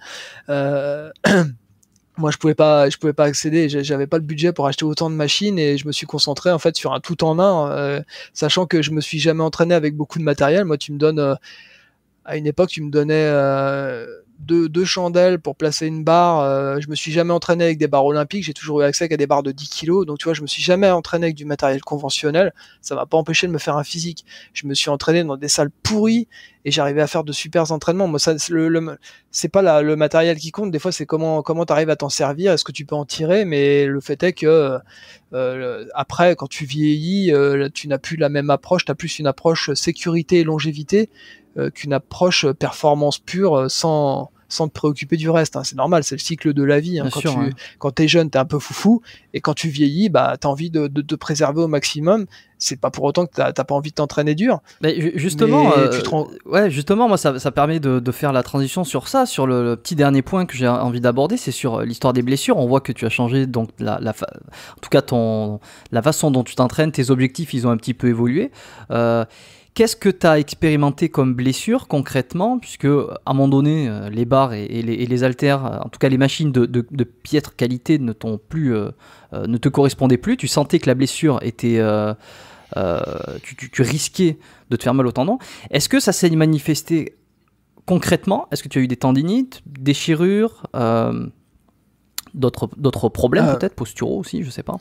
Moi je pouvais pas accéder, j'avais pas le budget pour acheter autant de machines, et je me suis concentré en fait sur un tout en un, sachant que je me suis jamais entraîné avec beaucoup de matériel. Moi tu me donnes, à une époque tu me donnais deux chandelles pour placer une barre. Je me suis jamais entraîné avec des barres olympiques, j'ai toujours eu accès qu'à des barres de 10 kilos, donc tu vois, je me suis jamais entraîné avec du matériel conventionnel. Ça m'a pas empêché de me faire un physique. Je me suis entraîné dans des salles pourries et j'arrivais à faire de super entraînements. Moi, ça, c'est pas le matériel qui compte, des fois c'est comment t'arrives à t'en servir, est-ce que tu peux en tirer, mais le fait est que après, quand tu vieillis, tu n'as plus la même approche, t'as plus une approche sécurité et longévité qu'une approche performance pure, sans te préoccuper du reste, hein. C'est normal, c'est le cycle de la vie, hein. Quand t'es jeune, t'es un peu foufou, et quand tu vieillis, bah t'as envie de te préserver au maximum. C'est pas pour autant que t'as pas envie de t'entraîner dur. Mais justement, justement, moi ça permet de faire la transition sur ça, sur le petit dernier point que j'ai envie d'aborder, c'est sur l'histoire des blessures. On voit que tu as changé, donc en tout cas la façon dont tu t'entraînes, tes objectifs, ils ont un petit peu évolué. Qu'est-ce que tu as expérimenté comme blessure concrètement, puisque à un moment donné, les barres et les haltères, en tout cas les machines de piètre qualité ne te correspondaient plus. Tu sentais que la blessure était, tu risquais de te faire mal au tendon. Est-ce que ça s'est manifesté concrètement? Est-ce que tu as eu des tendinites, déchirures, d'autres problèmes peut-être, posturaux aussi, je sais pas?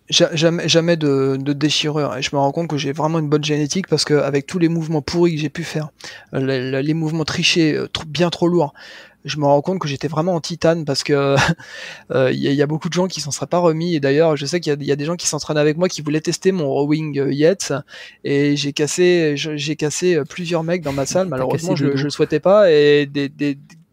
Jamais de déchirure, et je me rends compte que j'ai vraiment une bonne génétique, parce que avec tous les mouvements pourris que j'ai pu faire, les mouvements trichés, bien trop lourds, je me rends compte que j'étais vraiment en titane, parce que y a beaucoup de gens qui s'en seraient pas remis. Et d'ailleurs je sais qu'il y a des gens qui s'entraînent avec moi qui voulaient tester mon rowing Yates, et j'ai cassé plusieurs mecs dans ma salle. Malheureusement je le souhaitais pas, et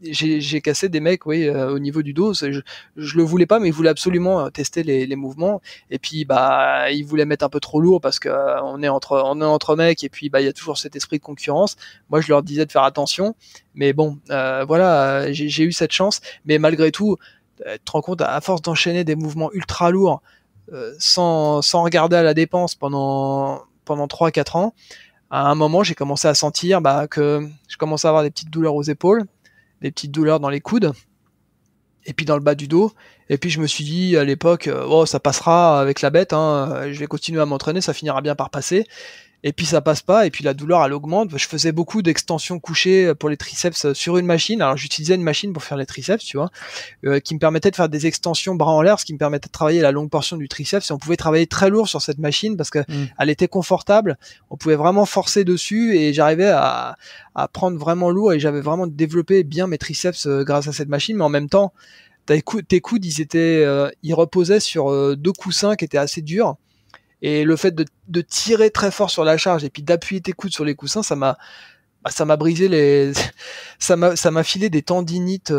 j'ai cassé des mecs, oui, au niveau du dos. Je le voulais pas, mais ils voulaient absolument tester les mouvements. Et puis bah ils voulaient mettre un peu trop lourd, parce que on est entre mecs, et puis bah il y a toujours cet esprit de concurrence. Moi je leur disais de faire attention, mais bon, voilà, j'ai eu cette chance. Mais malgré tout, tu te rends compte, à force d'enchaîner des mouvements ultra lourds, sans regarder à la dépense pendant 3-4 ans, à un moment j'ai commencé à sentir que je commençais à avoir des petites douleurs aux épaules, des petites douleurs dans les coudes, et puis dans le bas du dos. Et puis je me suis dit à l'époque, ça passera avec la bête, hein, je vais continuer à m'entraîner, ça finira bien par passer. Et puis ça passe pas, et puis la douleur elle augmente. Je faisais beaucoup d'extensions couchées pour les triceps sur une machine. Alors j'utilisais une machine pour faire les triceps, tu vois, qui me permettait de faire des extensions bras en l'air, ce qui me permettait de travailler la longue portion du triceps. Et on pouvait travailler très lourd sur cette machine, parce que elle était confortable, on pouvait vraiment forcer dessus, et j'arrivais à prendre vraiment lourd, et j'avais vraiment développé bien mes triceps grâce à cette machine. Mais en même temps, tes coudes ils reposaient sur deux coussins qui étaient assez durs. Et le fait de tirer très fort sur la charge, et puis d'appuyer tes coudes sur les coussins, ça m'a brisé ça m'a filé des tendinites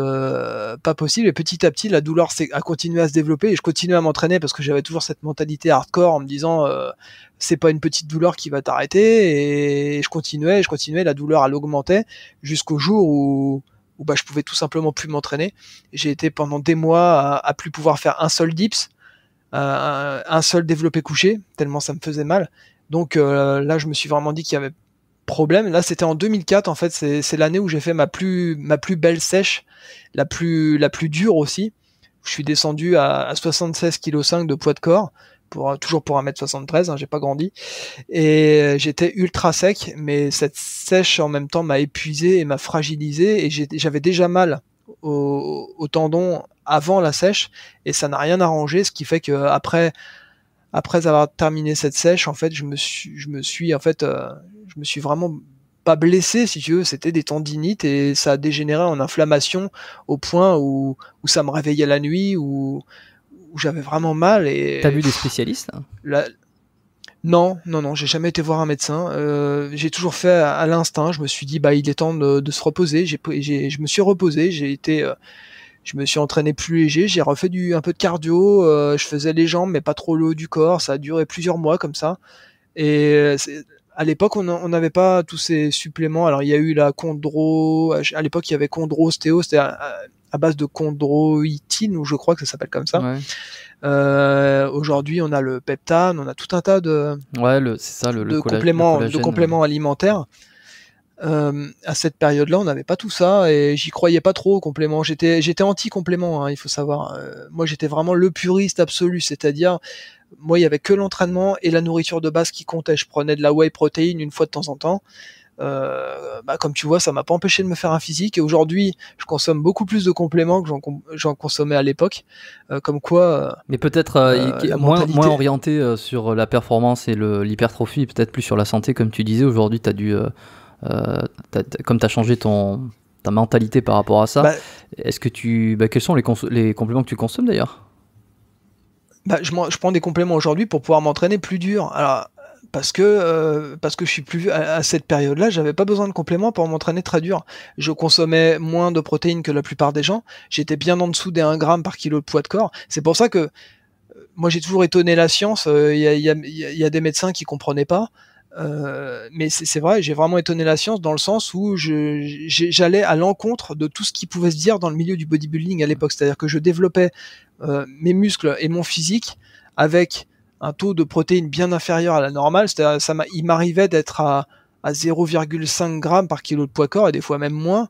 pas possible. Et petit à petit la douleur a continué à se développer, et je continuais à m'entraîner, parce que j'avais toujours cette mentalité hardcore en me disant c'est pas une petite douleur qui va t'arrêter. Et je continuais, la douleur elle augmentait, jusqu'au jour où je pouvais tout simplement plus m'entraîner. J'ai été pendant des mois à plus pouvoir faire un seul dips, un seul développé couché, tellement ça me faisait mal. Donc là je me suis vraiment dit qu'il y avait problème. Là c'était en 2004, en fait, c'est l'année où j'ai fait ma plus belle sèche, la plus dure aussi. Je suis descendu à 76,5 kg de poids de corps, toujours pour 1m73, hein, j'ai pas grandi. Et j'étais ultra sec, mais cette sèche en même temps m'a épuisé et m'a fragilisé, et j'avais déjà mal au tendon avant la sèche, et ça n'a rien arrangé, ce qui fait que après avoir terminé cette sèche, en fait, je me suis vraiment pas blessé, si tu veux, c'était des tendinites, et ça a dégénéré en inflammation au point où ça me réveillait la nuit, où j'avais vraiment mal. Et t'as vu des spécialistes là? Non, j'ai jamais été voir un médecin. J'ai toujours fait à l'instinct. Je me suis dit, bah, il est temps de se reposer. Je me suis reposé. Je me suis entraîné plus léger. J'ai refait un peu de cardio. Je faisais les jambes, mais pas trop le haut du corps. Ça a duré plusieurs mois comme ça. Et à l'époque, on n'avait pas tous ces suppléments. Alors, il y a eu la chondro. À l'époque, il y avait chondrostéo. C'était à base de chondroïtine, ou je crois que ça s'appelle comme ça. Ouais. Aujourd'hui, on a le peptane, on a tout un tas de compléments alimentaires. À cette période-là, on n'avait pas tout ça, et j'y croyais pas trop aux compléments. J'étais anti-complément, hein, il faut savoir. Moi, j'étais vraiment le puriste absolu, c'est-à-dire, moi, il y avait que l'entraînement et la nourriture de base qui comptait. Je prenais de la whey protein une fois de temps en temps. Comme tu vois, ça m'a pas empêché de me faire un physique, et aujourd'hui je consomme beaucoup plus de compléments que j'en consommais à l'époque, comme quoi mais peut-être moins orienté sur la performance et l'hypertrophie, peut-être plus sur la santé, comme tu disais. Aujourd'hui t'as dû comme t'as changé ta mentalité par rapport à ça. Est-ce que quels sont les compléments que tu consommes d'ailleurs? Je prends des compléments aujourd'hui pour pouvoir m'entraîner plus dur. Alors, parce que je suis plus à cette période-là, j'avais pas besoin de compléments pour m'entraîner très dur. Je consommais moins de protéines que la plupart des gens. J'étais bien en dessous des 1 gramme par kilo de poids de corps. C'est pour ça que moi j'ai toujours étonné la science. Il y a des médecins qui comprenaient pas. Mais c'est vrai, j'ai vraiment étonné la science dans le sens où j'allais à l'encontre de tout ce qui pouvait se dire dans le milieu du bodybuilding à l'époque. C'est-à-dire que je développais mes muscles et mon physique avec un taux de protéines bien inférieur à la normale. C'est-à-dire, il m'arrivait d'être à 0,5 grammes par kilo de poids corps, et des fois même moins,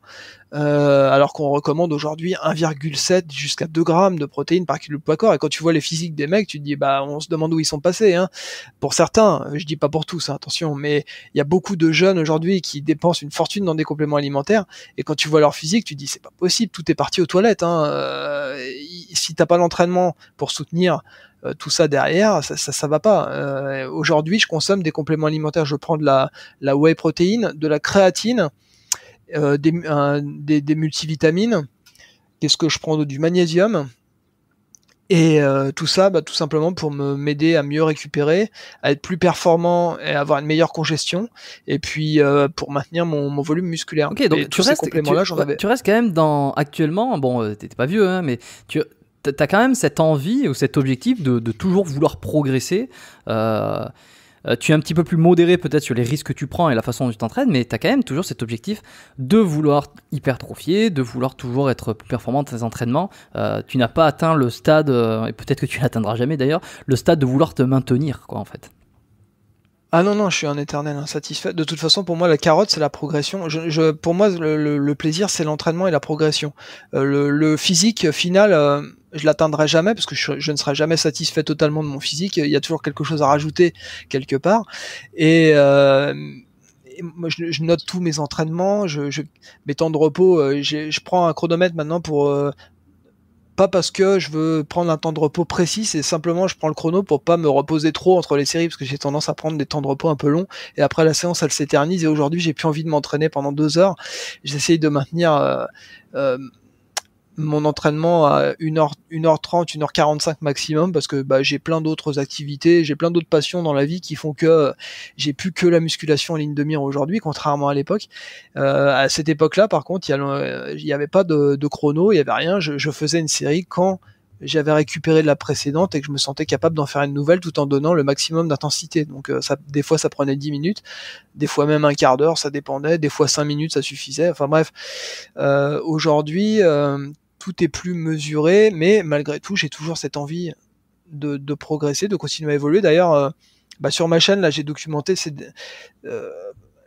alors qu'on recommande aujourd'hui 1,7 jusqu'à 2 grammes de protéines par kilo de poids corps. Et quand tu vois les physiques des mecs, tu te dis, bah, on se demande où ils sont passés, hein. Pour certains, je dis pas pour tous, hein, attention, mais il y a beaucoup de jeunes aujourd'hui qui dépensent une fortune dans des compléments alimentaires, et quand tu vois leur physique, tu te dis, c'est pas possible, tout est parti aux toilettes, hein. Si t'as pas l'entraînement pour soutenir tout ça derrière, ça va pas. Aujourd'hui, je consomme des compléments alimentaires. Je prends de la whey protéine, de la créatine, des multivitamines. Qu'est-ce que je prends? Du magnésium. Et tout ça, tout simplement pour m'aider à mieux récupérer, à être plus performant et avoir une meilleure congestion, et puis pour maintenir mon volume musculaire. Ok, donc tu restes quand même actuellement, bon, t'es pas vieux, hein, mais t'as quand même cette envie ou cet objectif de toujours vouloir progresser. Tu es un petit peu plus modéré peut-être sur les risques que tu prends et la façon dont tu t'entraînes, mais tu as quand même toujours cet objectif de vouloir hypertrophier, de vouloir toujours être plus performant dans tes entraînements. Tu n'as pas atteint le stade, et peut-être que tu l'atteindras jamais d'ailleurs, le stade de vouloir te maintenir, quoi, en fait. Ah non, je suis un éternel insatisfait. De toute façon, pour moi, la carotte, c'est la progression. Pour moi, le plaisir, c'est l'entraînement et la progression. Le physique final, je l'atteindrai jamais, parce que je ne serai jamais satisfait totalement de mon physique. Il y a toujours quelque chose à rajouter quelque part. Et moi, je note tous mes entraînements, mes temps de repos. Je prends un chronomètre maintenant pour... pas parce que je veux prendre un temps de repos précis, c'est simplement je prends le chrono pour pas me reposer trop entre les séries, parce que j'ai tendance à prendre des temps de repos un peu longs, et après la séance elle s'éternise, et aujourd'hui j'ai plus envie de m'entraîner pendant 2 heures. J'essaye de maintenir mon entraînement à 1h30, 1h45 maximum, parce que j'ai plein d'autres activités, j'ai plein d'autres passions dans la vie qui font que j'ai plus que la musculation en ligne de mire aujourd'hui, contrairement à l'époque. À cette époque-là, par contre, il y avait pas de chrono, il y avait rien. Je faisais une série quand j'avais récupéré de la précédente et que je me sentais capable d'en faire une nouvelle, tout en donnant le maximum d'intensité. Donc des fois ça prenait 10 minutes, des fois même un quart d'heure, ça dépendait, des fois 5 minutes ça suffisait. Enfin bref, aujourd'hui tout est plus mesuré, mais malgré tout j'ai toujours cette envie de progresser, de continuer à évoluer. D'ailleurs sur ma chaîne là j'ai documenté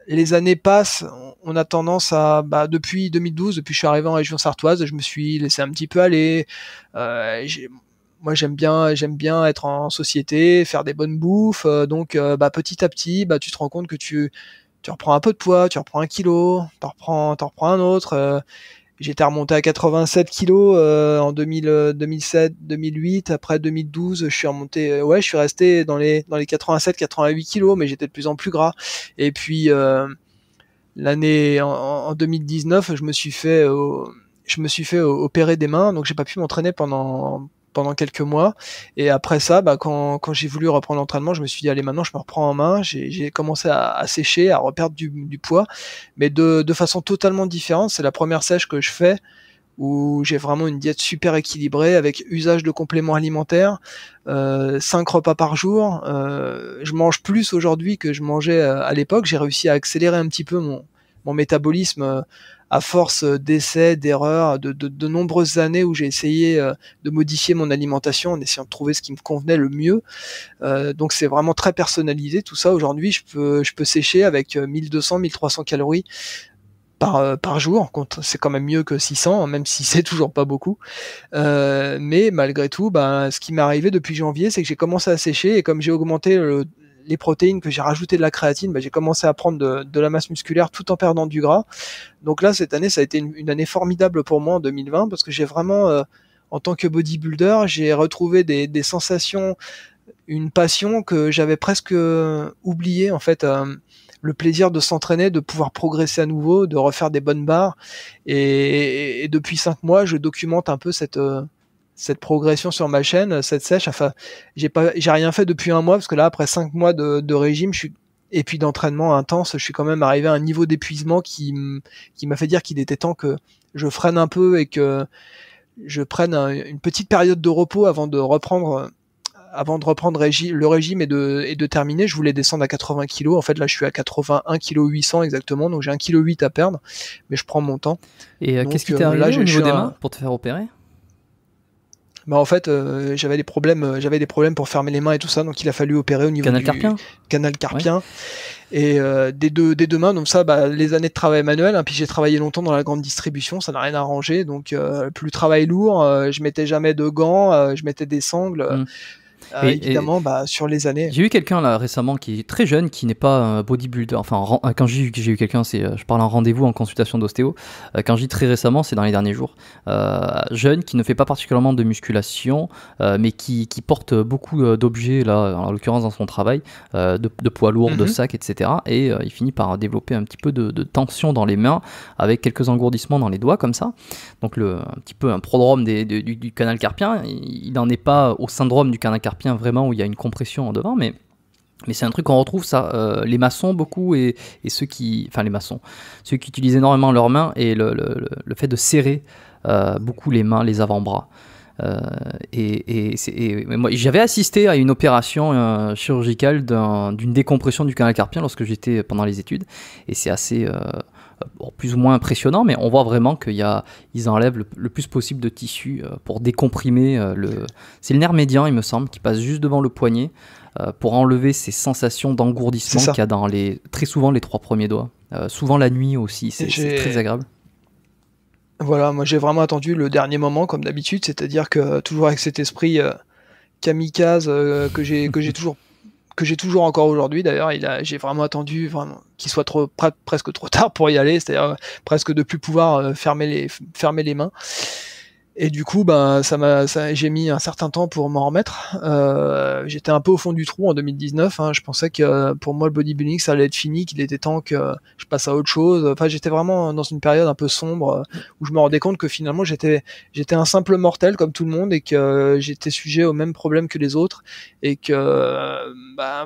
les années passent, on a tendance à, depuis 2012, depuis que je suis arrivé en région sartoise, je me suis laissé un petit peu aller. moi j'aime bien être en société, faire des bonnes bouffes, donc petit à petit, tu te rends compte que tu reprends un peu de poids, tu reprends 1 kilo, t'en reprends un autre. J'étais remonté à 87 kilos en 2007, 2008. Après 2012, je suis remonté, je suis resté dans les 87, 88 kilos, mais j'étais de plus en plus gras. Et puis l'année en 2019, je me suis fait opérer des mains, donc j'ai pas pu m'entraîner pendant quelques mois. Et après ça, quand j'ai voulu reprendre l'entraînement, je me suis dit allez, maintenant je me reprends en main. J'ai commencé à sécher, à reperdre du poids, mais de façon totalement différente. C'est la première sèche que je fais où j'ai vraiment une diète super équilibrée avec usage de compléments alimentaires, 5 repas par jour. Je mange plus aujourd'hui que je mangeais à l'époque. J'ai réussi à accélérer un petit peu mon métabolisme à force d'essais, d'erreurs, de nombreuses années où j'ai essayé de modifier mon alimentation en essayant de trouver ce qui me convenait le mieux. Donc c'est vraiment très personnalisé tout ça. Aujourd'hui, je peux sécher avec 1200, 1300 calories par jour. C'est quand même mieux que 600, même si c'est toujours pas beaucoup. Mais malgré tout, ce qui m'est arrivé depuis janvier, c'est que j'ai commencé à sécher, et comme j'ai augmenté les protéines, que j'ai rajouté de la créatine, j'ai commencé à prendre de la masse musculaire tout en perdant du gras. Donc là, cette année, ça a été une année formidable pour moi en 2020, parce que j'ai vraiment, en tant que bodybuilder, j'ai retrouvé des sensations, une passion que j'avais presque oubliée, en fait. Le plaisir de s'entraîner, de pouvoir progresser à nouveau, de refaire des bonnes barres. Et depuis 5 mois, je documente un peu cette progression sur ma chaîne, cette sèche. Enfin, j'ai rien fait depuis 1 mois, parce que là, après 5 mois de régime, et puis d'entraînement intense, je suis quand même arrivé à un niveau d'épuisement qui m'a fait dire qu'il était temps que je freine un peu et que je prenne une petite période de repos avant de reprendre le régime et de terminer. Je voulais descendre à 80 kg. En fait, là, je suis à 81 kg 800 exactement, donc j'ai 1,8 kg à perdre, mais je prends mon temps. Et qu'est-ce qui t'est arrivé au niveau des mains pour te faire opérer ? En fait, j'avais des problèmes pour fermer les mains et tout ça, donc il a fallu opérer au niveau du canal carpien. Ouais. Et des deux mains, donc ça, les années de travail manuel, puis j'ai travaillé longtemps dans la grande distribution, ça n'a rien arrangé, donc plus le travail lourd, je mettais jamais de gants, je mettais des sangles. Évidemment, sur les années. J'ai eu quelqu'un là récemment qui est très jeune, qui n'est pas bodybuilder. Enfin, quand j'ai eu quelqu'un, je parle en rendez-vous en consultation d'ostéo. Quand je dis très récemment, c'est dans les derniers jours. Jeune, qui ne fait pas particulièrement de musculation, mais qui porte beaucoup d'objets, là, en l'occurrence dans son travail, de poids lourds, de sacs, etc. Et il finit par développer un petit peu de tension dans les mains, avec quelques engourdissements dans les doigts, comme ça. Donc, un petit peu un prodrome du canal carpien. Il n'en est pas au syndrome du canal carpien, vraiment, où il y a une compression en devant, mais c'est un truc qu'on retrouve, ça, les maçons beaucoup, et ceux qui utilisent énormément leurs mains, et le fait de serrer beaucoup les mains, les avant-bras. Moi, j'avais assisté à une opération chirurgicale d'une décompression du canal carpien lorsque j'étais pendant les études, et c'est assez plus ou moins impressionnant, mais on voit vraiment qu'ils enlèvent le plus possible de tissu pour décomprimer c'est le nerf médian, il me semble, qui passe juste devant le poignet, pour enlever ces sensations d'engourdissement qu'il y a très souvent les 3 premiers doigts, souvent la nuit aussi, c'est très agréable. Voilà, moi j'ai vraiment attendu le dernier moment comme d'habitude, c'est-à-dire que toujours avec cet esprit kamikaze que j'ai toujours encore aujourd'hui. D'ailleurs, j'ai vraiment attendu qu'il soit presque trop tard pour y aller, c'est-à-dire presque de plus pouvoir fermer les mains. Et du coup, j'ai mis un certain temps pour m'en remettre. J'étais un peu au fond du trou en 2019. Je pensais que pour moi, le bodybuilding, ça allait être fini, qu'il était temps que je passe à autre chose. Enfin, j'étais vraiment dans une période un peu sombre où je me rendais compte que finalement, j'étais un simple mortel comme tout le monde, et que j'étais sujet aux mêmes problèmes que les autres. Et que,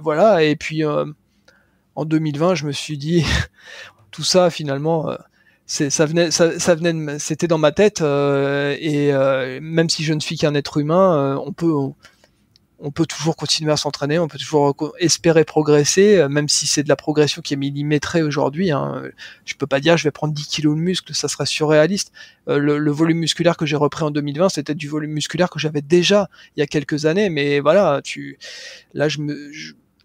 voilà. Et puis, en 2020, je me suis dit, tout ça, finalement... c'était dans ma tête, et même si je ne suis qu'un être humain, on peut toujours continuer à s'entraîner, on peut toujours espérer progresser, même si c'est de la progression qui est millimétrée aujourd'hui. Je peux pas dire je vais prendre 10 kilos de muscle, ça serait surréaliste. Le volume musculaire que j'ai repris en 2020, c'était du volume musculaire que j'avais déjà il y a quelques années, mais voilà,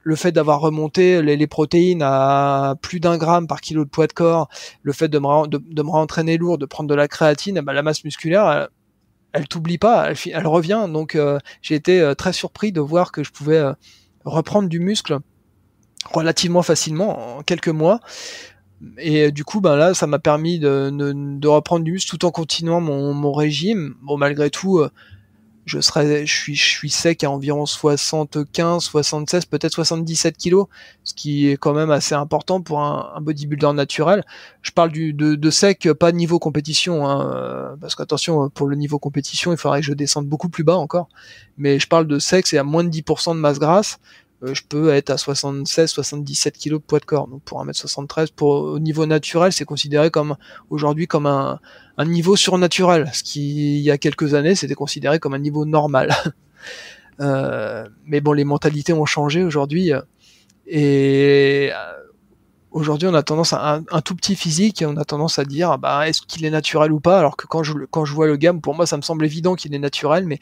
le fait d'avoir remonté les protéines à plus d'1 gramme par kilo de poids de corps, le fait de me réentraîner lourd, de prendre de la créatine, la masse musculaire, elle t'oublie pas, elle revient. Donc j'ai été très surpris de voir que je pouvais reprendre du muscle relativement facilement en quelques mois. Et du coup, ben là, ça m'a permis de reprendre du muscle tout en continuant mon régime. Bon, malgré tout, je suis sec à environ 75, 76, peut-être 77 kilos, ce qui est quand même assez important pour un bodybuilder naturel. Je parle de sec, pas de niveau compétition, hein, parce qu'attention, pour le niveau compétition, il faudrait que je descende beaucoup plus bas encore. Mais je parle de sec, c'est à moins de 10% de masse grasse. Je peux être à 76, 77 kilos de poids de corps. Donc pour 1m73, au niveau naturel, c'est considéré aujourd'hui comme un niveau surnaturel. Ce qui, il y a quelques années, c'était considéré comme un niveau normal. Mais bon, les mentalités ont changé aujourd'hui. Et aujourd'hui, on a tendance à un tout petit physique, on a tendance à dire, bah, est-ce qu'il est naturel ou pas? Alors que quand je vois le gamme, pour moi, ça me semble évident qu'il est naturel, mais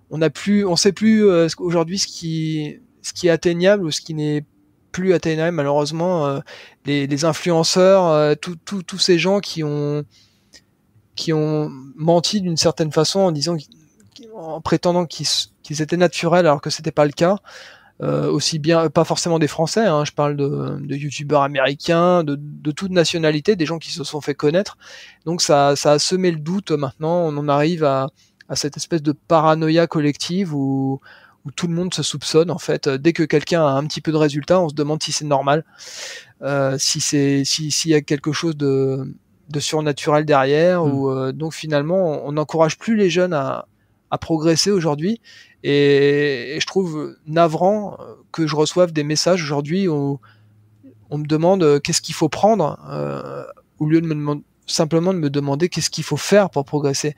on sait plus aujourd'hui ce qui est atteignable ou ce qui n'est plus atteignable, malheureusement. Les influenceurs, tous ces gens qui ont menti d'une certaine façon en prétendant qu'ils étaient naturels alors que c'était pas le cas. Aussi bien, pas forcément des Français, hein, je parle de youtubeurs américains, de toute nationalité, des gens qui se sont fait connaître. Donc ça a semé le doute. Maintenant, on en arrive à cette espèce de paranoïa collective où tout le monde se soupçonne en fait. Dès que quelqu'un a un petit peu de résultat, on se demande si c'est normal, s'il y a quelque chose de surnaturel derrière. Donc finalement, on n'encourage plus les jeunes à progresser aujourd'hui. Et je trouve navrant que je reçoive des messages aujourd'hui où on me demande qu'est-ce qu'il faut prendre, au lieu de simplement de me demander qu'est-ce qu'il faut faire pour progresser.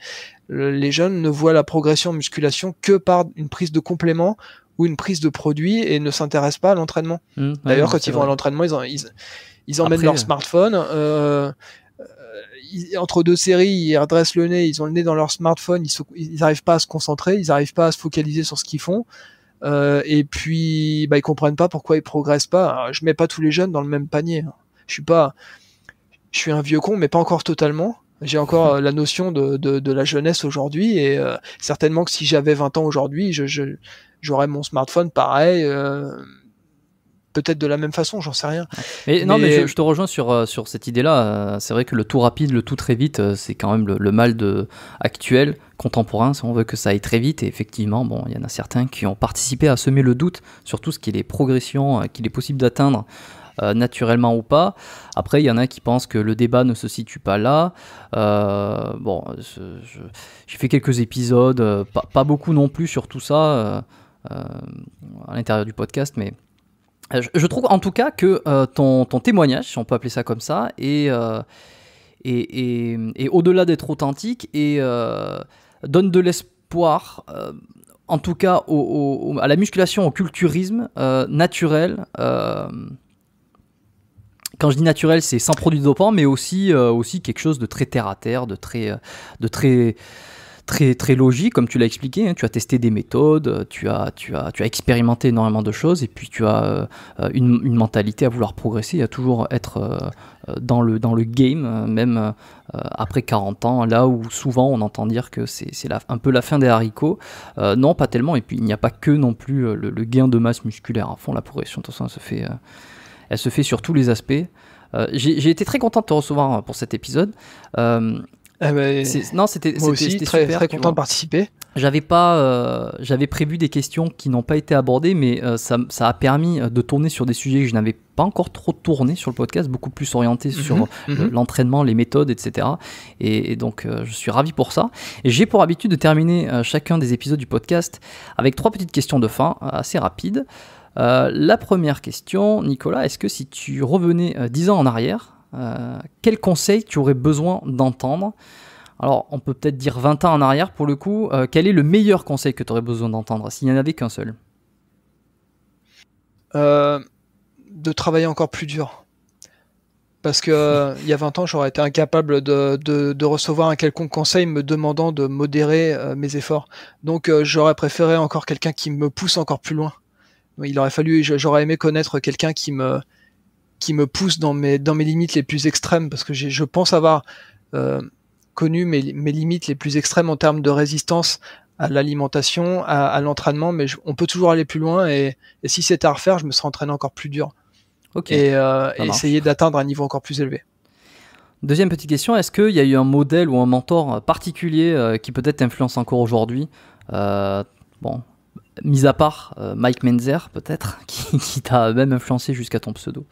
Les jeunes ne voient la progression en musculation que par une prise de complément ou une prise de produit et ne s'intéressent pas à l'entraînement. D'ailleurs, quand ils vont à l'entraînement, ils emmènent leur smartphone. Entre deux séries, ils redressent le nez, ils ont le nez dans leur smartphone, ils n'arrivent pas à se concentrer, ils n'arrivent pas à se focaliser sur ce qu'ils font. Et puis, ils comprennent pas pourquoi ils progressent pas. Alors, je mets pas tous les jeunes dans le même panier. Je suis un vieux con, mais pas encore totalement. J'ai encore la notion de la jeunesse aujourd'hui, et certainement que si j'avais 20 ans aujourd'hui, j'aurais mon smartphone pareil, peut-être de la même façon, j'en sais rien. Mais je te rejoins sur cette idée-là. C'est vrai que le tout rapide, le tout très vite, c'est quand même le mal actuel, contemporain, si on veut que ça aille très vite. Et effectivement, bon, il y en a certains qui ont participé à semer le doute sur tout ce qui est les progressions qu'il est possible d'atteindre, naturellement ou pas. Après, il y en a qui pensent que le débat ne se situe pas là. J'ai fait quelques épisodes, pas beaucoup non plus sur tout ça à l'intérieur du podcast, mais je trouve en tout cas que ton témoignage, si on peut appeler ça comme ça, est au-delà d'être authentique et donne de l'espoir, en tout cas à la musculation, au culturisme naturel. Quand je dis naturel, c'est sans produits dopants, mais aussi quelque chose de très terre à terre, de très logique, comme tu l'as expliqué. Hein. Tu as testé des méthodes, tu as expérimenté énormément de choses, et puis tu as une mentalité à vouloir progresser, à toujours être dans le game, même après 40 ans, là où souvent on entend dire que c'est un peu la fin des haricots. Non, pas tellement, et puis il n'y a pas que non plus le gain de masse musculaire à fond. La progression, de toute façon, elle se fait sur tous les aspects. J'ai été très content de te recevoir pour cet épisode. C'était très, super, très content de participer. J'avais prévu des questions qui n'ont pas été abordées, mais ça a permis de tourner sur des sujets que je n'avais pas encore trop tourné sur le podcast, beaucoup plus orientés sur l'entraînement, les méthodes, etc. Et donc, je suis ravi pour ça. Et j'ai pour habitude de terminer chacun des épisodes du podcast avec 3 petites questions de fin, assez rapides. La première question, Nicolas, est-ce que si tu revenais 10 ans en arrière, quel conseil tu aurais besoin d'entendre? Alors, on peut peut-être dire 20 ans en arrière pour le coup. Quel est le meilleur conseil que tu aurais besoin d'entendre, s'il n'y en avait qu'un seul? De travailler encore plus dur. Parce que il y a 20 ans, j'aurais été incapable de recevoir un quelconque conseil me demandant de modérer mes efforts. Donc, j'aurais préféré encore quelqu'un qui me pousse encore plus loin. J'aurais aimé connaître quelqu'un qui me pousse dans mes limites les plus extrêmes, parce que je pense avoir connu mes limites les plus extrêmes en termes de résistance à l'alimentation, à l'entraînement, mais on peut toujours aller plus loin, et si c'était à refaire, je me serais entraîné encore plus dur. Okay, et essayer d'atteindre un niveau encore plus élevé. Deuxième petite question, est-ce qu'il y a eu un modèle ou un mentor particulier qui peut-être t'influence encore aujourd'hui, mis à part Mike Menzer peut-être, qui t'a même influencé jusqu'à ton pseudo?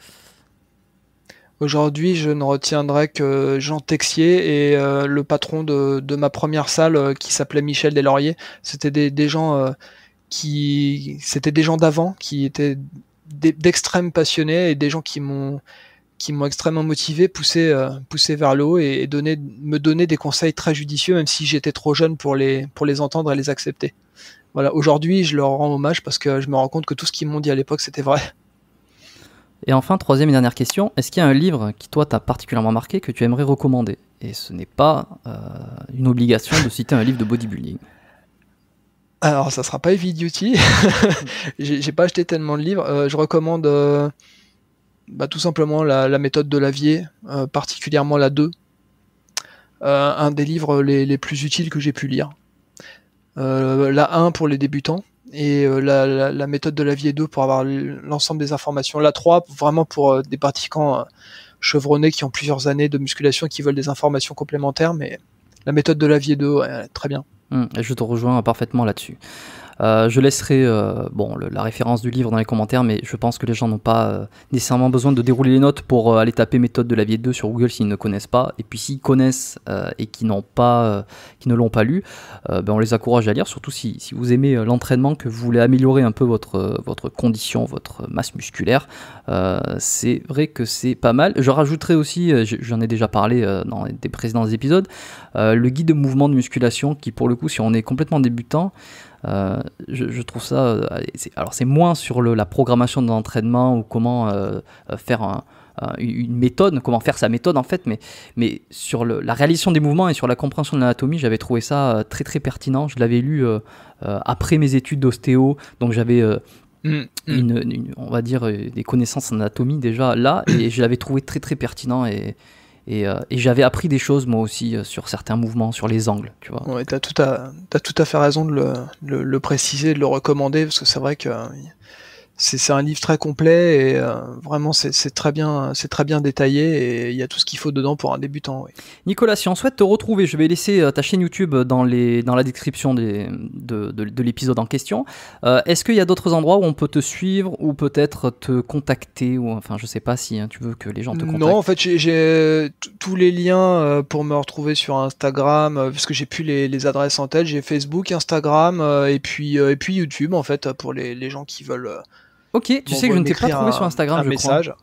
Aujourd'hui, je ne retiendrai que Jean Texier et le patron de ma première salle qui s'appelait Michel Deslauriers. C'était des gens c'était des gens d'avant qui étaient d'extrêmes passionnés, et des gens qui m'ont extrêmement motivé, poussé vers le haut, et me donner des conseils très judicieux, même si j'étais trop jeune pour les entendre et les accepter. Voilà, aujourd'hui, je leur rends hommage parce que je me rends compte que tout ce qu'ils m'ont dit à l'époque, c'était vrai. Et enfin, troisième et dernière question, est-ce qu'il y a un livre qui, toi, t'a particulièrement marqué, que tu aimerais recommander? Et ce n'est pas une obligation de citer un livre de bodybuilding. Alors, ça sera pas Heavy Duty. J'ai pas acheté tellement de livres. Je recommande tout simplement la méthode de Lavier, particulièrement la 2. Un des livres les plus utiles que j'ai pu lire. La 1 pour les débutants, et la méthode de Lavier 2 pour avoir l'ensemble des informations. La 3 vraiment pour des pratiquants chevronnés qui ont plusieurs années de musculation, qui veulent des informations complémentaires, mais la méthode de Lavier 2, ouais, très bien. Je te rejoins parfaitement là-dessus. Je laisserai la référence du livre dans les commentaires, mais je pense que les gens n'ont pas nécessairement besoin de dérouler les notes pour aller taper méthode de Lavier 2 sur Google s'ils ne connaissent pas. Et puis s'ils connaissent et qui ne l'ont pas lu, on les encourage à lire, surtout si vous aimez l'entraînement, que vous voulez améliorer un peu votre condition, votre masse musculaire. C'est vrai que c'est pas mal. Je rajouterai aussi, j'en ai déjà parlé dans des précédents épisodes, le guide de mouvement de musculation, qui pour le coup, si on est complètement débutant, je trouve ça, c'est moins sur la programmation de l'entraînement ou comment faire une méthode, comment faire sa méthode en fait, mais sur la réalisation des mouvements et sur la compréhension de l'anatomie, j'avais trouvé ça très très pertinent. Je l'avais lu après mes études d'ostéo, donc j'avais on va dire des connaissances en anatomie déjà là, et je l'avais trouvé très très pertinent, et j'avais appris des choses moi aussi sur certains mouvements, sur les angles, tu vois. Ouais, t'as tout à fait raison de le préciser, de le recommander, parce que c'est vrai que c'est un livre très complet, et vraiment c'est très bien détaillé, et il y a tout ce qu'il faut dedans pour un débutant. Oui. Nicolas, si on souhaite te retrouver, je vais laisser ta chaîne YouTube dans la description de l'épisode en question. Est-ce qu'il y a d'autres endroits où on peut te suivre, ou peut-être te contacter, ou enfin je sais pas si tu veux que les gens te contactent. Non, en fait j'ai tous les liens pour me retrouver sur Instagram, parce que j'ai plus les adresses en tête. J'ai Facebook, Instagram, et puis YouTube en fait, pour les gens qui veulent. Ok, tu sais que je ne t'ai pas trouvé sur Instagram, je message.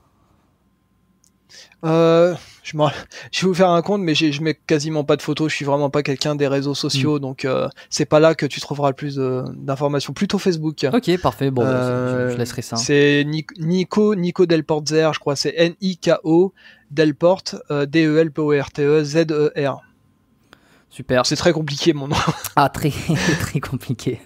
Crois. Je vais vous faire un compte, mais je mets quasiment pas de photos. Je suis vraiment pas quelqu'un des réseaux sociaux, donc c'est pas là que tu trouveras le plus d'informations. Plutôt Facebook. Ok, parfait. Bon, je laisserai ça. C'est Nico Delportzer, je crois. C'est Niko Delporte, Delporte, ZER. Super. C'est très compliqué mon nom. Ah, très très compliqué.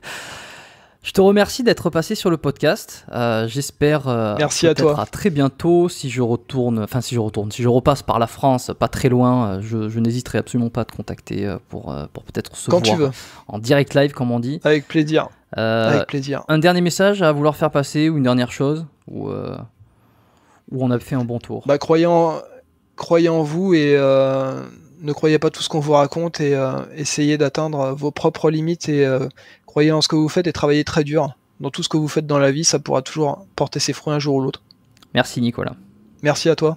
Je te remercie d'être passé sur le podcast. J'espère Merci à toi. À très bientôt. Si je repasse par la France, pas très loin, je n'hésiterai absolument pas à te contacter pour peut-être se voir tu veux. En direct live, comme on dit. Avec plaisir. Avec plaisir. Un dernier message à vouloir faire passer, ou une dernière chose, où on a fait un bon tour. Croyez en vous, et ne croyez pas tout ce qu'on vous raconte, et essayez d'atteindre vos propres limites, et croyez en ce que vous faites, et travaillez très dur dans tout ce que vous faites dans la vie. Ça pourra toujours porter ses fruits un jour ou l'autre. Merci Nicolas. Merci à toi.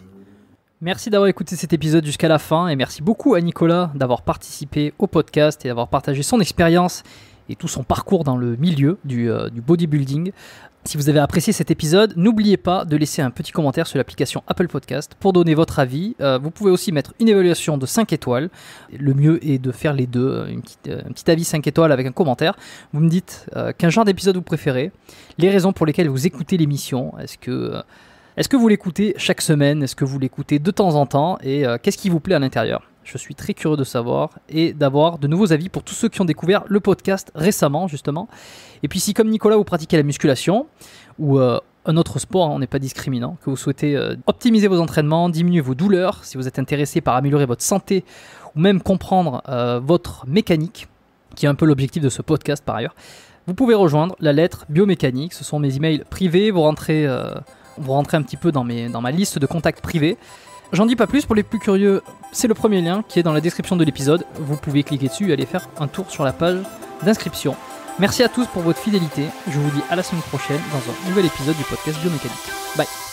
Merci d'avoir écouté cet épisode jusqu'à la fin, et merci beaucoup à Nicolas d'avoir participé au podcast et d'avoir partagé son expérience et tout son parcours dans le milieu du bodybuilding. Si vous avez apprécié cet épisode, n'oubliez pas de laisser un petit commentaire sur l'application Apple Podcast pour donner votre avis. Vous pouvez aussi mettre une évaluation de 5 étoiles. Le mieux est de faire les deux, un petit avis 5 étoiles avec un commentaire. Vous me dites quel genre d'épisode vous préférez, les raisons pour lesquelles vous écoutez l'émission. Est-ce que vous l'écoutez chaque semaine? Est-ce que vous l'écoutez de temps en temps? Et qu'est-ce qui vous plaît à l'intérieur? Je suis très curieux de savoir et d'avoir de nouveaux avis pour tous ceux qui ont découvert le podcast récemment, justement. Et puis si, comme Nicolas, vous pratiquez la musculation ou un autre sport, on n'est pas discriminant, que vous souhaitez optimiser vos entraînements, diminuer vos douleurs, si vous êtes intéressé par améliorer votre santé ou même comprendre votre mécanique, qui est un peu l'objectif de ce podcast par ailleurs, vous pouvez rejoindre la lettre biomécanique. Ce sont mes emails privés. Vous rentrez un petit peu dans ma liste de contacts privés. J'en dis pas plus, pour les plus curieux, c'est le premier lien qui est dans la description de l'épisode. Vous pouvez cliquer dessus et aller faire un tour sur la page d'inscription. Merci à tous pour votre fidélité. Je vous dis à la semaine prochaine dans un nouvel épisode du podcast Biomécanique. Bye.